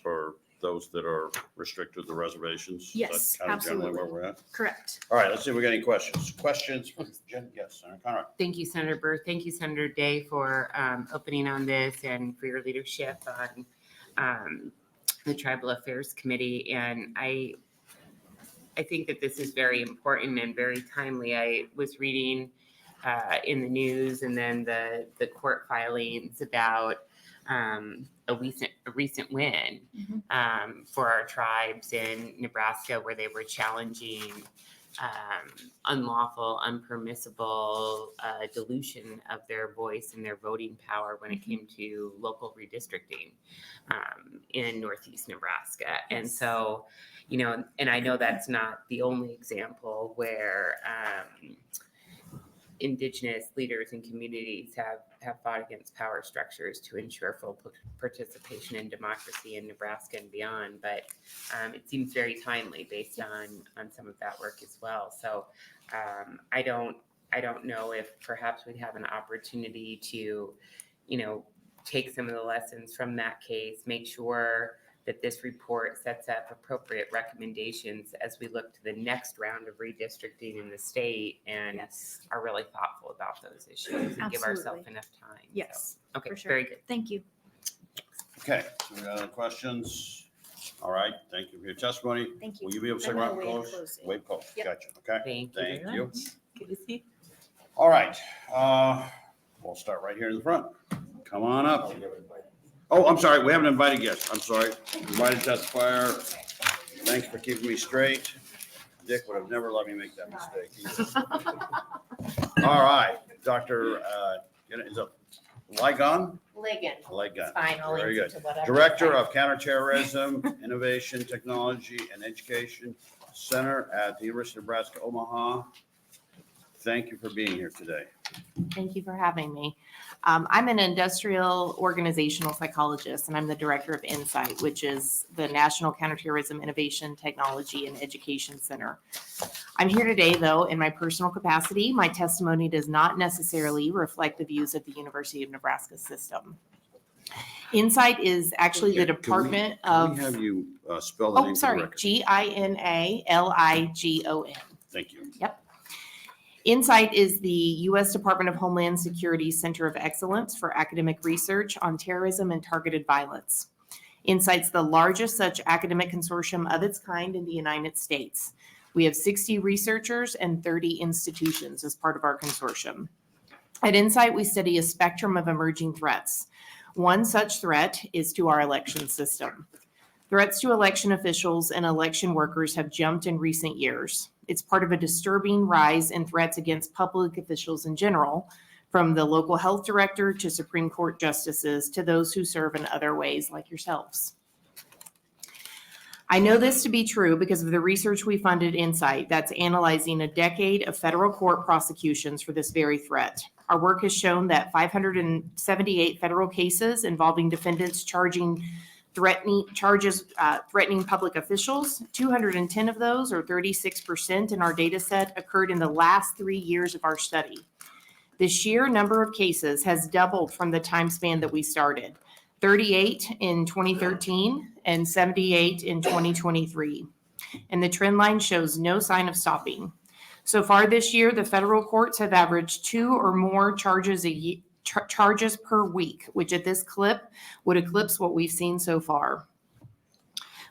for those that are restricted to reservations. Yes, That's kind of generally absolutely. where we're at. Correct. All right, let's see if we got any questions. Questions from Jen? Yes, Senator Conrad. Thank you, Senator Burr. Thank you, Senator Day, for opening on this and for your leadership on the Tribal Affairs Committee. And I think that this is very important and very timely. I was reading in the news and then the court filings about a recent win for our tribes in Nebraska, where they were challenging unlawful, unpermissible dilution of their voice and their voting power when it came to local redistricting in Northeast Nebraska. And so, you know, and I know that's not the only example where Indigenous leaders and communities have fought against power structures to ensure full participation in democracy in Nebraska and beyond. But it seems very timely based on some of that work as well. So I don't know if perhaps we'd have an opportunity to, you know, take some of the lessons from that case, make sure that this report sets up appropriate recommendations as we look to the next round of redistricting in the state and are really thoughtful about those issues and give ourselves Absolutely. enough time. Yes, So, okay, for sure. very good. Thank you. Okay, so we got other questions? All right, thank you for your testimony. Thank you. Will you be able to stick I'm around gonna and waive close? closing. Waive close, Yep. gotcha, okay? Thank you very much. Good to see. All right, we'll start right here in the front. Come on up. Oh, I'm sorry, we haven't invited guests. I'm sorry. Invited testifier. Thanks for keeping me straight. Dick would have never let me make that mistake either. All right, Dr. Is it Ligon? Ligon. Ligon. It's fine, I'll Very answer good. to whatever. Director of Counterterrorism, Innovation, Technology, and Education Center at the University of Nebraska, Omaha. Thank you for being here today. Thank you for having me. I'm an industrial organizational psychologist, and I'm the director of Insight, which is the National Counterterrorism Innovation, Technology, and Education Center. I'm here today, though, in my personal capacity. My testimony does not necessarily reflect the views of the University of Nebraska system. Insight is actually the Department Can of... we have you spell the name? Oh, for the sorry, record? GINALIGON. Thank you. Yep. Insight is the U.S. Department of Homeland Security's Center of Excellence for Academic Research on Terrorism and Targeted Violence. Insight's the largest such academic consortium of its kind in the United States. We have 60 researchers and 30 institutions as part of our consortium. At Insight, we study a spectrum of emerging threats. One such threat is to our election system. Threats to election officials and election workers have jumped in recent years. It's part of a disturbing rise in threats against public officials in general, from the local health director to Supreme Court justices to those who serve in other ways like yourselves. I know this to be true because of the research we funded Insight that's analyzing a decade of federal court prosecutions for this very threat. Our work has shown that 578 federal cases involving defendants threatening public officials, 210 of those, or 36% in our data set, occurred in the last 3 years of our study. The sheer number of cases has doubled from the time span that we started, 38 in 2013 and 78 in 2023. And the trend line shows no sign of stopping. So far this year, the federal courts have averaged 2 or more charges per week, which at this clip would eclipse what we've seen so far.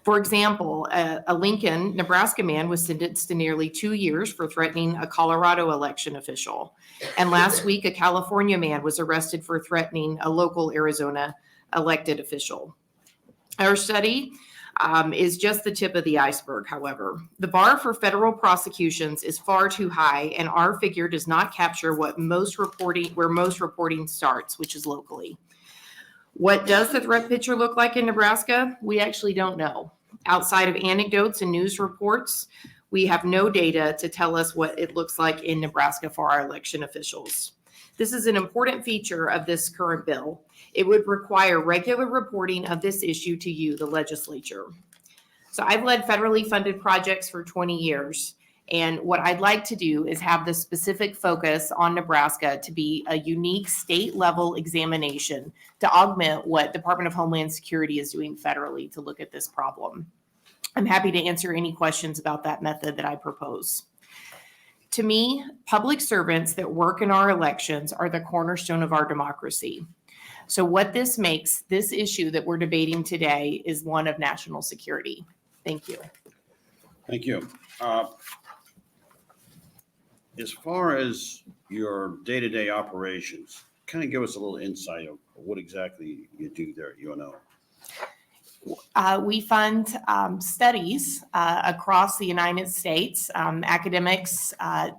For example, a Lincoln, Nebraska man was sentenced to nearly 2 years for threatening a Colorado election official. And last week, a California man was arrested for threatening a local Arizona elected official. Our study is just the tip of the iceberg, however. The bar for federal prosecutions is far too high, and our figure does not capture where most reporting starts, which is locally. What does the threat picture look like in Nebraska? We actually don't know. Outside of anecdotes and news reports, we have no data to tell us what it looks like in Nebraska for our election officials. This is an important feature of this current bill. It would require regular reporting of this issue to you, the legislature. So I've led federally funded projects for 20 years. And what I'd like to do is have the specific focus on Nebraska to be a unique state level examination to augment what Department of Homeland Security is doing federally to look at this problem. I'm happy to answer any questions about that method that I propose. To me, public servants that work in our elections are the cornerstone of our democracy. So what this makes this issue that we're debating today is one of national security. Thank you. Thank you. As far as your day-to-day operations, kind of give us a little insight of what exactly you do there at UNO. We fund studies across the United States, academics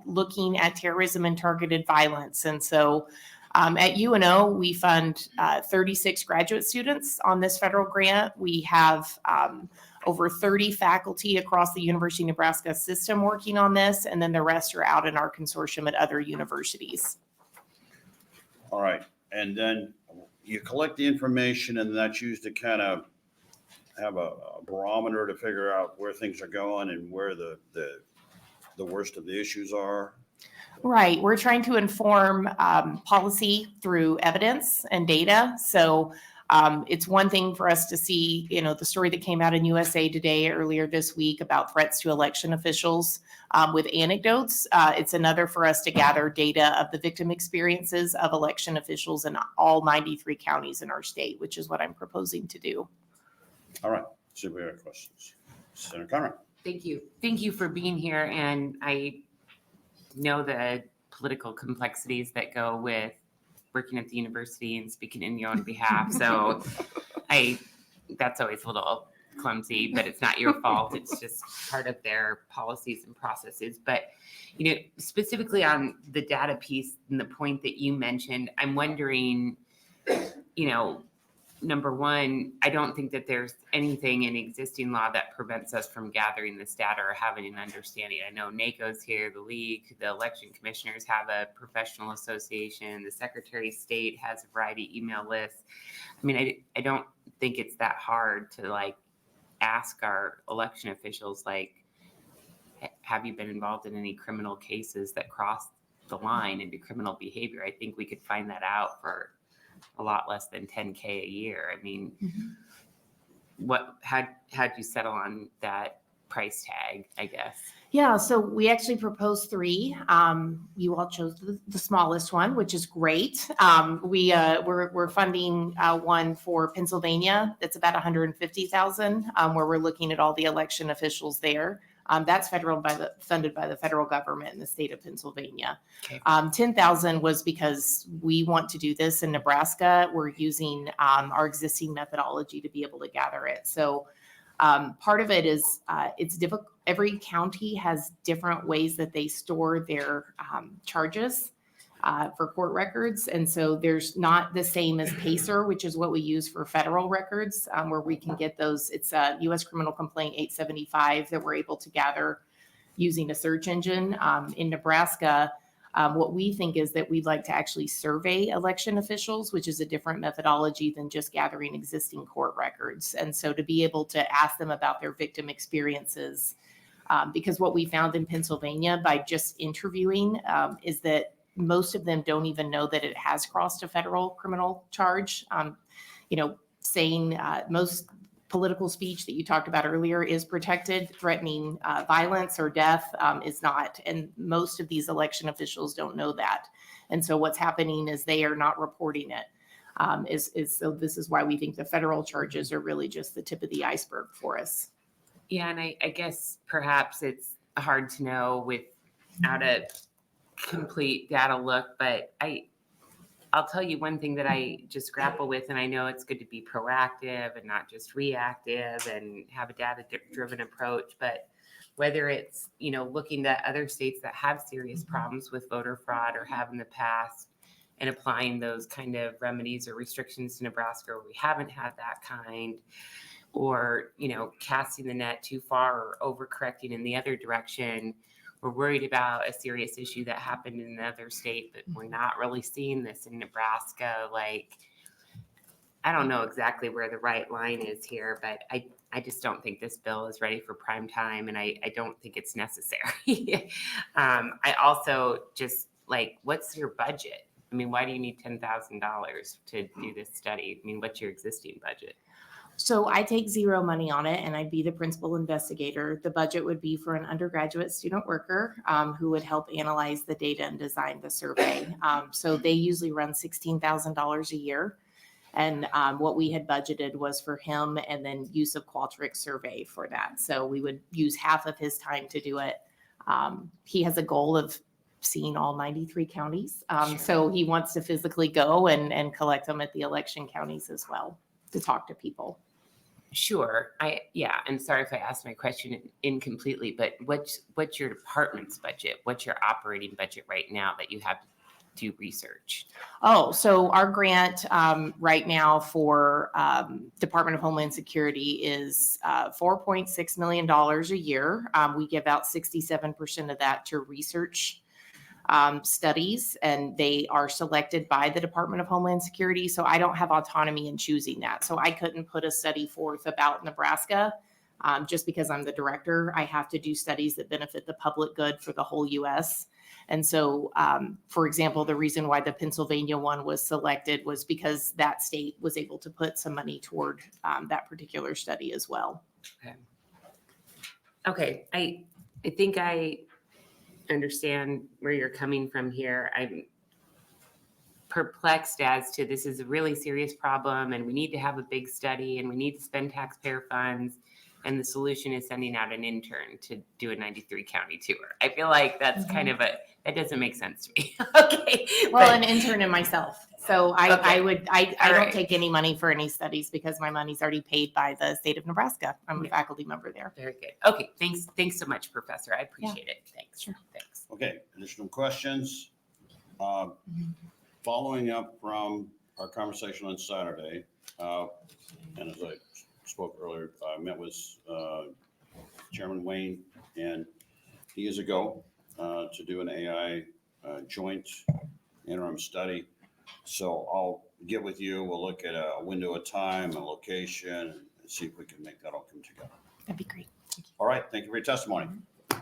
looking at terrorism and targeted violence. And so at UNO, we fund 36 graduate students on this federal grant. We have over 30 faculty across the University of Nebraska system working on this, and then the rest are out in our consortium at other universities. All right. And then you collect the information, and that's used to kind of have a barometer to figure out where things are going and where the worst of the issues are. Right. We're trying to inform policy through evidence and data. So it's one thing for us to see, the story that came out in USA Today earlier this week about threats to election officials with anecdotes. It's another for us to gather data of the victim experiences of election officials in all 93 counties in our state, which is what I'm proposing to do. All right. So we have questions. Senator Conrad. Thank you. Thank you for being here. And I know the political complexities that go with working at the university and speaking in your own behalf. So that's always a little clumsy, but it's not your fault. It's just part of their policies and processes. But, specifically on the data piece and the point that you mentioned, I'm wondering, number one, I don't think that there's anything in existing law that prevents us from gathering this data or having an understanding. I know NACO's here, the league, the election commissioners have a professional association, the Secretary of State has a variety of email lists. I mean, I don't think it's that hard to ask our election officials, have you been involved in any criminal cases that cross the line into criminal behavior? I think we could find that out for a lot less than $10K a year. I mean, how'd you settle on that price tag, I guess? Yeah, so we actually proposed 3. You all chose the smallest one, which is great. We're funding one for Pennsylvania that's about $150,000, where we're looking at all the election officials there. That's funded by the federal government in the state of Pennsylvania. Okay. 10,000 was because we want to do this in Nebraska. We're using our existing methodology to be able to gather it. So part of it is it's difficult. Every county has different ways that they store their charges for court records. And so there's not the same as PACER, which is what we use for federal records, where we can get those. It's a U.S. Criminal Complaint 875 that we're able to gather using a search engine. In Nebraska, what we think is that we'd like to actually survey election officials, which is a different methodology than just gathering existing court records. And so to be able to ask them about their victim experiences, because what we found in Pennsylvania by just interviewing is that most of them don't even know that it has crossed a federal criminal charge. Saying most political speech that you talked about earlier is protected, threatening violence or death is not. And most of these election officials don't know that. And so what's happening is they are not reporting it. So this is why we think the federal charges are really just the tip of the iceberg for us. Yeah, and I guess perhaps it's hard to know without a complete data look, but I'll tell you one thing that I just grapple with, and I know it's good to be proactive and not just reactive and have a data-driven approach, but whether it's, looking at other states that have serious problems with voter fraud or have in the past and applying those kind of remedies or restrictions to Nebraska where we haven't had that kind, or, casting the net too far or overcorrecting in the other direction, we're worried about a serious issue that happened in another state, but we're not really seeing this in Nebraska. Like, I don't know exactly where the right line is here, but I just don't think this bill is ready for prime time, and I don't think it's necessary. I also just like, what's your budget? I mean, why do you need $10,000 to do this study? I mean, what's your existing budget? So I take zero money on it, and I'd be the principal investigator. The budget would be for an undergraduate student worker who would help analyze the data and design the survey. So they usually run $16,000 a year. And what we had budgeted was for him and then use of Qualtrics survey for that. So we would use half of his time to do it. He has a goal of seeing all 93 counties. So he wants to physically go and collect them at the election counties as well to talk to people. Sure. And sorry if I asked my question incompletely, but what's your department's budget? What's your operating budget right now that you have to do research? Oh, so our grant right now for Department of Homeland Security is $4.6 million a year. We give out 67% of that to research studies, and they are selected by the Department of Homeland Security. So I don't have autonomy in choosing that. So I couldn't put a study forth about Nebraska just because I'm the director. I have to do studies that benefit the public good for the whole U.S. And so, for example, the reason why the Pennsylvania one was selected was because that state was able to put some money toward that particular study as well. Okay. I think I understand where you're coming from here. I'm perplexed as to, this is a really serious problem and we need to have a big study and we need to spend taxpayer funds, and the solution is sending out an intern to do a 93 county tour. I feel like that's kind of that doesn't make sense to me. Okay. Well, an intern and myself. So I All don't right. take any money for any studies because my money's already paid by the state of Nebraska. I'm a faculty member there. Very good. Okay. Thanks so much, Professor. I appreciate it. Thanks. Sure. Thanks. Okay, additional questions? Following up from our conversation on Saturday, and as I spoke earlier, I met with Chairman Wayne, and he is a go to do an AI joint interim study. So I'll get with you. We'll look at a window of time, a location, and see if we can make that all come together. That'd be great. All right, thank you for your testimony. All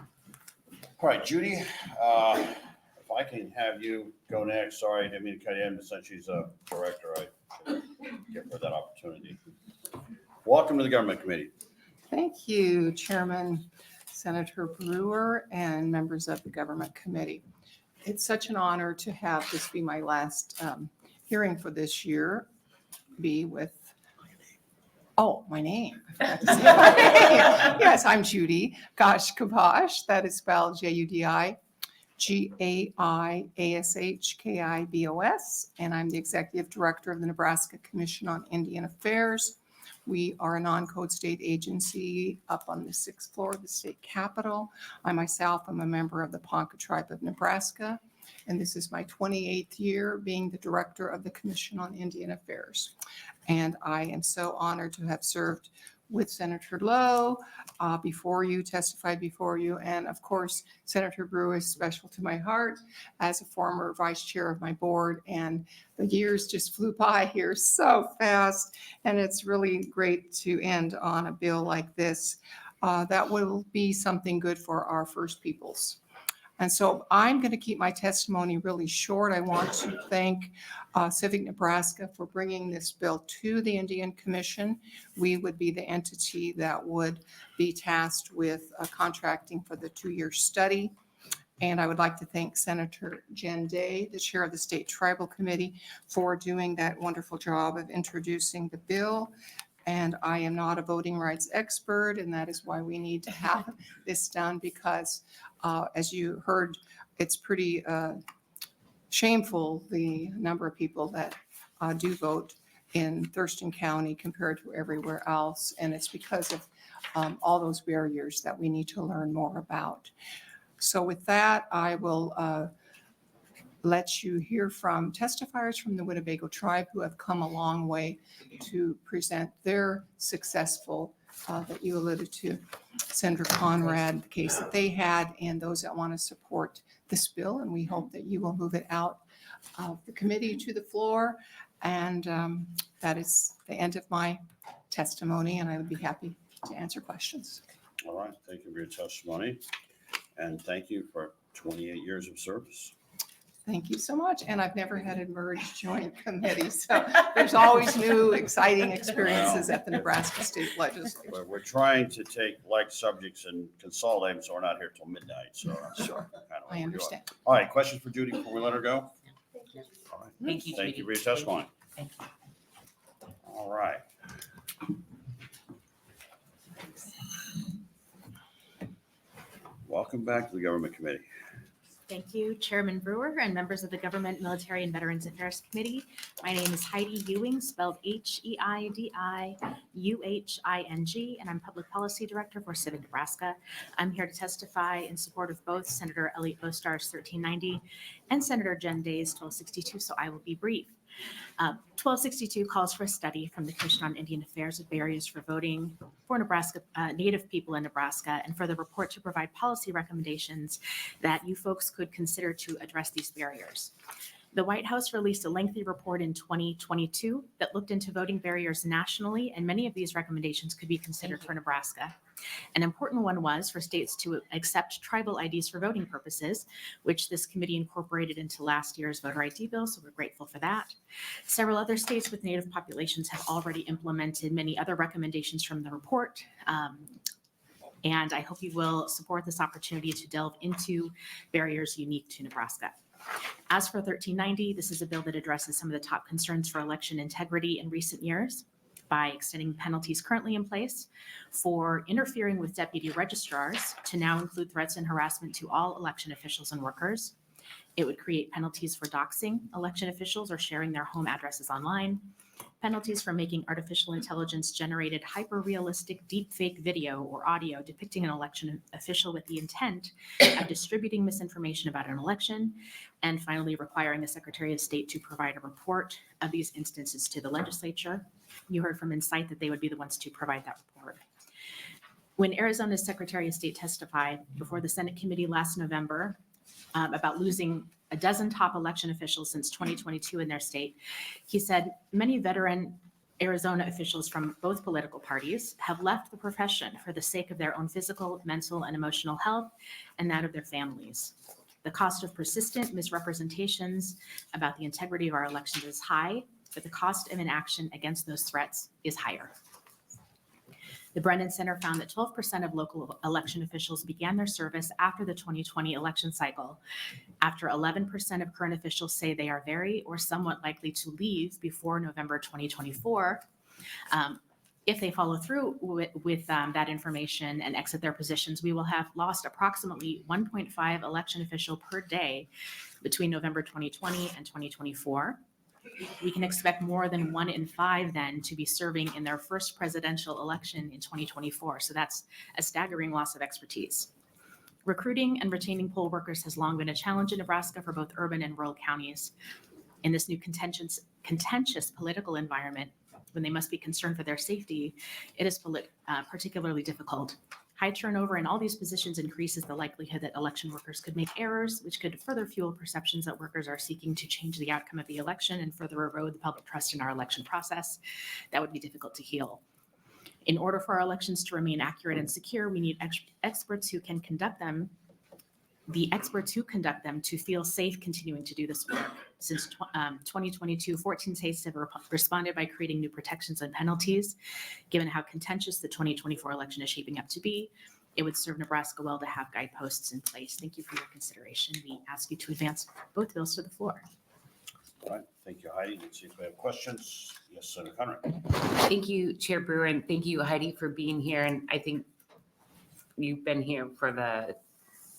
right, Judy, if I can have you go next. Sorry, I didn't mean to cut you in, but since she's a director, I should give her that opportunity. Welcome to the Government Committee. Thank you, Chairman Senator Brewer and members of the Government Committee. It's such an honor to have this be my last hearing for this year, be with, my name. I forgot to say my name. Yes, I'm Judy Gaish-Kibos. That is spelled G-A-I-A-S-H-K-I-B-O-S, and I'm the Executive Director of the Nebraska Commission on Indian Affairs. We are a non-code state agency up on the 6th floor of the state capitol. I myself am a member of the Ponca tribe of Nebraska, and this is my 28th year being the director of the Commission on Indian Affairs. And I am so honored to have served with Senator Lowe before you, testified before you, and of course, Senator Brewer is special to my heart as a former vice chair of my board, and the years just flew by here so fast, and it's really great to end on a bill like this that will be something good for our First Peoples. And so I'm going to keep my testimony really short. I want to thank Civic Nebraska for bringing this bill to the Indian Commission. We would be the entity that would be tasked with contracting for the 2-year study. And I would like to thank Senator Jen Day, the chair of the State Tribal Committee, for doing that wonderful job of introducing the bill. And I am not a voting rights expert, and that is why we need to have this done, because as you heard, it's pretty shameful, the number of people that do vote in Thurston County compared to everywhere else. And it's because of all those barriers that we need to learn more about. So with that, I will let you hear from testifiers from the Winnebago tribe who have come a long way to present their successful that you alluded to, Senator Conrad, the case that they had, and those that want to support this bill. And we hope that you will move it out of the committee to the floor. And that is the end of my testimony, and I would be happy to answer questions. All right, thank you for your testimony, and thank you for 28 years of service. Thank you so much. And I've never had a merged joint committee, so there's always new exciting experiences at the Nebraska State Legislature. We're trying to take like subjects and consolidate them, so we're not here till midnight, so. Sure, I understand. All right, questions for Judy before we let her go? Thank you. All right. Thank you, Thank you for Judy. your testimony. Thank you. All right. Welcome back to the Government Committee. Thank you, Chairman Brewer and members of the Government, Military, and Veterans Affairs Committee. My name is Heidi Ewing, spelled Heidiuhing, and I'm Public Policy Director for Civic Nebraska. I'm here to testify in support of both Senator Elliot Bostar's 1390 and Senator Jen Day's 1262, so I will be brief. 1262 calls for a study from the Commission on Indian Affairs of barriers for voting for Nebraska, Native people in Nebraska, and for the report to provide policy recommendations that you folks could consider to address these barriers. The White House released a lengthy report in 2022 that looked into voting barriers nationally, and many of these recommendations could be considered for Nebraska. An important one was for states to accept tribal IDs for voting purposes, which this committee incorporated into last year's voter ID bill, so we're grateful for that. Several other states with Native populations have already implemented many other recommendations from the report. And I hope you will support this opportunity to delve into barriers unique to Nebraska. As for 1390, this is a bill that addresses some of the top concerns for election integrity in recent years by extending penalties currently in place for interfering with deputy registrars to now include threats and harassment to all election officials and workers. It would create penalties for doxing election officials or sharing their home addresses online, penalties for making artificial intelligence generated hyper-realistic deepfake video or audio depicting an election official with the intent of distributing misinformation about an election, and finally requiring the Secretary of State to provide a report of these instances to the legislature. You heard from Insight that they would be the ones to provide that report. When Arizona's Secretary of State testified before the Senate committee last November about losing a dozen top election officials since 2022 in their state, he said many veteran Arizona officials from both political parties have left the profession for the sake of their own physical, mental, and emotional health and that of their families. The cost of persistent misrepresentations about the integrity of our elections is high, but the cost of inaction against those threats is higher. The Brennan Center found that 12% of local election officials began their service after the 2020 election cycle. After 11% of current officials say they are very or somewhat likely to leave before November 2024. If they follow through with that information and exit their positions, we will have lost approximately 1.5 election official per day between November 2020 and 2024. We can expect more than 1 in 5 then to be serving in their first presidential election in 2024. So that's a staggering loss of expertise. Recruiting and retaining poll workers has long been a challenge in Nebraska for both urban and rural counties. In this new contentious political environment, when they must be concerned for their safety, it is particularly difficult. High turnover in all these positions increases the likelihood that election workers could make errors, which could further fuel perceptions that workers are seeking to change the outcome of the election and further erode the public trust in our election process. That would be difficult to heal. In order for our elections to remain accurate and secure, we need experts who can conduct them, the experts who conduct them to feel safe continuing to do this work. Since 2022, 14 states have responded by creating new protections and penalties. Given how contentious the 2024 election is shaping up to be, it would serve Nebraska well to have guideposts in place. Thank you for your consideration. We ask you to advance both bills to the floor. All right, thank you, Heidi. Let's see if we have questions. Yes, Senator Conrad. Thank you, Chair Brewer, and thank you, Heidi, for being here. And I think you've been here for the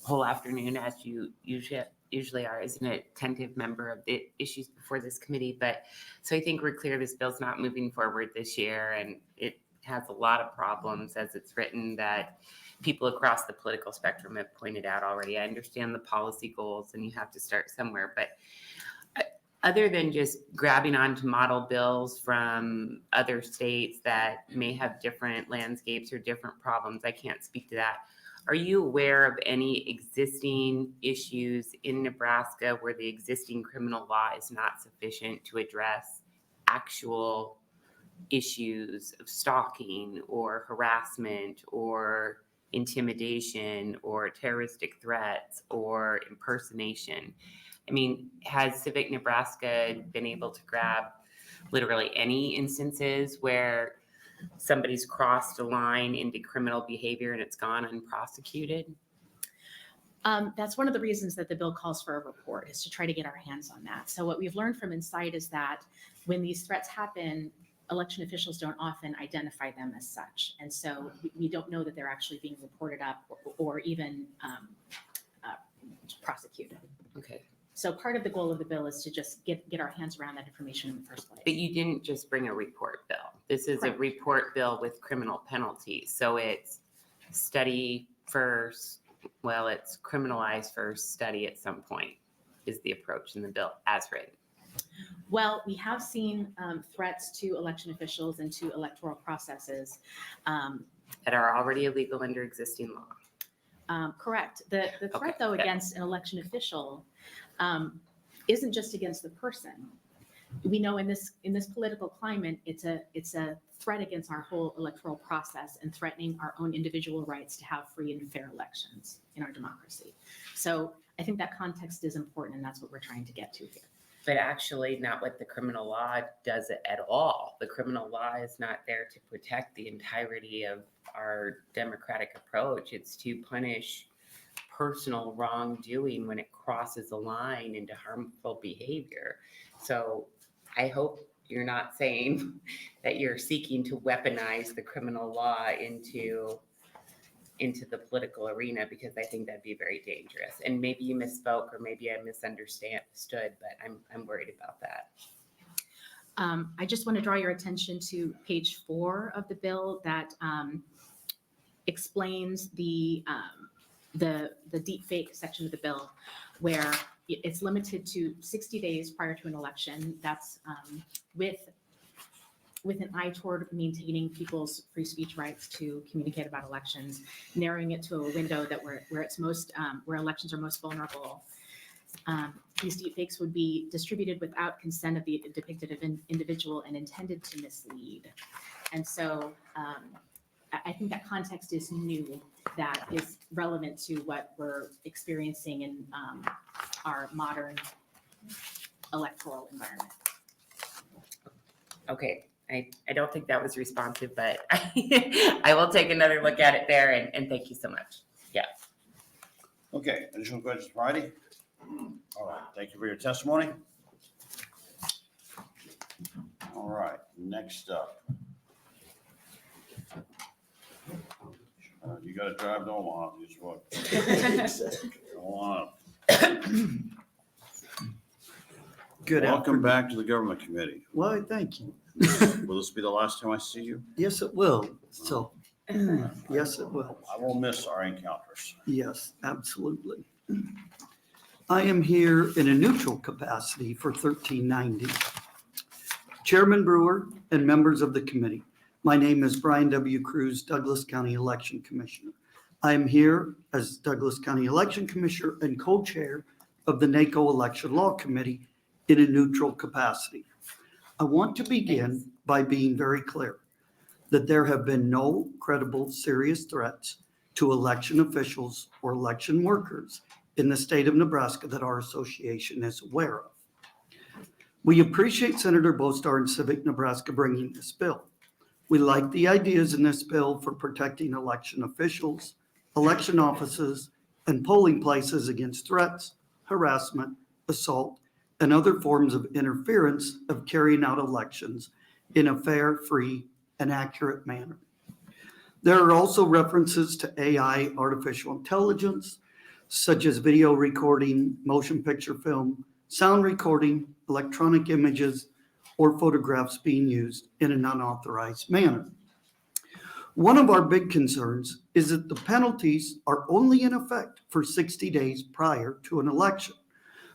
whole afternoon, as you usually are, as an attentive member of the issues before this committee. But so I think we're clear this bill's not moving forward this year, and it has a lot of problems as it's written that people across the political spectrum have pointed out already. I understand the policy goals and you have to start somewhere, but other than just grabbing onto model bills from other states that may have different landscapes or different problems, I can't speak to that. Are you aware of any existing issues in Nebraska where the existing criminal law is not sufficient to address actual issues of stalking or harassment or intimidation or terroristic threats or impersonation? I mean, has Civic Nebraska been able to grab literally any instances where somebody's crossed a line into criminal behavior and it's gone unprosecuted? That's one of the reasons that the bill calls for a report, is to try to get our hands on that. So what we've learned from Insight is that when these threats happen, election officials don't often identify them as such. And so we don't know that they're actually being reported up or even prosecuted. Okay. So part of the goal of the bill is to just get our hands around that information in the first place. But you didn't just bring a report bill. This is Correct. a report bill with criminal penalties. So it's study first, well, it's criminalize first, study at some point is the approach in the bill as written. Well, we have seen threats to election officials and to electoral processes. That are already illegal under existing law. Correct. The threat, though, against an election official isn't just against the person. We know in this political climate, it's a threat against our whole electoral process and threatening our own individual rights to have free and fair elections in our democracy. So I think that context is important, and that's what we're trying to get to here. But actually not what the criminal law does it at all. The criminal law is not there to protect the entirety of our democratic approach. It's to punish personal wrongdoing when it crosses a line into harmful behavior. So I hope you're not saying that you're seeking to weaponize the criminal law into the political arena, because I think that'd be very dangerous. And maybe you misspoke, or maybe I misunderstood, but I'm worried about that. I just want to draw your attention to page 4 of the bill that explains the deep fake section of the bill, where it's limited to 60 days prior to an election. That's with an eye toward maintaining people's free speech rights to communicate about elections, narrowing it to a window that where it's most where elections are most vulnerable. These deepfakes would be distributed without consent of the depicted individual and intended to mislead. And so I think that context is new, that is relevant to what we're experiencing in our modern electoral environment. Okay, I don't think that was responsive, but I will take another look at it there, and thank you so much. Yeah. Okay, additional questions, Friday? All right, thank you for your testimony. All right, next up. You gotta drive to Omaha, just what? Go on up. Good Welcome afternoon. back to the Government Committee. Well, thank you. Will this be the last time I see you? Yes, it will. So, yes, it will. I will miss our encounters. Yes, absolutely. I am here in a neutral capacity for 1390. Chairman Brewer and members of the committee, my name is Brian W. Cruz, Douglas County Election Commissioner. I am here as Douglas County Election Commissioner and co-chair of the NACO Election Law Committee in a neutral capacity. I want to begin by being very clear that there have been no credible serious threats to election officials or election workers in the state of Nebraska that our association is aware of. We appreciate Senator Bostar and Civic Nebraska bringing this bill. We like the ideas in this bill for protecting election officials, election offices, and polling places against threats, harassment, assault, and other forms of interference of carrying out elections in a fair, free, and accurate manner. There are also references to AI, artificial intelligence, such as video recording, motion picture film, sound recording, electronic images, or photographs being used in an unauthorized manner. One of our big concerns is that the penalties are only in effect for 60 days prior to an election,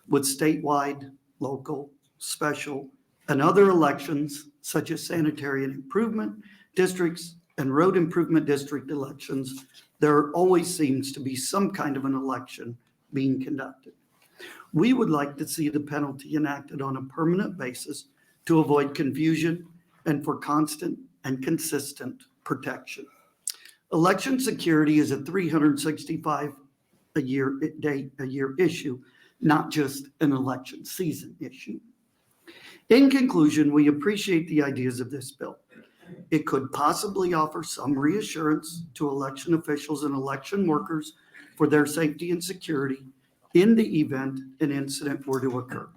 with statewide, local, special, and other elections such as sanitary and improvement districts and road improvement district elections, there always seems to be some kind of an election being conducted. We would like to see the penalty enacted on a permanent basis to avoid confusion and for constant and consistent protection. Election security is a 365 a year issue, not just an election season issue. In conclusion, we appreciate the ideas of this bill. It could possibly offer some reassurance to election officials and election workers for their safety and security in the event an incident were to occur.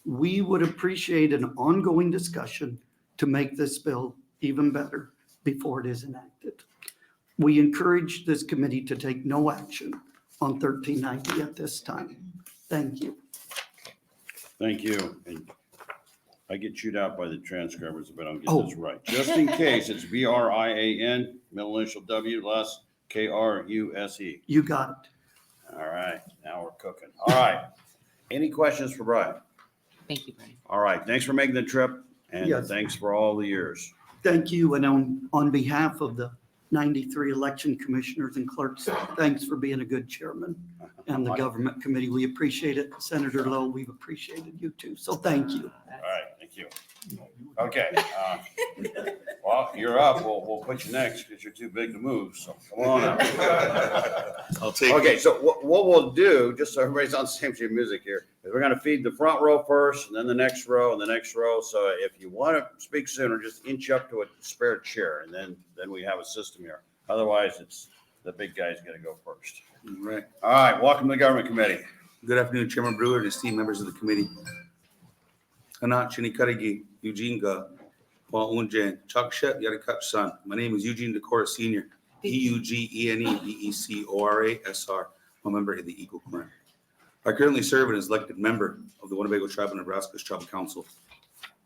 We would appreciate an ongoing discussion to make this bill even better before it is enacted. We encourage this committee to take no action on 1390 at this time. Thank you. Thank you. And I get chewed out by the transcribers if I don't get this right. Just in case, it's Brian, middle initial W, last Kruse. You got it. All right, now we're cooking. All right. Any questions for Brian? Thank you, Brian. All right, thanks for making the trip, and Yes. thanks for all the years. Thank you. And on behalf of the 93 election commissioners and clerks, thanks for being a good chairman. And the government committee, we appreciate it. Senator Lowe, we've appreciated you too. So thank you. All right, thank you. Okay. Well, you're up. We'll put you next because you're too big to move, so come on up. I'll take Okay, it. so what we'll do, just so everybody's on the same sheet of music here, is we're gonna feed the front row first, and then the next row, and the next row. So if you want to speak sooner, just inch up to a spare chair, and then we have a system here. Otherwise, it's the big guy's gonna go first. Right. All right, welcome to the government committee. Good afternoon, Chairman Brewer and esteemed members of the committee. Ana Chinikarigi, Eugene Ga, Paul Unjan, Chakshet Yarakat son. My name is Eugene Decora Senior, EUGENE DECORASR, a member of the Eagle Clan. I currently serve as elected member of the Winnebago Tribe of Nebraska's Tribal Council.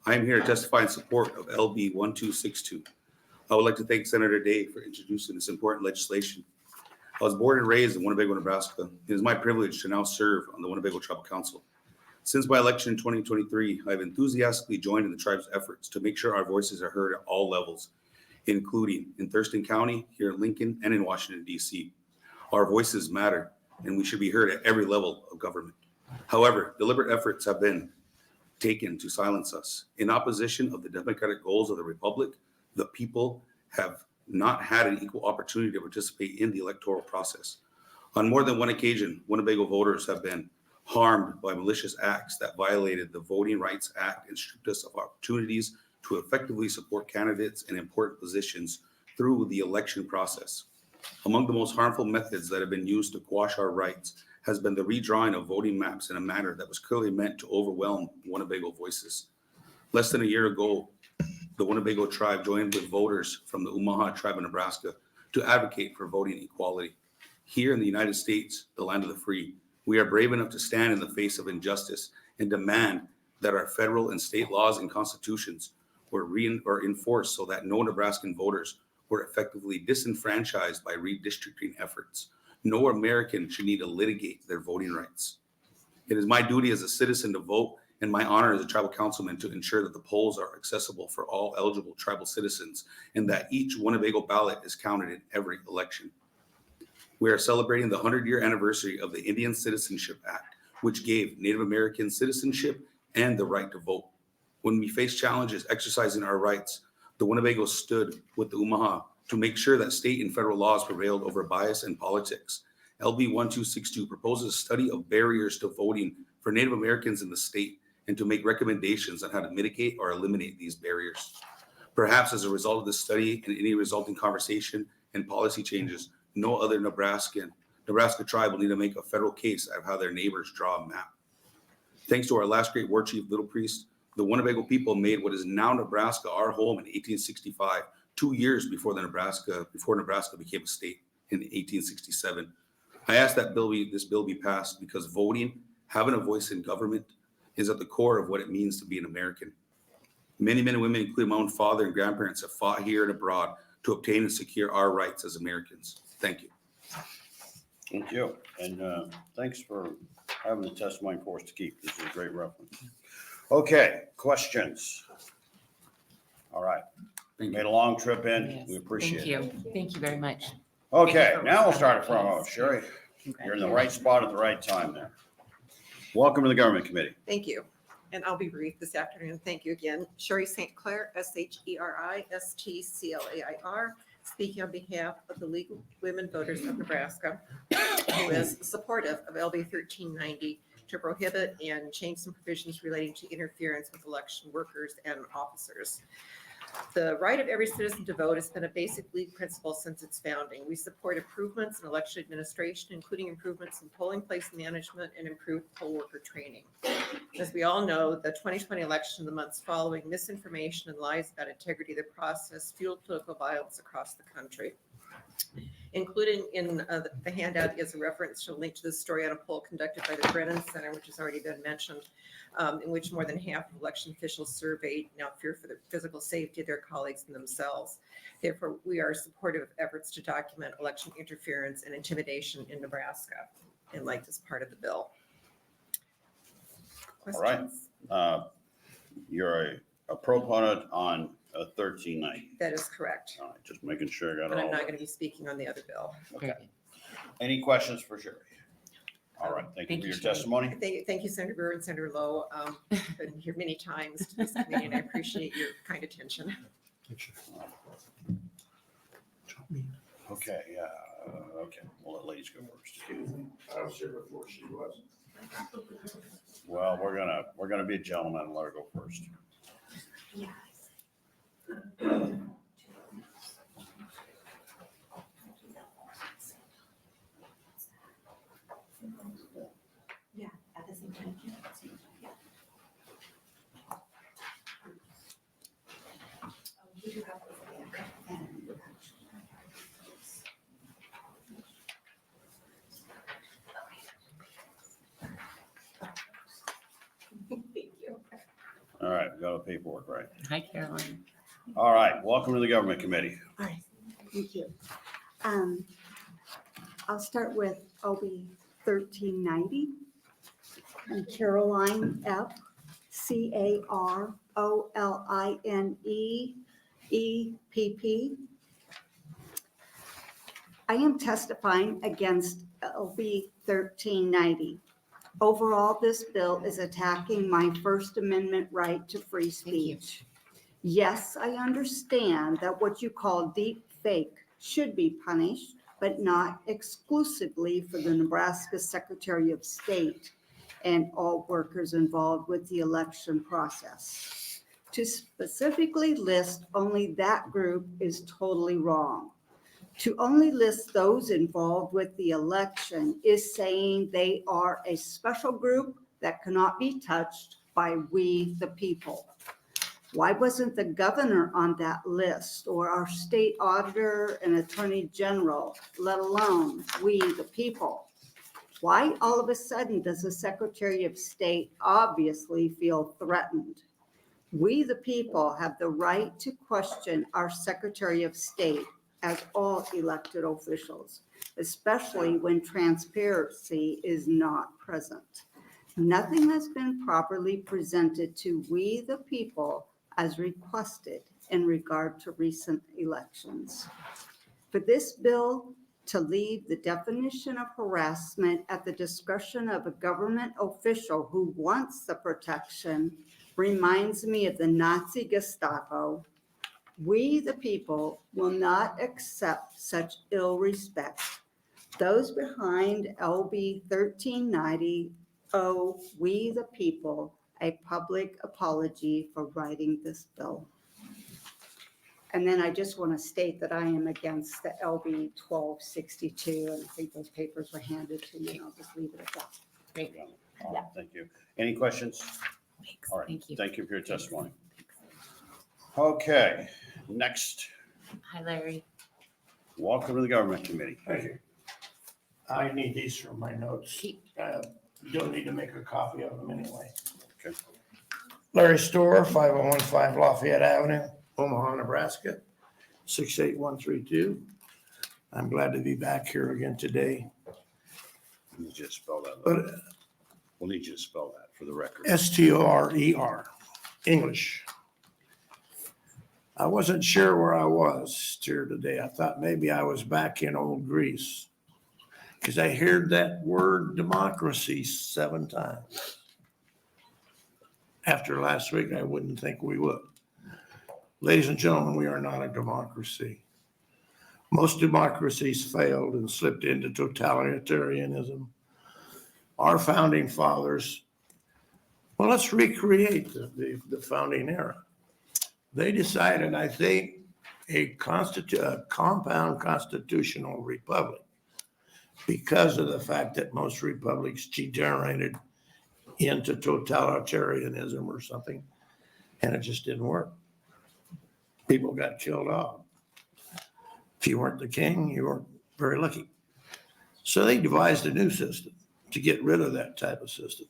I am here to testify in support of LB 1262. I would like to thank Senator Day for introducing this important legislation. I was born and raised in Winnebago, Nebraska. It is my privilege to now serve on the Winnebago Tribal Council. Since my election in 2023, I've enthusiastically joined in the tribe's efforts to make sure our voices are heard at all levels, including in Thurston County, here in Lincoln, and in Washington, D.C. Our voices matter, and we should be heard at every level of government. However, deliberate efforts have been taken to silence us. In opposition of the democratic goals of the Republic, the people have not had an equal opportunity to participate in the electoral process. On more than one occasion, Winnebago voters have been harmed by malicious acts that violated the Voting Rights Act and stripped us of opportunities to effectively support candidates in important positions through the election process. Among the most harmful methods that have been used to quash our rights has been the redrawing of voting maps in a manner that was clearly meant to overwhelm Winnebago voices. Less than a year ago, the Winnebago tribe joined with voters from the Omaha tribe of Nebraska to advocate for voting equality. Here in the United States, the land of the free, we are brave enough to stand in the face of injustice and demand that our federal and state laws and constitutions were enforced so that no Nebraskan voters were effectively disenfranchised by redistricting efforts. No American should need to litigate their voting rights. It is my duty as a citizen to vote and my honor as a tribal councilman to ensure that the polls are accessible for all eligible tribal citizens and that each Winnebago ballot is counted in every election. We are celebrating the 100-year anniversary of the Indian Citizenship Act, which gave Native American citizenship and the right to vote. When we face challenges exercising our rights, the Winnebago stood with the Omaha to make sure that state and federal laws prevailed over bias and politics. LB 1262 proposes a study of barriers to voting for Native Americans in the state and to make recommendations on how to mitigate or eliminate these barriers. Perhaps as a result of this study and any resulting conversation and policy changes, no other Nebraska tribe will need to make a federal case of how their neighbors draw a map. Thanks to our last great war chief, Little Priest, the Winnebago people made what is now Nebraska our home in 1865, 2 years before Nebraska became a state in 1867. I ask that this bill be passed because voting, having a voice in government, is at the core of what it means to be an American. Many men and women, including my own father and grandparents, have fought here and abroad to obtain and secure our rights as Americans. Thank you. Thank you. And thanks for having the testimony for us to keep. This is a great reference. Okay, questions? All right. Made a long trip in. Yes, We appreciate thank it. you. Thank you very much. Okay, for now we'll start it responding. from, Sherry. You're in the right spot at the right time there. Welcome to the Government Committee. Thank you. And I'll be brief this afternoon. Thank you again. Sherry St. Clair, SHERI-STCLAIR, speaking on behalf of the League of Women Voters of Nebraska, who is supportive of LB 1390 to prohibit and change some provisions relating to interference with election workers and officers. The right of every citizen to vote has been a basic league principle since its founding. We support improvements in election administration, including improvements in polling place management and improved poll worker training. As we all know, the 2020 election and the months following, misinformation and lies about integrity of the process fueled political violence across the country. Included in the handout is a reference to a link to the story on a poll conducted by the Brennan Center, which has already been mentioned, in which more than half of election officials surveyed now fear for the physical safety of their colleagues and themselves. Therefore, we are supportive of efforts to document election interference and intimidation in Nebraska and like this part of the bill. All right. You're a proponent on 1390. That is correct. All right, just making sure I got But it I'm all. not going to be speaking on the other bill. Okay. Any questions for Sherry? All right, thank you for your testimony. Thank you, Senator Brewer and Senator Lowe. I've been here many times to this committee, and I appreciate your kind attention. Okay, okay, we'll let ladies go first. I was here before she was. Well, we're gonna be a gentleman and let her go first. Yeah, at the same time. Thank you. All right, we got the paperwork, right? Hi, Caroline. All right, welcome to the Government Committee. All right, thank you. I'll start with OB 1390 and Caroline F. CAROLINEEPP. I am testifying against LB 1390. Overall, this bill is attacking my First Amendment right to free speech. Yes, I understand that what you call deep fake should be punished, but not exclusively for the Nebraska Secretary of State and all workers involved with the election process. To specifically list only that group is totally wrong. To only list those involved with the election is saying they are a special group that cannot be touched by we the people. Why wasn't the governor on that list, or our state auditor and attorney general, let alone we the people? Why all of a sudden does the Secretary of State obviously feel threatened? We the people have the right to question our Secretary of State, as all elected officials, especially when transparency is not present. Nothing has been properly presented to we the people as requested in regard to recent elections. For this bill to leave the definition of harassment at the discretion of a government official who wants the protection reminds me of the Nazi Gestapo. We, the people, will not accept such ill respect. Those behind LB 1390 owe we, the people, a public apology for writing this bill. And then I just want to state that I am against the LB 1262, and I think those papers were handed to me, and I'll just leave it at that. Great. All right, thank you. Any questions? Thanks. All right, Thank you. thank you for your testimony. Okay, next, Hi, Larry. welcome to the Government Committee. Thank you. I need these for my notes. You'll need to make a copy of them anyway. Okay. Larry Storr, 5015 Lafayette Avenue, Omaha, Nebraska, 68132. I'm glad to be back here again today. We'll need you to spell that. But We'll need you to spell that. for the record. Storer, English. I wasn't sure where I was here today. I thought maybe I was back in old Greece because I heard that word democracy 7 times. After last week, I wouldn't think we would. Ladies and gentlemen, we are not a democracy. Most democracies failed and slipped into totalitarianism. Our founding fathers, well, let's recreate the founding era. They decided, I think, a compound constitutional republic because of the fact that most republics degenerated into totalitarianism or something, and it just didn't work. People got killed off. If you weren't the king, you weren't very lucky. So they devised a new system to get rid of that type of system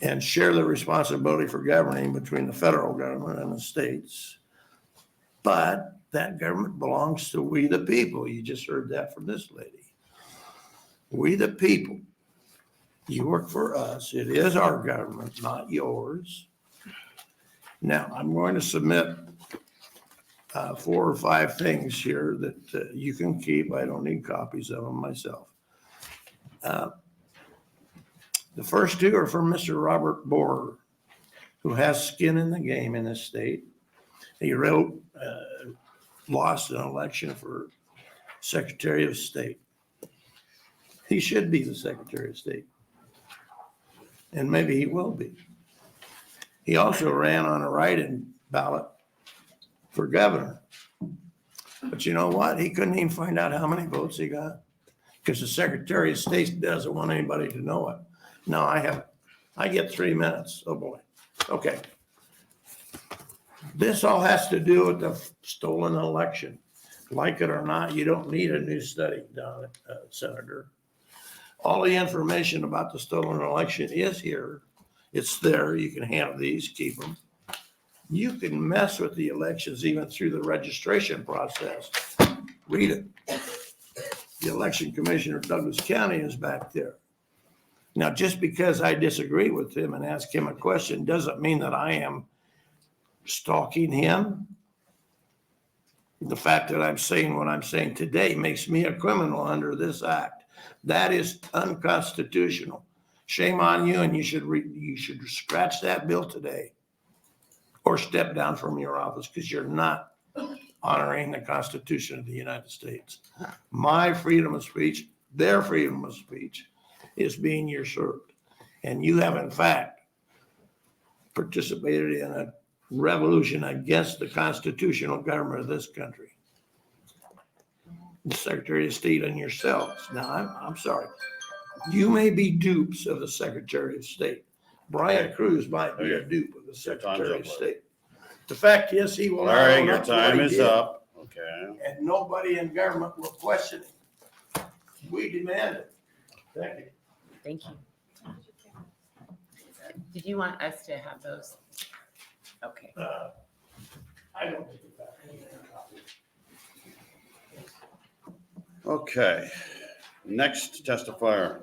and share the responsibility for governing between the federal government and the states. But that government belongs to we the people. You just heard that from this lady. We the people. You work for us. It is our government, not yours. Now, I'm going to submit 4 or 5 things here that you can keep. I don't need copies of them myself. The first 2 are from Mr. Robert Borer, who has skin in the game in this state. He lost an election for Secretary of State. He should be the Secretary of State. And maybe he will be. He also ran on a write-in ballot for governor. But you know what? He couldn't even find out how many votes he got because the Secretary of State doesn't want anybody to know it. No, I haven't. I get 3 minutes. Oh, boy. Okay. This all has to do with the stolen election. Like it or not, you don't need a new study done, Senator. All the information about the stolen election is here. It's there. You can have these, keep them. You can mess with the elections even through the registration process. Read it. The election commissioner of Douglas County is back there. Now, just because I disagree with him and ask him a question doesn't mean that I am stalking him. The fact that I'm saying what I'm saying today makes me a criminal under this act. That is unconstitutional. Shame on you, and you should scratch that bill today or step down from your office because you're not honoring the Constitution of the United States. My freedom of speech, their freedom of speech is being usurped. And you have, in fact, participated in a revolution against the constitutional government of this country. The Secretary of State and yourselves. Now, I'm sorry. You may be dupes of the Secretary of State. Brian Cruz might be a dupe of the Secretary of State. The fact is, he will. All right, your time is up. Okay. And nobody in government will question it. We demand it. Thank you. Thank you. Did you want us to have those? Okay. I don't think that. Okay. Next testifier.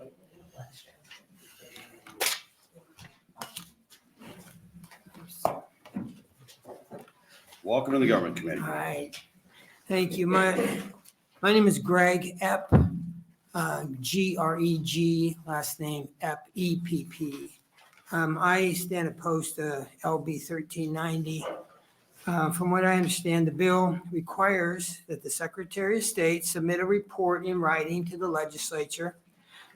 Welcome to the Government Committee. All right. Thank you. My name is Greg Epp, Greg, last name Epp, EPP. I stand opposed to LB 1390. From what I understand, the bill requires that the Secretary of State submit a report in writing to the legislature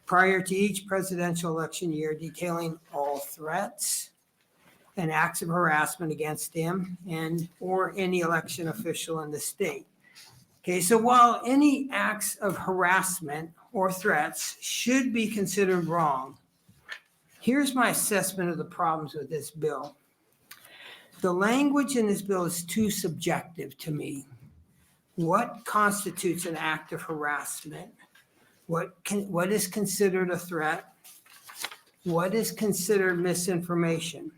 prior to each presidential election year detailing all threats and acts of harassment against him and or any election official in the state. Okay, so while any acts of harassment or threats should be considered wrong, here's my assessment of the problems with this bill. The language in this bill is too subjective to me. What constitutes an act of harassment? What is considered a threat? What is considered misinformation?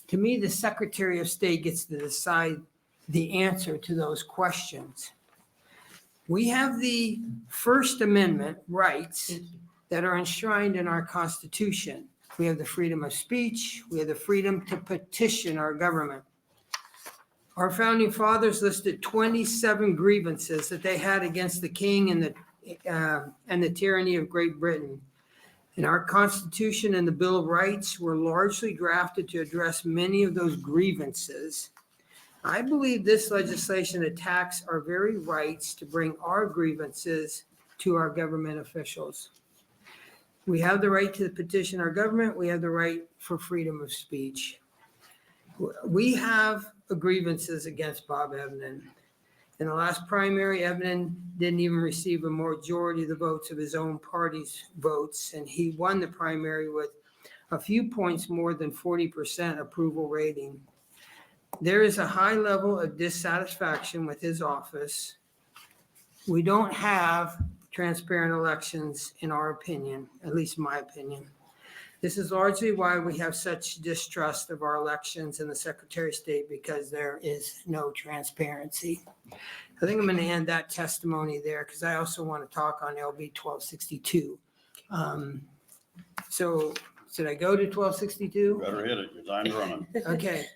To me, the Secretary of State gets to decide the answer to those questions. We have the First Amendment rights that are enshrined in our Constitution. we have the freedom of speech, we have the freedom to petition our government. Our founding fathers listed 27 grievances that they had against the king and the tyranny of Great Britain. And our Constitution and the Bill of Rights were largely drafted to address many of those grievances. I believe this legislation attacks our very rights to bring our grievances to our government officials. We have the right to petition our government. We have the right for freedom of speech. We have grievances against Bob Evnen. In the last primary, Evnen didn't even receive a majority of the votes of his own party's votes, and he won the primary with a few points more than 40% approval rating. There is a high level of dissatisfaction with his office. We don't have transparent elections, in our opinion, at least my opinion. This is largely why we have such distrust of our elections and the Secretary of State, because there is no transparency. I think I'm going to end that testimony there because I also want to talk on LB 1262. So should I go to 1262? Better hit it, your time's running. Okay,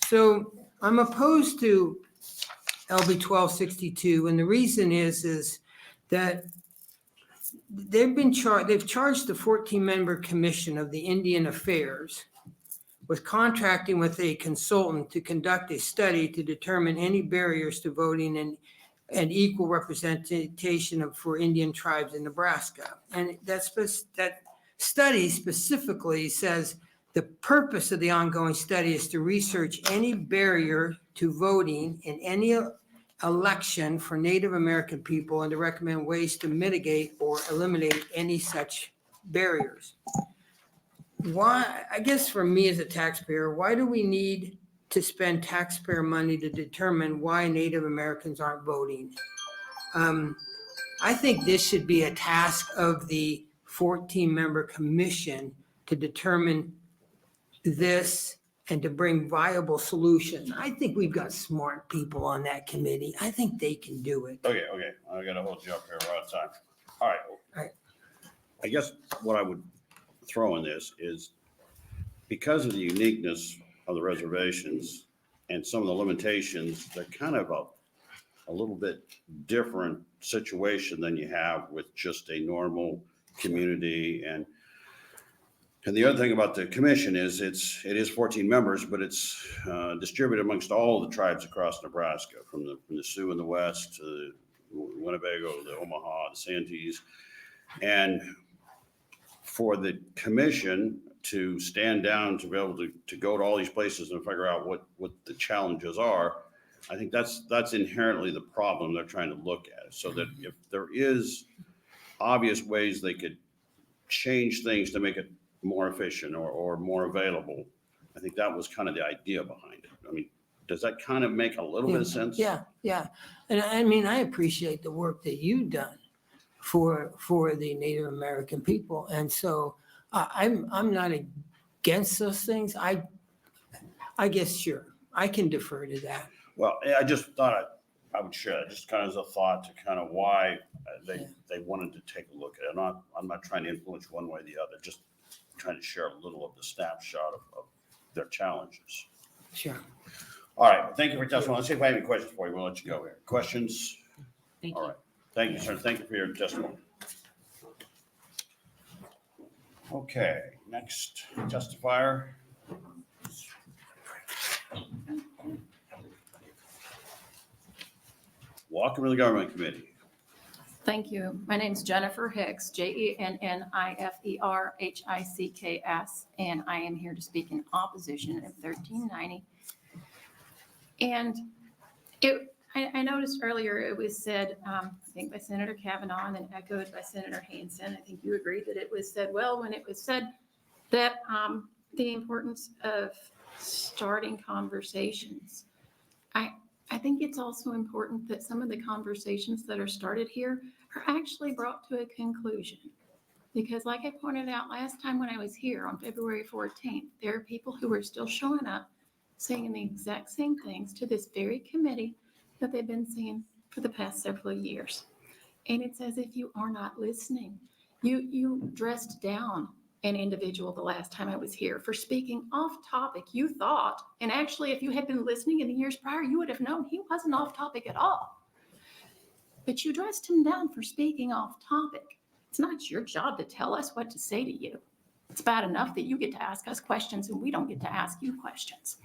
so I'm opposed to LB 1262, and the reason is that they've charged the 14-member commission of the Indian Affairs with contracting with a consultant to conduct a study to determine any barriers to voting and equal representation for Indian tribes in Nebraska. And that study specifically says the purpose of the ongoing study is to research any barrier to voting in any election for Native American people and to recommend ways to mitigate or eliminate any such barriers. Why, I guess for me as a taxpayer, why do we need to spend taxpayer money to determine why Native Americans aren't voting? I think this should be a task of the 14-member commission to determine this and to bring viable solutions. I think we've got smart people on that committee. I think they can do it. Okay, I gotta hold you up here, we're out of time. All right. I guess what I would throw in this is because of the uniqueness of the reservations and some of the limitations, they're kind of a little bit different situation than you have with just a normal community. And the other thing about the commission is it is 14 members, but it's distributed amongst all the tribes across Nebraska, from the Sioux in the west to Winnebago, the Omaha, the Santees. And for the commission to stand down to be able to go to all these places and figure out what the challenges are, I think that's inherently the problem they're trying to look at. So that if there is obvious ways they could change things to make it more efficient or more available, I think that was kind of the idea behind it. I mean, does that kind of make a little bit of sense? Yeah. And I mean, I appreciate the work that you've done for the Native American people. And so I'm not against those things. I guess, sure, I can defer to that. Well, I just thought I would share that just kind of as a thought to kind of why they wanted to take a look at it. I'm not trying to influence one way or the other, just trying to share a little of the snapshot of their challenges. Sure. All right, thank you for your testimony. Let's see if I have any questions for you. We'll let you go here. Questions? Thank All you. right, thank you, sir. Thank you for your testimony. Okay, next testifier. Welcome to the Government Committee. Thank you. My name's Jennifer Hicks, JenniferHicks, and I am here to speak in opposition of 1390. And I noticed earlier it was said, I think by Senator Cavanaugh and then echoed by Senator Hansen. I think you agreed that it was said, well, when it was said that the importance of starting conversations. I think it's also important that some of the conversations that are started here are actually brought to a conclusion. Because like I pointed out last time when I was here on February 14th, there are people who are still showing up saying the exact same things to this very committee that they've been saying for the past several years. And it's as if you are not listening. You dressed down an individual the last time I was here for speaking off topic. You thought, and actually if you had been listening in the years prior, you would have known he wasn't off topic at all. But you dressed him down for speaking off topic. It's not your job to tell us what to say to you. It's bad enough that you get to ask us questions and we don't get to ask you questions.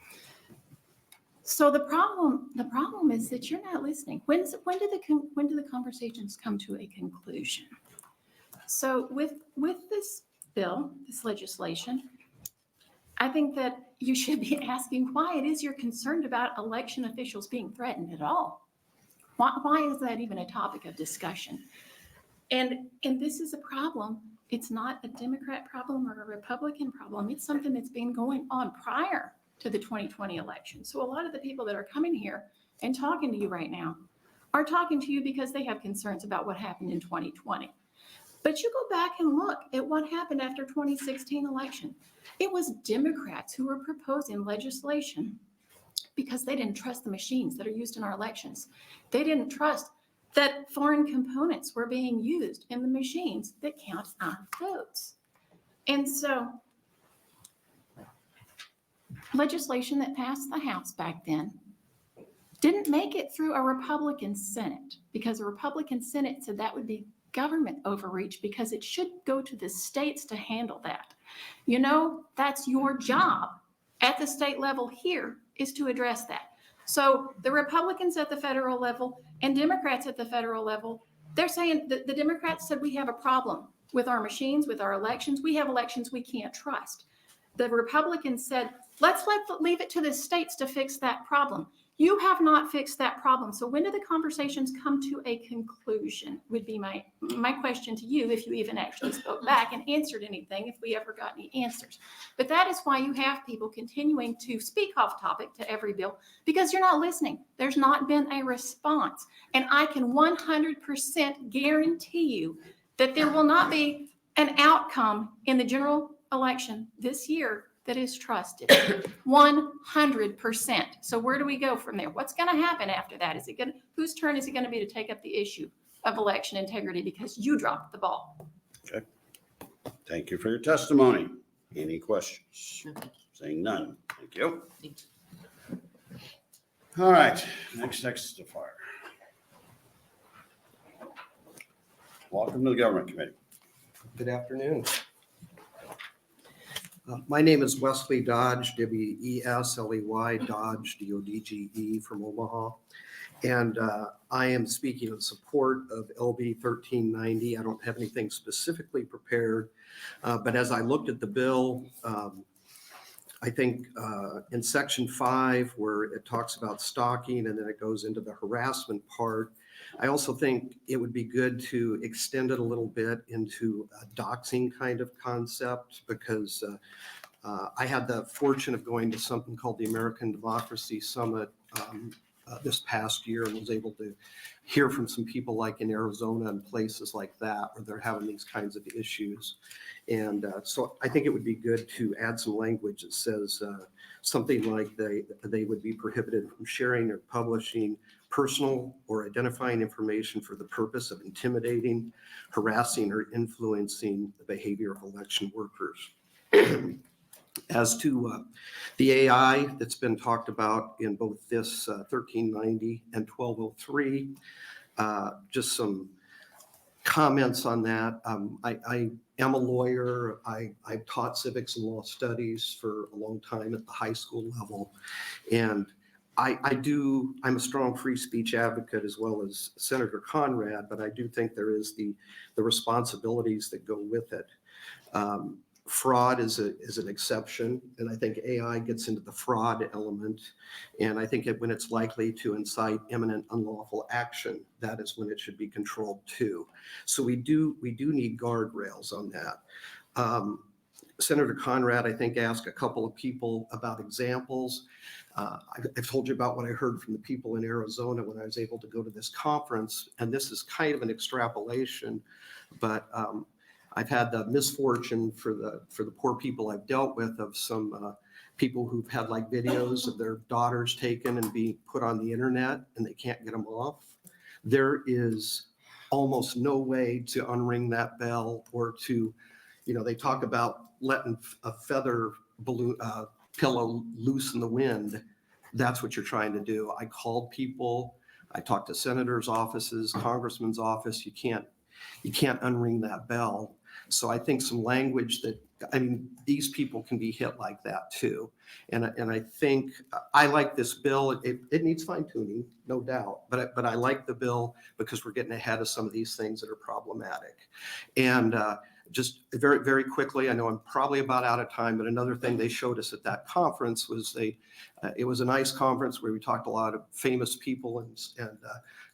So the problem is that you're not listening. When do the conversations come to a conclusion? So with this bill, this legislation, I think that you should be asking why it is you're concerned about election officials being threatened at all. Why is that even a topic of discussion? And this is a problem. It's not a Democrat problem or a Republican problem. It's something that's been going on prior to the 2020 election. So a lot of the people that are coming here and talking to you right now are talking to you because they have concerns about what happened in 2020. But you go back and look at what happened after 2016 election. It was Democrats who were proposing legislation because they didn't trust the machines that are used in our elections. They didn't trust that foreign components were being used in the machines that count our votes. And so legislation that passed the House back then didn't make it through a Republican Senate because a Republican Senate said that would be government overreach because it should go to the states to handle that. You know, that's your job at the state level here is to address that. So the Republicans at the federal level and Democrats at the federal level, they're saying that the Democrats said we have a problem with our machines, with our elections. We have elections we can't trust. The Republicans said, let's leave it to the states to fix that problem. You have not fixed that problem. So when do the conversations come to a conclusion would be my question to you, if you even actually spoke back and answered anything, if we ever got any answers. But that is why you have people continuing to speak off topic to every bill, because you're not listening. There's not been a response. And I can 100% guarantee you that there will not be an outcome in the general election this year that is trusted. 100%. So where do we go from there? What's going to happen after that? Whose turn is it going to be to take up the issue of election integrity because you dropped the ball? Okay. Thank you for your testimony. Any questions? Saying none. Thank you. All right. Next to fire. Welcome to the Government Committee. Good afternoon. My name is Wesley Dodge, W-E-S-L-E-Y, Dodge, D-O-D-G-E, from Omaha. And I am speaking in support of LB 1390. I don't have anything specifically prepared, but as I looked at the bill, I think in section 5, where it talks about stalking and then it goes into the harassment part, I also think it would be good to extend it a little bit into a doxing kind of concept, because I had the fortune of going to something called the American Democracy Summit this past year and was able to hear from some people like in Arizona and places like that where they're having these kinds of issues. And so I think it would be good to add some language that says something like they would be prohibited from sharing or publishing personal or identifying information for the purpose of intimidating, harassing, or influencing the behavior of election workers. As to the AI that's been talked about in both this 1390 and 1203, just some comments on that. I am a lawyer. I've taught civics and law studies for a long time at the high school level. And I'm a strong free speech advocate as well as Senator Conrad, but I do think there is the responsibilities that go with it. Fraud is an exception, and I think AI gets into the fraud element. And I think when it's likely to incite imminent unlawful action, that is when it should be controlled too. So we do need guardrails on that. Senator Conrad, I think, asked a couple of people about examples. I've told you about what I heard from the people in Arizona when I was able to go to this conference, and this is kind of an extrapolation, but I've had the misfortune for the poor people I've dealt with of some people who've had like videos of their daughters taken and being put on the internet and they can't get them off. There is almost no way to unring that bell or to They talk about letting a feather balloon, pillow loose in the wind. That's what you're trying to do. I called people. I talked to senators' offices, congressmen's office. You can't unring that bell. So I think some language that, these people can be hit like that too. And I think, I like this bill. It needs fine tuning, no doubt, but I like the bill because we're getting ahead of some of these things that are problematic. And just very, very quickly, I know I'm probably about out of time, but another thing they showed us at that conference was it was a nice conference where we talked a lot of famous people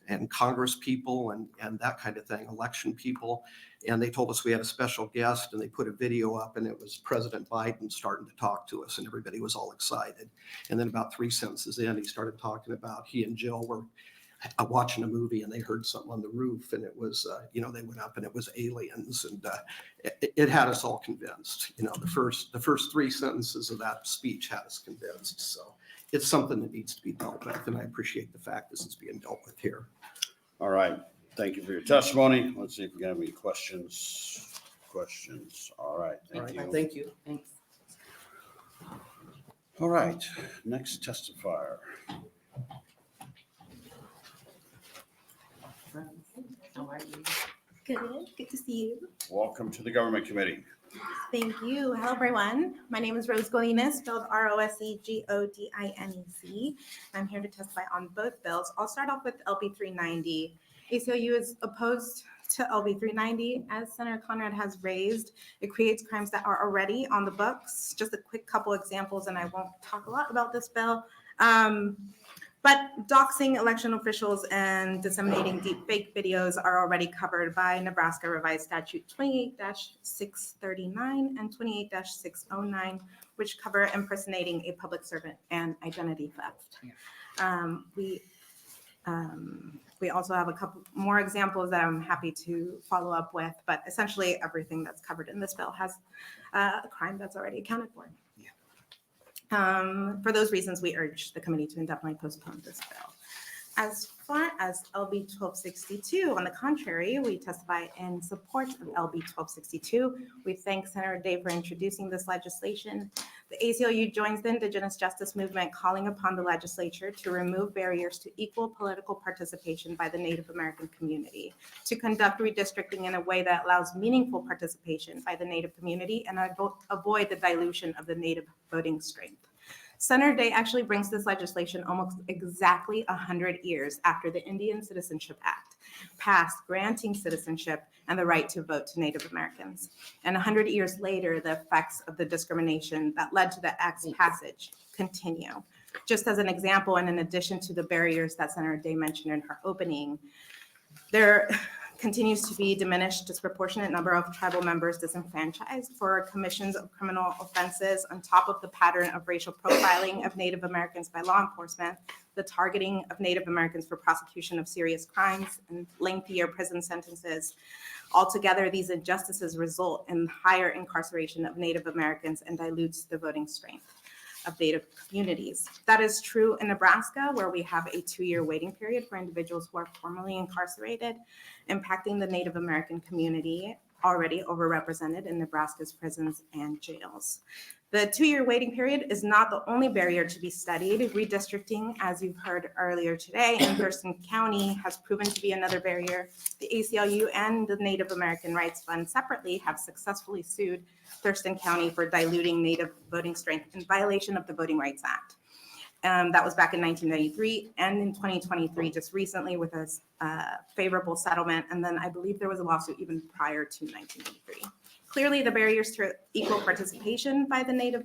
and Congress people and that kind of thing, election people. And they told us we had a special guest, and they put a video up, and it was President Biden starting to talk to us, and everybody was all excited. And then about 3 sentences in, he started talking about he and Jill were watching a movie, and they heard something on the roof, and it was, they went up, and it was aliens, and it had us all convinced. The first 3 sentences of that speech had us convinced. So it's something that needs to be dealt with, and I appreciate the fact this is being dealt with here. All right. Thank you for your testimony. Let's see if we got any questions. All right. Thank you. Thank you. Thanks. All right. Next testifier. How are you? Good to see you. Welcome to the Government Committee. Thank you. Hello, everyone. My name is Rose Godinez, spelled Roseggodinec. I'm here to testify on both bills. I'll start off with LB 390. ACLU is opposed to LB 390. As Senator Conrad has raised, it creates crimes that are already on the books. Just a quick couple examples, and I won't talk a lot about this bill. But doxing election officials and disseminating deep fake videos are already covered by Nebraska Revised Statute 28-639 and 28-609, which cover impersonating a public servant and identity theft. We also have a couple more examples that I'm happy to follow up with, but essentially everything that's covered in this bill has a crime that's already accounted for. For those reasons, we urge the committee to indefinitely postpone this bill. As far as LB 1262, on the contrary, we testify in support of LB 1262. We thank Senator Day for introducing this legislation. The ACLU joins the Indigenous justice movement, calling upon the legislature to remove barriers to equal political participation by the Native American community, to conduct redistricting in a way that allows meaningful participation by the Native community and avoid the dilution of the Native voting strength. Senator Day actually brings this legislation almost exactly 100 years after the Indian Citizenship Act passed, granting citizenship and the right to vote to Native Americans. And 100 years later, the effects of the discrimination that led to the Act's passage continue. Just as an example, and in addition to the barriers that Senator Day mentioned in her opening, there continues to be diminished disproportionate number of tribal members disenfranchised for commissions of criminal offenses on top of the pattern of racial profiling of Native Americans by law enforcement, the targeting of Native Americans for prosecution of serious crimes and lengthier prison sentences. Altogether, these injustices result in higher incarceration of Native Americans and dilutes the voting strength of Native communities. That is true in Nebraska, where we have a 2-year waiting period for individuals who are formerly incarcerated, impacting the Native American community already overrepresented in Nebraska's prisons and jails. The 2-year waiting period is not the only barrier to be studied. Redistricting, as you've heard earlier today, in Thurston County has proven to be another barrier. The ACLU and the Native American Rights Fund separately have successfully sued Thurston County for diluting Native voting strength in violation of the Voting Rights Act. That was back in 1993 and in 2023, just recently with a favorable settlement. And then I believe there was a lawsuit even prior to 1993. Clearly, the barriers to equal participation by the Native,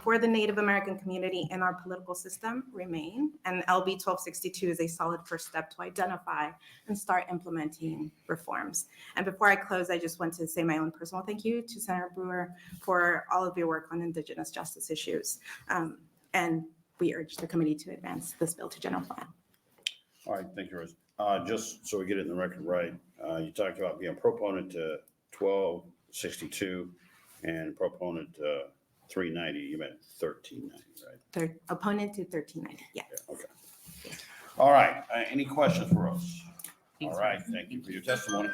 for the Native American community in our political system remain. And LB 1262 is a solid first step to identify and start implementing reforms. And before I close, I just want to say my own personal thank you to Senator Brewer for all of your work on Indigenous justice issues. And we urge the committee to advance this bill to general file. All right, thank you, Rose. Just so we get it in the record right, you talked about being a proponent to 1262 and proponent 390. You meant 1390, right? Opponent to 1390, yes. Yeah, okay. All right, any questions for us? All right, thank you for your testimony.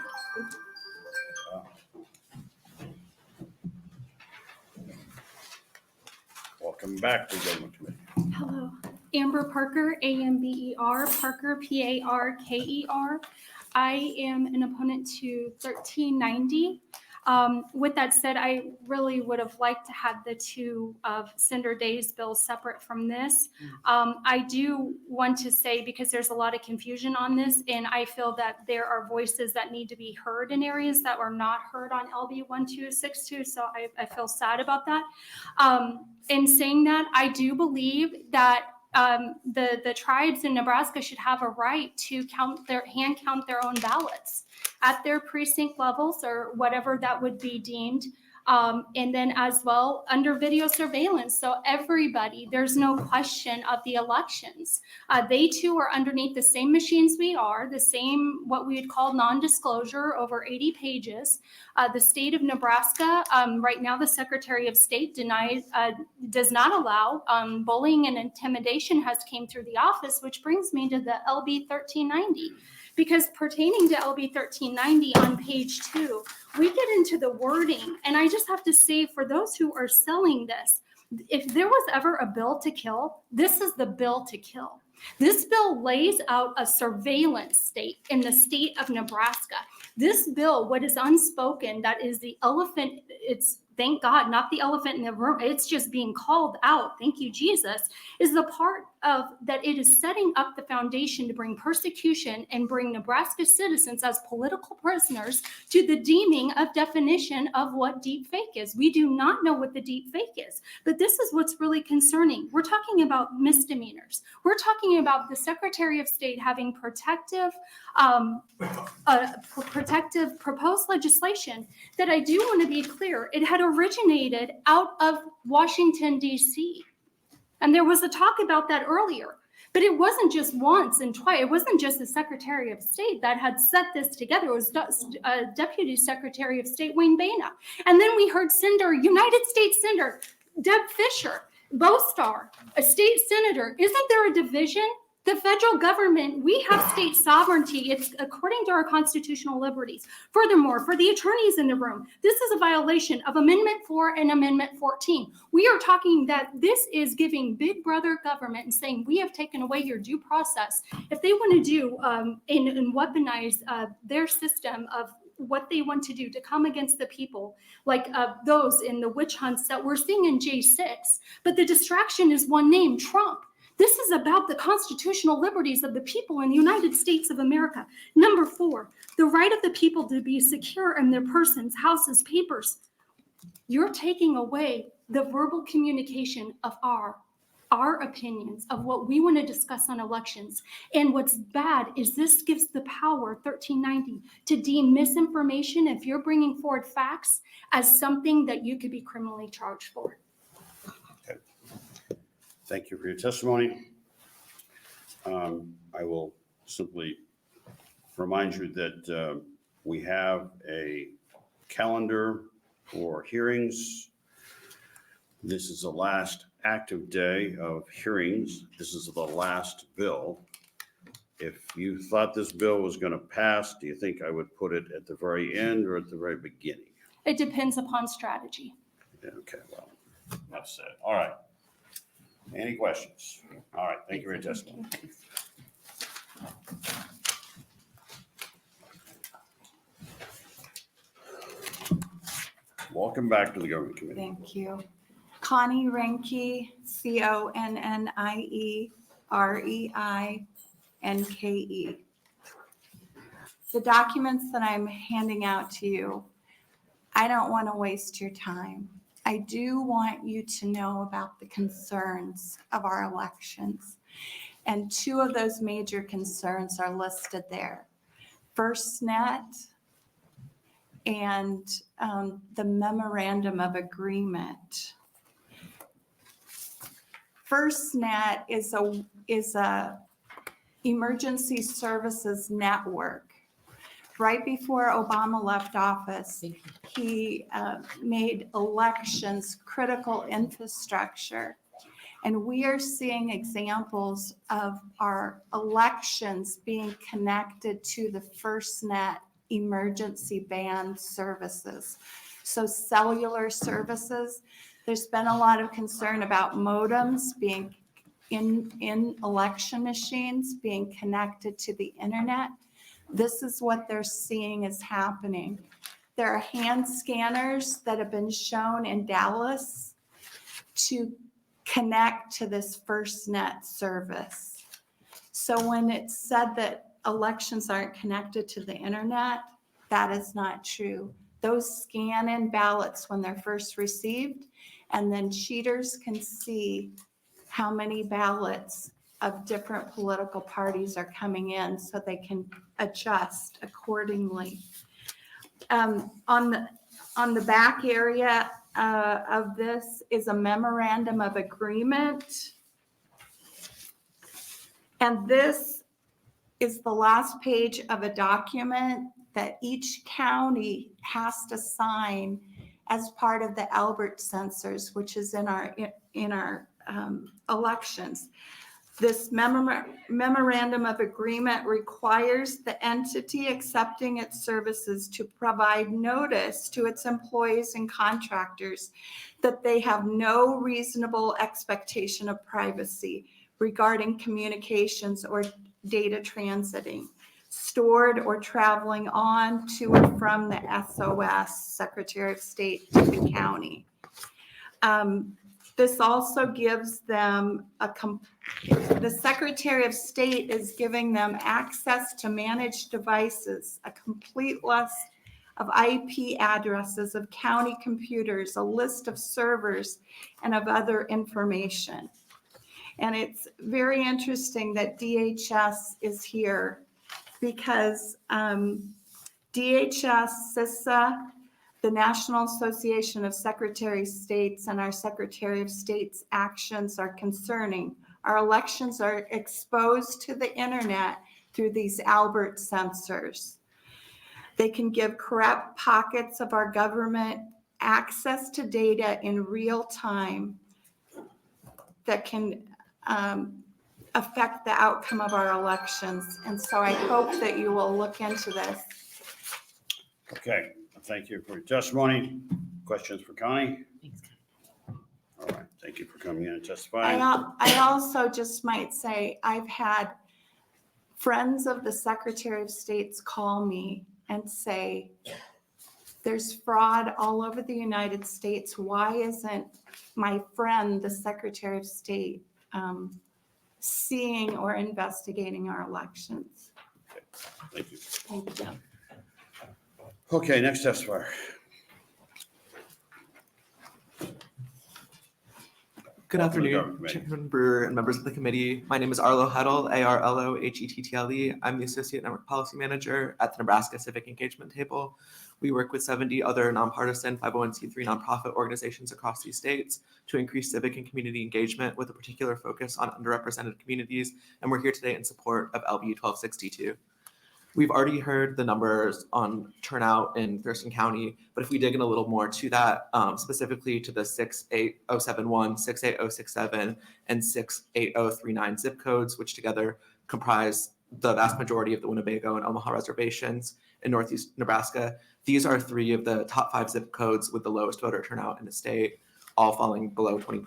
Welcome back to the Government Committee. Hello, Amber Parker, A-M-B-E-R, Parker, P-A-R-K-E-R. I am an opponent to 1390. With that said, I really would have liked to have the two of Senator Day's bills separate from this. I do want to say, because there's a lot of confusion on this, and I feel that there are voices that need to be heard in areas that were not heard on LB 1262, so I feel sad about that. In saying that, I do believe that the tribes in Nebraska should have a right to hand count their own ballots at their precinct levels or whatever that would be deemed. And then as well under video surveillance. So everybody, there's no question of the elections. They too are underneath the same machines we are, the same, what we would call non-disclosure, over 80 pages. The state of Nebraska, right now the Secretary of State does not allow bullying and intimidation has came through the office, which brings me to the LB 1390. Because pertaining to LB 1390 on page 2, we get into the wording, and I just have to say, for those who are selling this, if there was ever a bill to kill, this is the bill to kill. This bill lays out a surveillance state in the state of Nebraska. This bill, what is unspoken, that is the elephant, it's, thank God, not the elephant in the room, it's just being called out, thank you, Jesus, is the part of that it is setting up the foundation to bring persecution and bring Nebraska citizens as political prisoners to the deeming of definition of what deep fake is. We do not know what the deep fake is, but this is what's really concerning. We're talking about misdemeanors. We're talking about the Secretary of State having protective proposed legislation that I do want to be clear, it had originated out of Washington, D.C. And there was a talk about that earlier, but it wasn't just once and twice. It wasn't just the Secretary of State that had set this together. It was Deputy Secretary of State Wayne Baina. And then we heard United States Senator Deb Fisher, Bostar, a state senator. Isn't there a division? The federal government, we have state sovereignty. It's according to our constitutional liberties. Furthermore, for the attorneys in the room, this is a violation of Amendment 4 and Amendment 14. We are talking that this is giving big brother government and saying we have taken away your due process. If they want to do and weaponize their system of what they want to do to come against the people, like those in the witch hunts that we're seeing in J6, but the distraction is one name, Trump. This is about the constitutional liberties of the people in the United States of America. Number 4, the right of the people to be secure in their persons, houses, papers. You're taking away the verbal communication of our opinions of what we want to discuss on elections. And what's bad is this gives the power, 1390, to deem misinformation, if you're bringing forward facts, as something that you could be criminally charged for. Thank you for your testimony. I will simply remind you that we have a calendar for hearings. This is the last active day of hearings. This is the last bill. If you thought this bill was going to pass, do you think I would put it at the very end or at the very beginning? It depends upon strategy. Yeah, okay, well, enough said. All right. Any questions? All right, thank you for your testimony. Welcome back to the Government Committee. Thank you. Connie Renke, CONNIEREINKE. The documents that I'm handing out to you, I don't want to waste your time. I do want you to know about the concerns of our elections. And 2 of those major concerns are listed there. FirstNet and the memorandum of agreement. FirstNet is a emergency services network. Right before Obama left office, he made elections critical infrastructure. And we are seeing examples of our elections being connected to the FirstNet emergency band services. So cellular services. There's been a lot of concern about modems being in election machines, being connected to the internet. This is what they're seeing is happening. There are hand scanners that have been shown in Dallas to connect to this FirstNet service. So when it's said that elections aren't connected to the internet, that is not true. Those scan in ballots when they're first received, and then cheaters can see how many ballots of different political parties are coming in so they can adjust accordingly. On the back area of this is a memorandum of agreement. And this is the last page of a document that each county has to sign as part of the Albert censors, which is in our elections. This memorandum of agreement requires the entity accepting its services to provide notice to its employees and contractors that they have no reasonable expectation of privacy regarding communications or data transiting, stored or traveling on to or from the SOS, Secretary of State, to the county. This also gives them the Secretary of State is giving them access to managed devices, a complete list of IP addresses of county computers, a list of servers, and of other information. And it's very interesting that DHS is here because DHS, CISA, the National Association of Secretary of States, and our Secretary of State's actions are concerning. Our elections are exposed to the internet through these Albert censors. They can give corrupt pockets of our government access to data in real time that can affect the outcome of our elections. And so I hope that you will look into this. Okay, thank you for your testimony. Questions for Connie? All right, thank you for coming in and testifying. I also just might say I've had friends of the Secretary of State's call me and say, there's fraud all over the United States. Why isn't my friend, the Secretary of State, seeing or investigating our elections? Thank you. Thank you. Okay, next testifier. Good Welcome to the afternoon, Government Committee. Chairman Brewer and members of the committee. My name is Arlo Huddle, ARLOHETTLE. I'm the Associate Network Policy Manager at the Nebraska Civic Engagement Table. We work with 70 other nonpartisan 501c3 nonprofit organizations across these states to increase civic and community engagement with a particular focus on underrepresented communities, and we're here today in support of LB 1262. We've already heard the numbers on turnout in Thurston County, but if we dig in a little more to that, specifically to the 68071, 68067, and 68039 zip codes, which together comprise the vast majority of the Winnebago and Omaha reservations in Northeast Nebraska, these are three of the top 5 zip codes with the lowest voter turnout in the state, all falling below 20%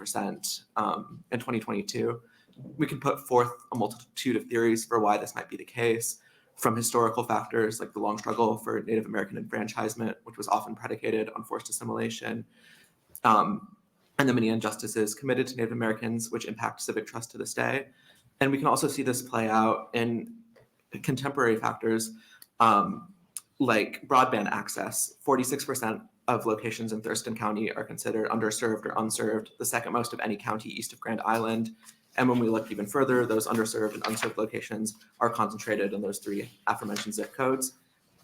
in 2022. We can put forth a multitude of theories for why this might be the case, from historical factors like the long struggle for Native American enfranchisement, which was often predicated on forced assimilation, and the many injustices committed to Native Americans, which impact civic trust to this day. And we can also see this play out in contemporary factors like broadband access. 46% of locations in Thurston County are considered underserved or unserved, the second most of any county east of Grand Island. And when we look even further, those underserved and unserved locations are concentrated in those 3 aforementioned zip codes.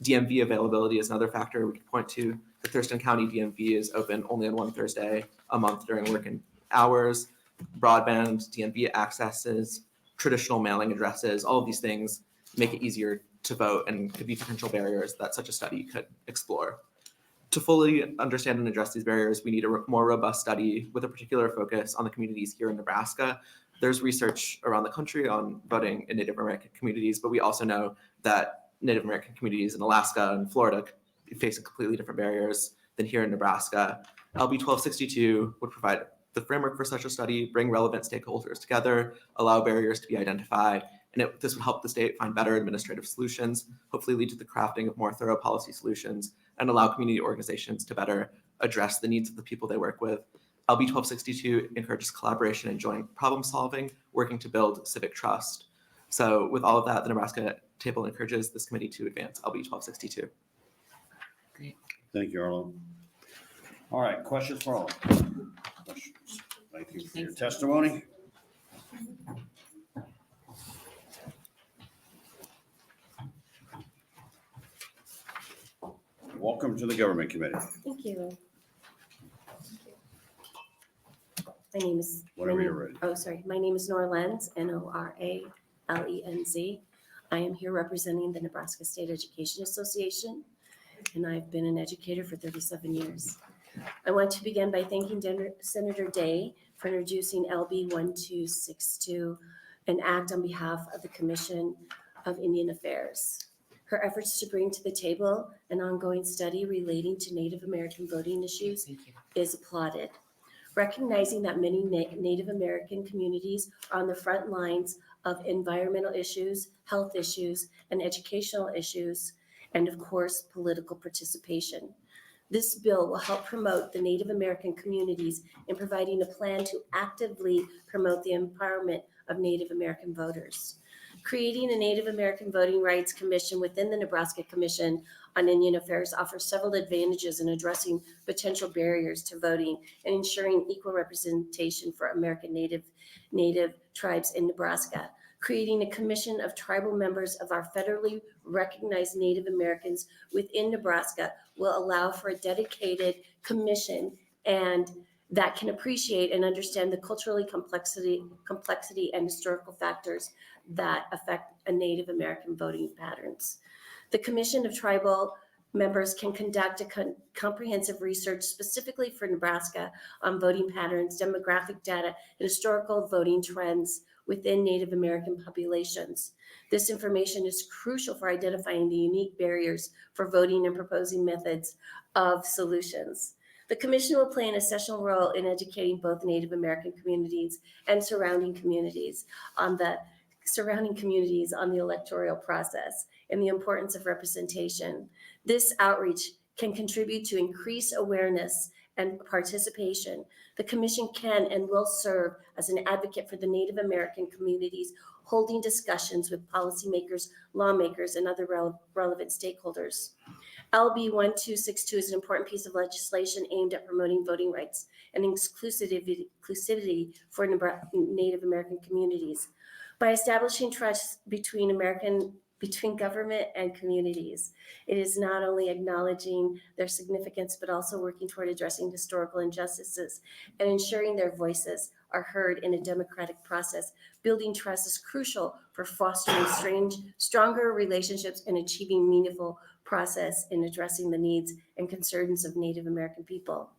DMV availability is another factor we could point to. The Thurston County DMV is open only on one Thursday a month during working hours. Broadband, DMV accesses, traditional mailing addresses, all of these things make it easier to vote and could be potential barriers that such a study could explore. To fully understand and address these barriers, we need a more robust study with a particular focus on the communities here in Nebraska. There's research around the country on voting in Native American communities, but we also know that Native American communities in Alaska and Florida face completely different barriers than here in Nebraska. LB 1262 would provide the framework for such a study, bring relevant stakeholders together, allow barriers to be identified, and this would help the state find better administrative solutions, hopefully lead to the crafting of more thorough policy solutions, and allow community organizations to better address the needs of the people they work with. LB 1262 encourages collaboration and joint problem solving, working to build civic trust. So with all of that, the Nebraska table encourages this committee to advance LB 1262. Great. Thank you, Arlo. All right, questions for Arlo? Questions? Thank you for your testimony. Welcome to the Government Committee. Thank you. My name is. Whenever you're ready. Oh, sorry. My name is Nora Lenz, Noralenz. I am here representing the Nebraska State Education Association, and I've been an educator for 37 years. I want to begin by thanking Senator Day for introducing LB 1262, an act on behalf of the Commission of Indian Affairs. Her efforts to bring to the table an ongoing study relating to Native American voting issues is applauded. Recognizing that many Native American communities are on the front lines of environmental issues, health issues, and educational issues, and of course, political participation. This bill will help promote the Native American communities in providing a plan to actively promote the empowerment of Native American voters. Creating a Native American Voting Rights Commission within the Nebraska Commission on Indian Affairs offers several advantages in addressing potential barriers to voting and ensuring equal representation for American Native tribes in Nebraska. Creating a commission of tribal members of our federally recognized Native Americans within Nebraska will allow for a dedicated commission and that can appreciate and understand the culturally complexity and historical factors that affect a Native American voting patterns. The Commission of Tribal members can conduct a comprehensive research specifically for Nebraska on voting patterns, demographic data, and historical voting trends within Native American populations. This information is crucial for identifying the unique barriers for voting and proposing methods of solutions. The Commission will play an essential role in educating both Native American communities and surrounding communities on the electoral process and the importance of representation. This outreach can contribute to increased awareness and participation. The Commission can and will serve as an advocate for the Native American communities, holding discussions with policymakers, lawmakers, and other relevant stakeholders. LB 1262 is an important piece of legislation aimed at promoting voting rights and inclusivity for Native American communities. By establishing trust between government and communities, it is not only acknowledging their significance, but also working toward addressing historical injustices and ensuring their voices are heard in a democratic process. Building trust is crucial for fostering stronger relationships and achieving meaningful process in addressing the needs and concerns of Native American people.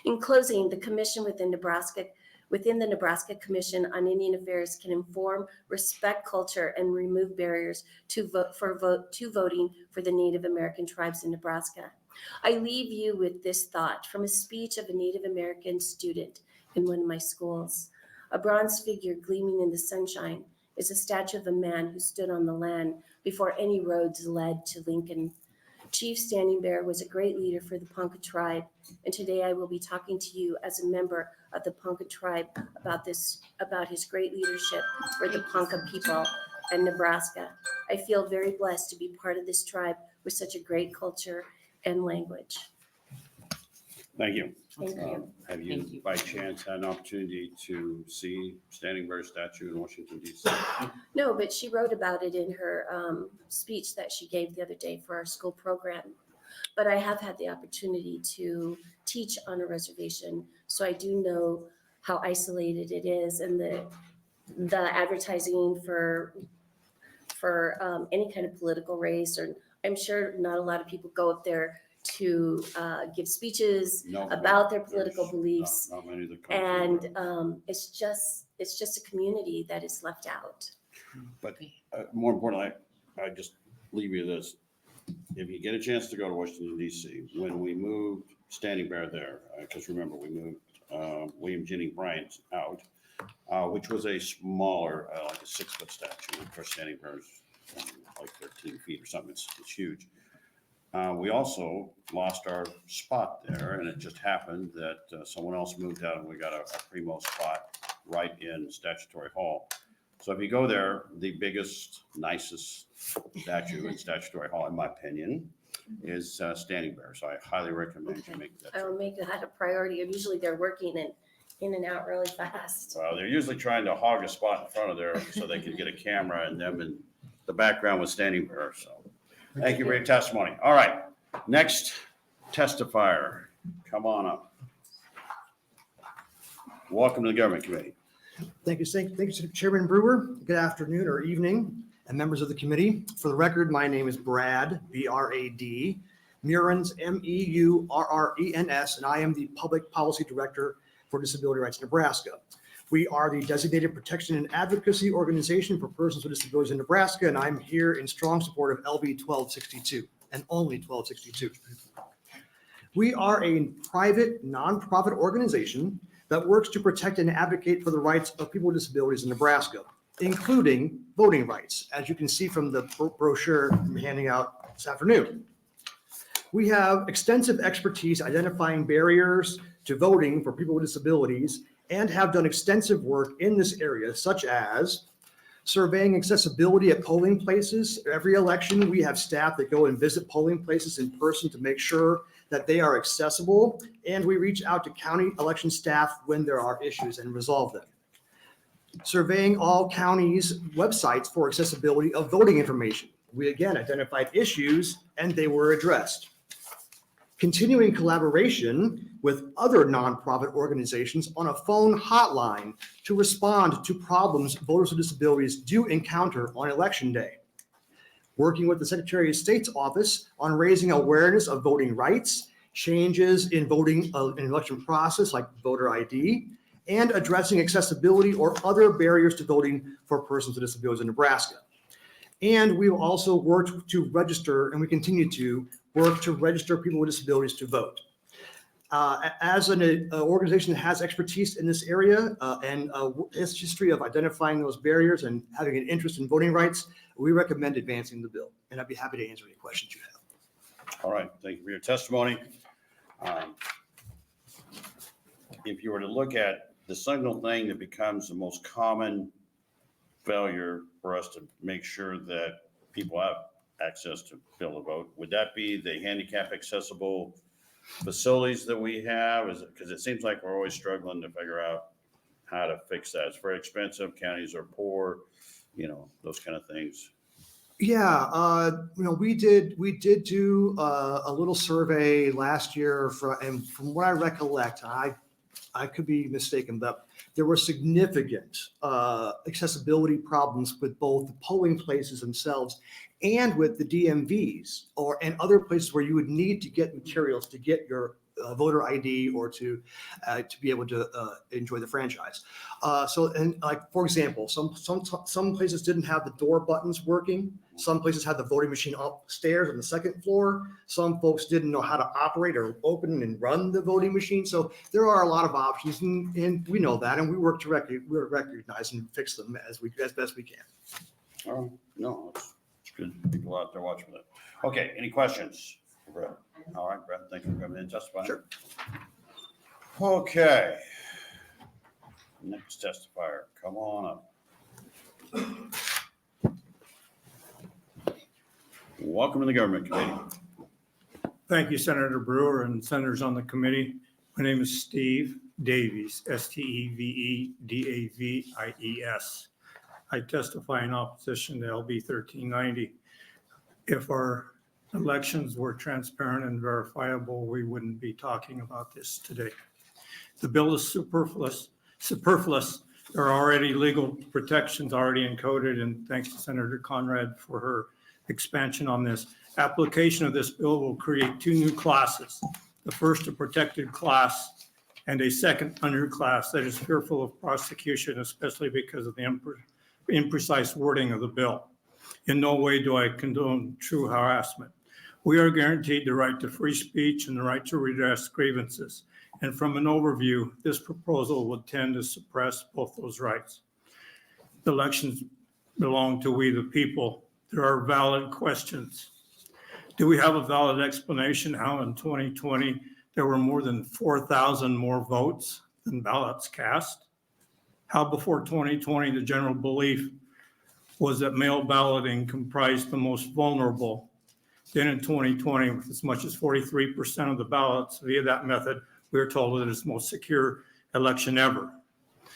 In closing, the Commission within the Nebraska Commission on Indian Affairs can inform, respect culture, and remove barriers to voting for the Native American tribes in Nebraska. I leave you with this thought from a speech of a Native American student in one of my schools. A bronze figure gleaming in the sunshine is a statue of a man who stood on the land before any roads led to Lincoln. Chief Standing Bear was a great leader for the Ponca tribe, and today I will be talking to you as a member of the Ponca tribe about his great leadership for the Ponca people and Nebraska. I feel very blessed to be part of this tribe with such a great culture and language. Thank you. Thank you. Have you by chance had an opportunity to see Standing Bear statue in Washington, D.C.? No, but she wrote about it in her speech that she gave the other day for our school program. But I have had the opportunity to teach on a reservation, so I do know how isolated it is, and the advertising for any kind of political race, or I'm sure not a lot of people go up there to give speeches about their political beliefs, Not many of the and it's just a community that is left out. But more importantly, I just leave you this. if you get a chance to go to Washington DC, when we moved Standing Bear there, because remember, we moved William Jennings Bryant out, which was a smaller, like a 6-foot statue. Of course, Standing Bear is like 13 feet or something. It's huge. We also lost our spot there, and it just happened that someone else moved out and we got a primo spot right in Statutory Hall. So if you go there, the biggest, nicest statue in Statutory Hall, in my opinion, is Standing Bear. So I highly recommend you make that. I will make that a priority. Usually they're working and in and out really fast. Well, they're usually trying to hog a spot in front of there so they can get a camera and them in the background with Standing Bear. So thank you for your testimony. All right, next testifier, come on up. Welcome to the Government Committee. Thank you, Chairman Brewer. Good afternoon or evening, and members of the committee. For the record, my name is Brad, B-R-A-D, Meurrens, M-E-U-R-R-E-N-S, and I am the Public Policy Director for Disability Rights Nebraska. We are the designated protection and advocacy organization for persons with disabilities in Nebraska, and I'm here in strong support of LB 1262 and only 1262. We are a private, nonprofit organization that works to protect and advocate for the rights of people with disabilities in Nebraska, including voting rights, as you can see from the brochure I'm handing out this afternoon. We have extensive expertise identifying barriers to voting for people with disabilities and have done extensive work in this area, such as surveying accessibility at polling places. Every election, we have staff that go and visit polling places in person to make sure that they are accessible, and we reach out to county election staff when there are issues and resolve them. Surveying all counties' websites for accessibility of voting information. We again identified issues and they were addressed. Continuing collaboration with other nonprofit organizations on a phone hotline to respond to problems voters with disabilities do encounter on Election Day. Working with the Secretary of State's office on raising awareness of voting rights, changes in voting in election process like voter ID, and addressing accessibility or other barriers to voting for persons with disabilities in Nebraska. And we've also worked to register, and we continue to work to register people with disabilities to vote. As an organization that has expertise in this area and its history of identifying those barriers and having an interest in voting rights, we recommend advancing the bill. And I'd be happy to answer any questions you have. All right, thank you for your testimony. If you were to look at the single thing that becomes the most common failure for us to make sure that people have access to be able to vote, would that be the handicap accessible facilities that we have? Is it because it seems like we're always struggling to figure out how to fix that? It's very expensive. Counties are poor, you know, those kind of things. Yeah, we did do a little survey last year and from what I recollect, I could be mistaken, but there were significant accessibility problems with both the polling places themselves and with the DMVs and other places where you would need to get materials to get your voter ID or to be able to enjoy the franchise. For example, some places didn't have the door buttons working. Some places had the voting machine upstairs on the second floor. Some folks didn't know how to operate or open and run the voting machine. So there are a lot of options, and we know that, and we work to recognize and fix them as best we can. Oh, no, it's good people out there watching that. Okay, any questions? Brett. All right, Brett, thank you for coming in and testifying. Sure. Okay. Next testifier, come on up. Welcome to the Government Committee. Thank you, Senator Brewer and senators on the committee. My name is Steve Davies, S-T-E-V-E-D-A-V-I-E-S. I testify in opposition to LB 1390. If our elections were transparent and verifiable, we wouldn't be talking about this today. The bill is superfluous. There are already legal protections already encoded, and thanks to Senator Conrad for her expansion on this. Application of this bill will create two new classes. The first, a protected class, and a second underclass that is fearful of prosecution, especially because of the imprecise wording of the bill. In no way do I condone true harassment. We are guaranteed the right to free speech and the right to redress grievances. And from an overview, this proposal would tend to suppress both those rights. The elections belong to we the people. There are valid questions. Do we have a valid explanation how in 2020 there were more than 4,000 more votes than ballots cast? How before 2020 the general belief was that mail balloting comprised the most vulnerable? Then in 2020, with as much as 43% of the ballots via that method, we are told that it's the most secure election ever.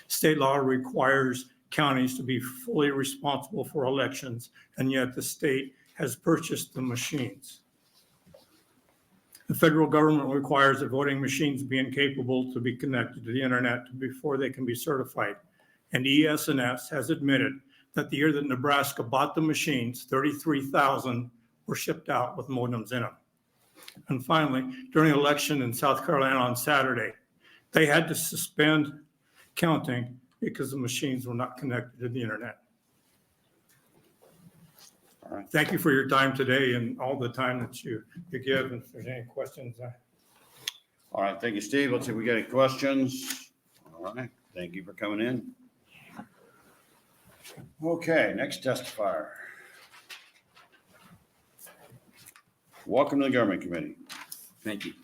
State law requires counties to be fully responsible for elections, and yet the state has purchased the machines. The federal government requires that voting machines be incapable to be connected to the internet before they can be certified. And ES&S has admitted that the year that Nebraska bought the machines, 33,000 were shipped out with modems in them. And finally, during an election in South Carolina on Saturday, they had to suspend counting because the machines were not connected to the internet. All right. Thank you for your time today and all the time that you give. And if there's any questions. All right, thank you, Steve. Let's see if we got any questions. All right, thank you for coming in. Okay, next testifier. Welcome to the Government Committee. Thank you.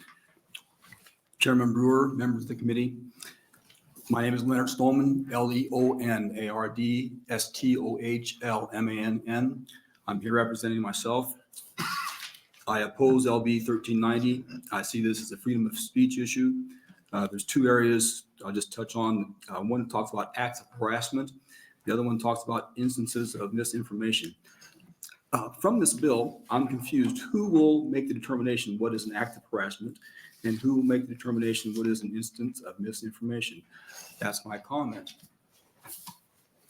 Chairman Brewer, members of the committee. My name is Leonard Stolman, LeonardStolmann. I'm here representing myself. I oppose LB 1390. I see this as a freedom of speech issue. There's two areas I'll just touch on. One talks about acts of harassment. The other one talks about instances of misinformation. From this bill, I'm confused. Who will make the determination what is an act of harassment and who will make the determination what is an instance of misinformation? That's my comment.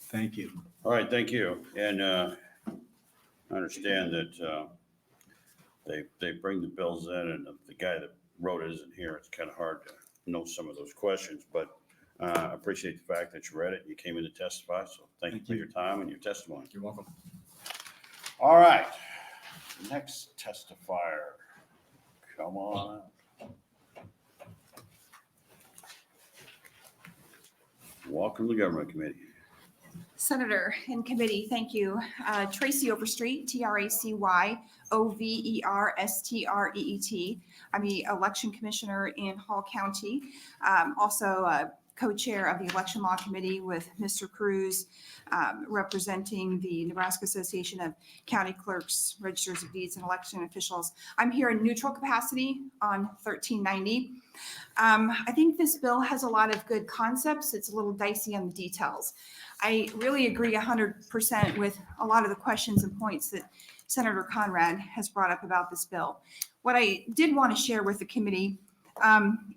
Thank you. All right, thank you. And I understand that they bring the bills in and the guy that wrote it isn't here. It's kind of hard to know some of those questions, but I appreciate the fact that you read it. You came in to testify, so thank you for your time and your testimony. You're welcome. All right, next testifier. Come on. Welcome to the Government Committee. Senator and committee, thank you. Tracy Overstreet, TRACY-OVERSTREET. I'm the election commissioner in Hall County. Also co-chair of the Election Law Committee with Mr. Cruz, representing the Nebraska Association of County Clerks, Registers of Deeds, and Election Officials. I'm here in neutral capacity on 1390. I think this bill has a lot of good concepts. It's a little dicey on the details. I really agree 100% with a lot of the questions and points that Senator Conrad has brought up about this bill. What I did want to share with the committee,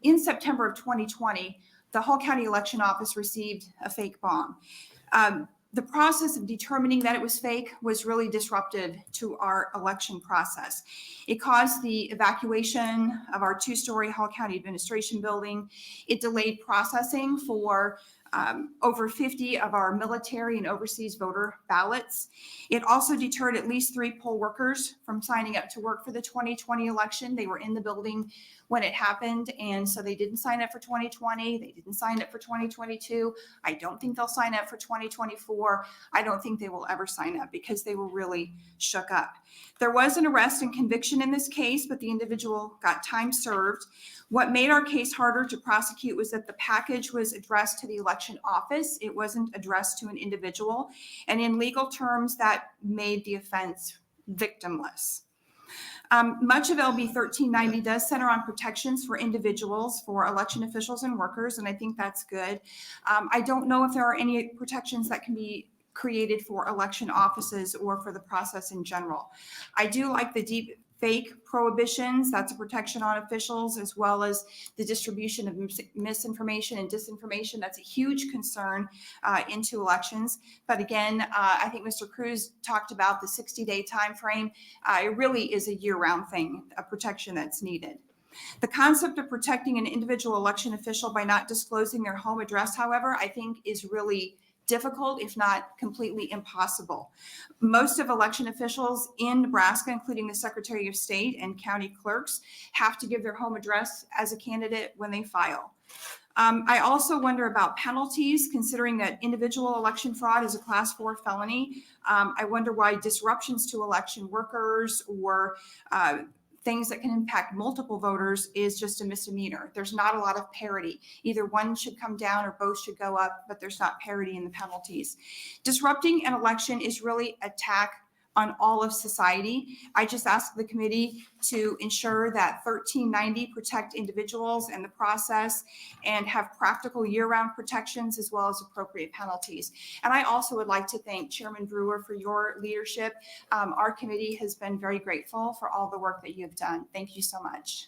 in September of 2020, the Hall County Election Office received a fake bomb. The process of determining that it was fake was really disruptive to our election process. It caused the evacuation of our two-story Hall County Administration building. It delayed processing for over 50 of our military and overseas voter ballots. It also deterred at least 3 poll workers from signing up to work for the 2020 election. They were in the building when it happened, and so they didn't sign up for 2020. They didn't sign up for 2022. I don't think they'll sign up for 2024. I don't think they will ever sign up because they were really shook up. There was an arrest and conviction in this case, but the individual got time served. What made our case harder to prosecute was that the package was addressed to the election office. It wasn't addressed to an individual. And in legal terms, that made the offense victimless. Much of LB 1390 does center on protections for individuals, for election officials and workers, and I think that's good. I don't know if there are any protections that can be created for election offices or for the process in general. I do like the deep fake prohibitions. That's a protection on officials, as well as the distribution of misinformation and disinformation. That's a huge concern into elections. But again, I think Mr. Cruz talked about the 60-day time frame. It really is a year-round thing, a protection that's needed. The concept of protecting an individual election official by not disclosing their home address, however, I think is really difficult, if not completely impossible. Most of election officials in Nebraska, including the Secretary of State and county clerks, have to give their home address as a candidate when they file. I also wonder about penalties, considering that individual election fraud is a class 4 felony. I wonder why disruptions to election workers or things that can impact multiple voters is just a misdemeanor. There's not a lot of parity. Either one should come down or both should go up, but there's not parity in the penalties. Disrupting an election is really an attack on all of society. I just asked the committee to ensure that 1390 protect individuals and the process and have practical year-round protections as well as appropriate penalties. And I also would like to thank Chairman Brewer for your leadership. Our committee has been very grateful for all the work that you have done. Thank you so much.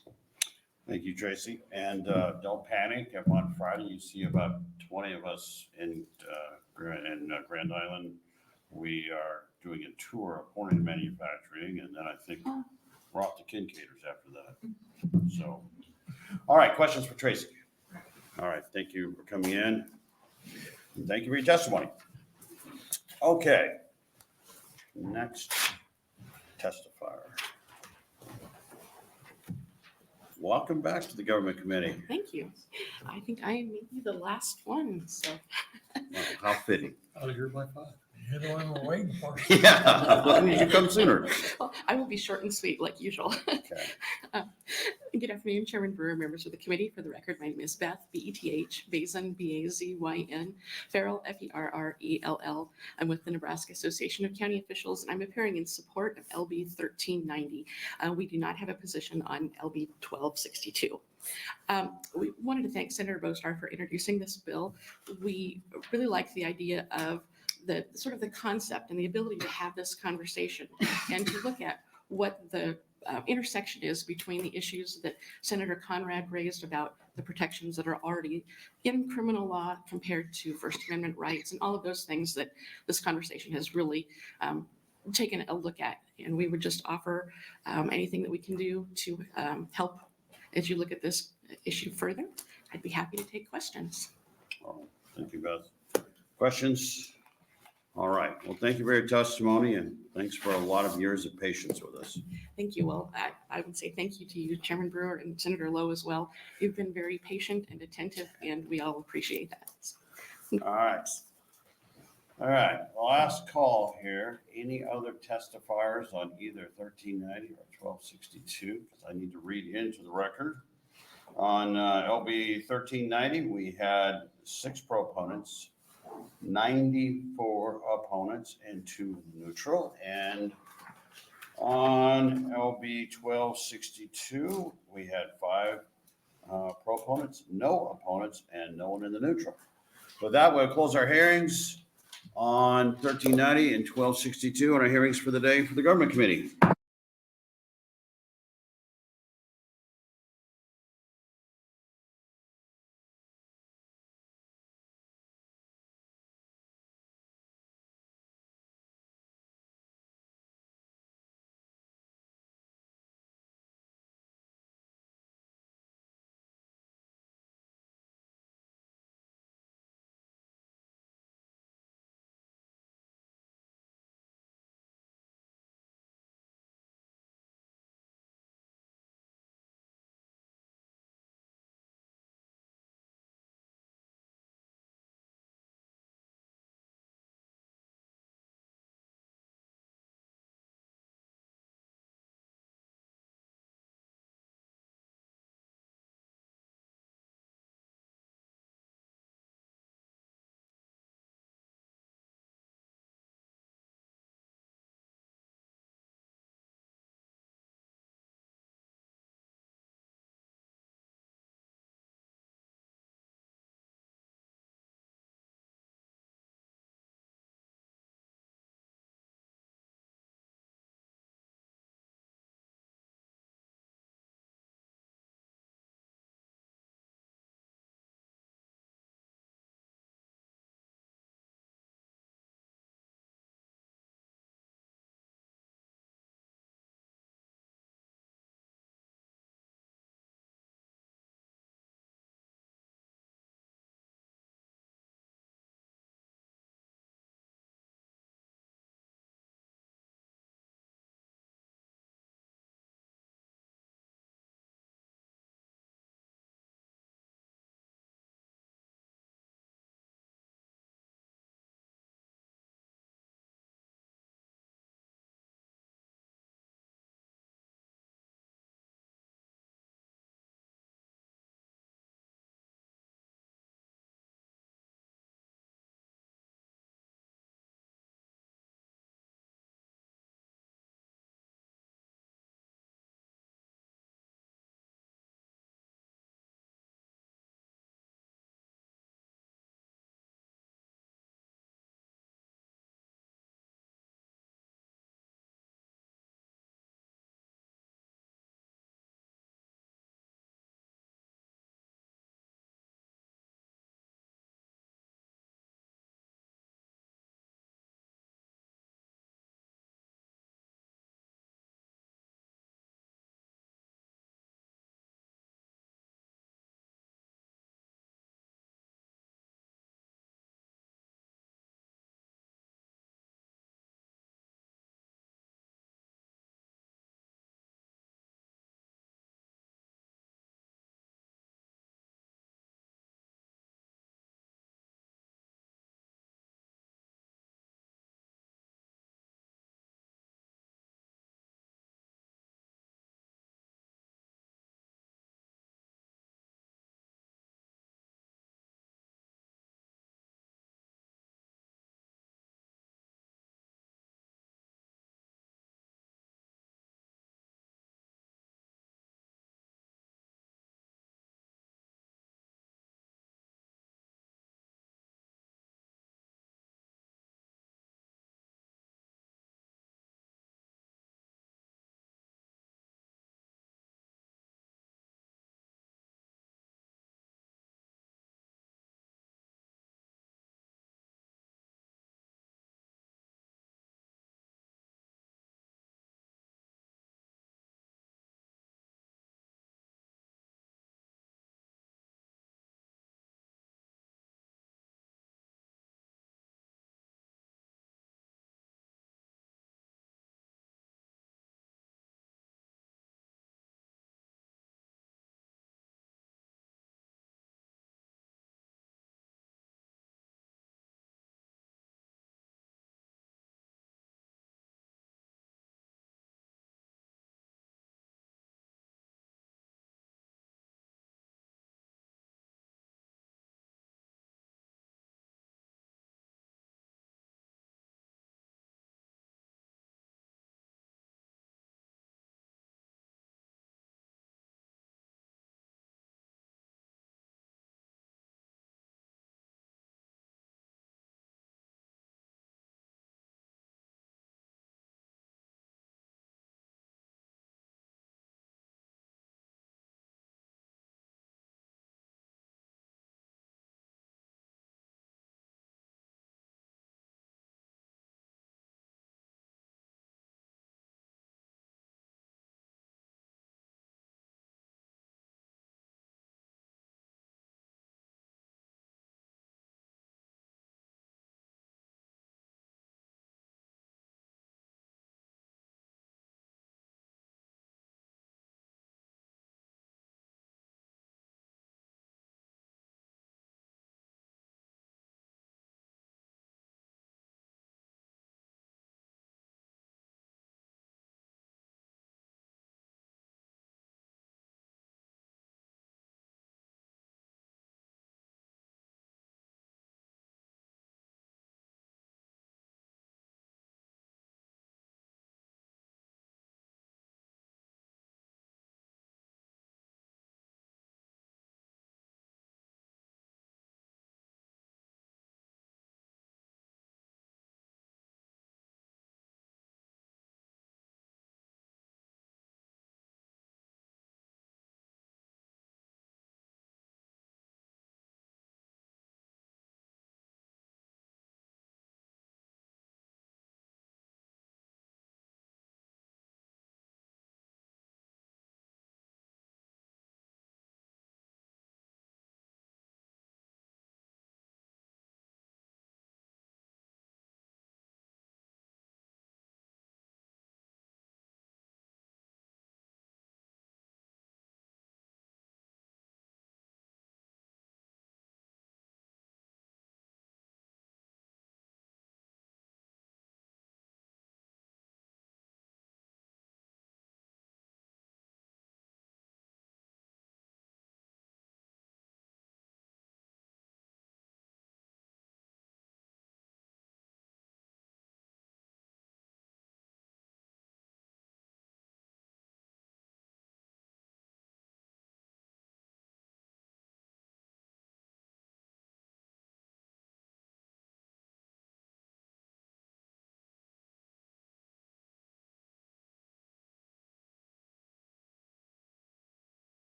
Thank you, Tracy. And don't panic. If on Friday you see about 20 of us in Grand Island, we are doing a tour of Hornet Manufacturing, and then I think we're off to Kincaiders after that. So, all right, questions for Tracy? All right, thank you for coming in. And thank you for your testimony. Okay, next testifier. Welcome back to the Government Committee. Thank you. I think I may be the last one, so. Well, how fitting. Oh, you're by 5. You're the one we're waiting for. Yeah, why didn't you come sooner? Well, I will be short and sweet like usual. Okay. Good afternoon, Chairman Brewer, members of the committee. For the record, my name is Beth, B-E-T-H, Bazin, B-A-Z-Y-N, Farrell, F-E-R-R-E-L-L. I'm with the Nebraska Association of County Officials, and I'm appearing in support of LB 1390. We do not have a position on LB 1262. We wanted to thank Senator Bostar for introducing this bill. We really like the idea of the sort of the concept and the ability to have this conversation and to look at what the intersection is between the issues that Senator Conrad raised about the protections that are already in criminal law compared to First Amendment rights and all of those things that this conversation has really taken a look at. And we would just offer anything that we can do to help as you look at this issue further. I'd be happy to take questions. Oh, thank you, Beth. Questions? All right. Well, thank you for your testimony, and thanks for a lot of years of patience with us. Thank you. Well, I would say thank you to you, Chairman Brewer, and Senator Lowe as well. You've been very patient and attentive, and we all appreciate that. All right. All right. Last call here. Any other testifiers on either 1390 or 1262? Because I need to read into the record. On LB 1390, we had 6 proponents, 94 opponents, and 2 neutral. And on LB 1262, we had 5 proponents, no opponents, and no one in the neutral. With that, we'll close our hearings on 1390 and 1262 on our hearings for the day for the Government Committee.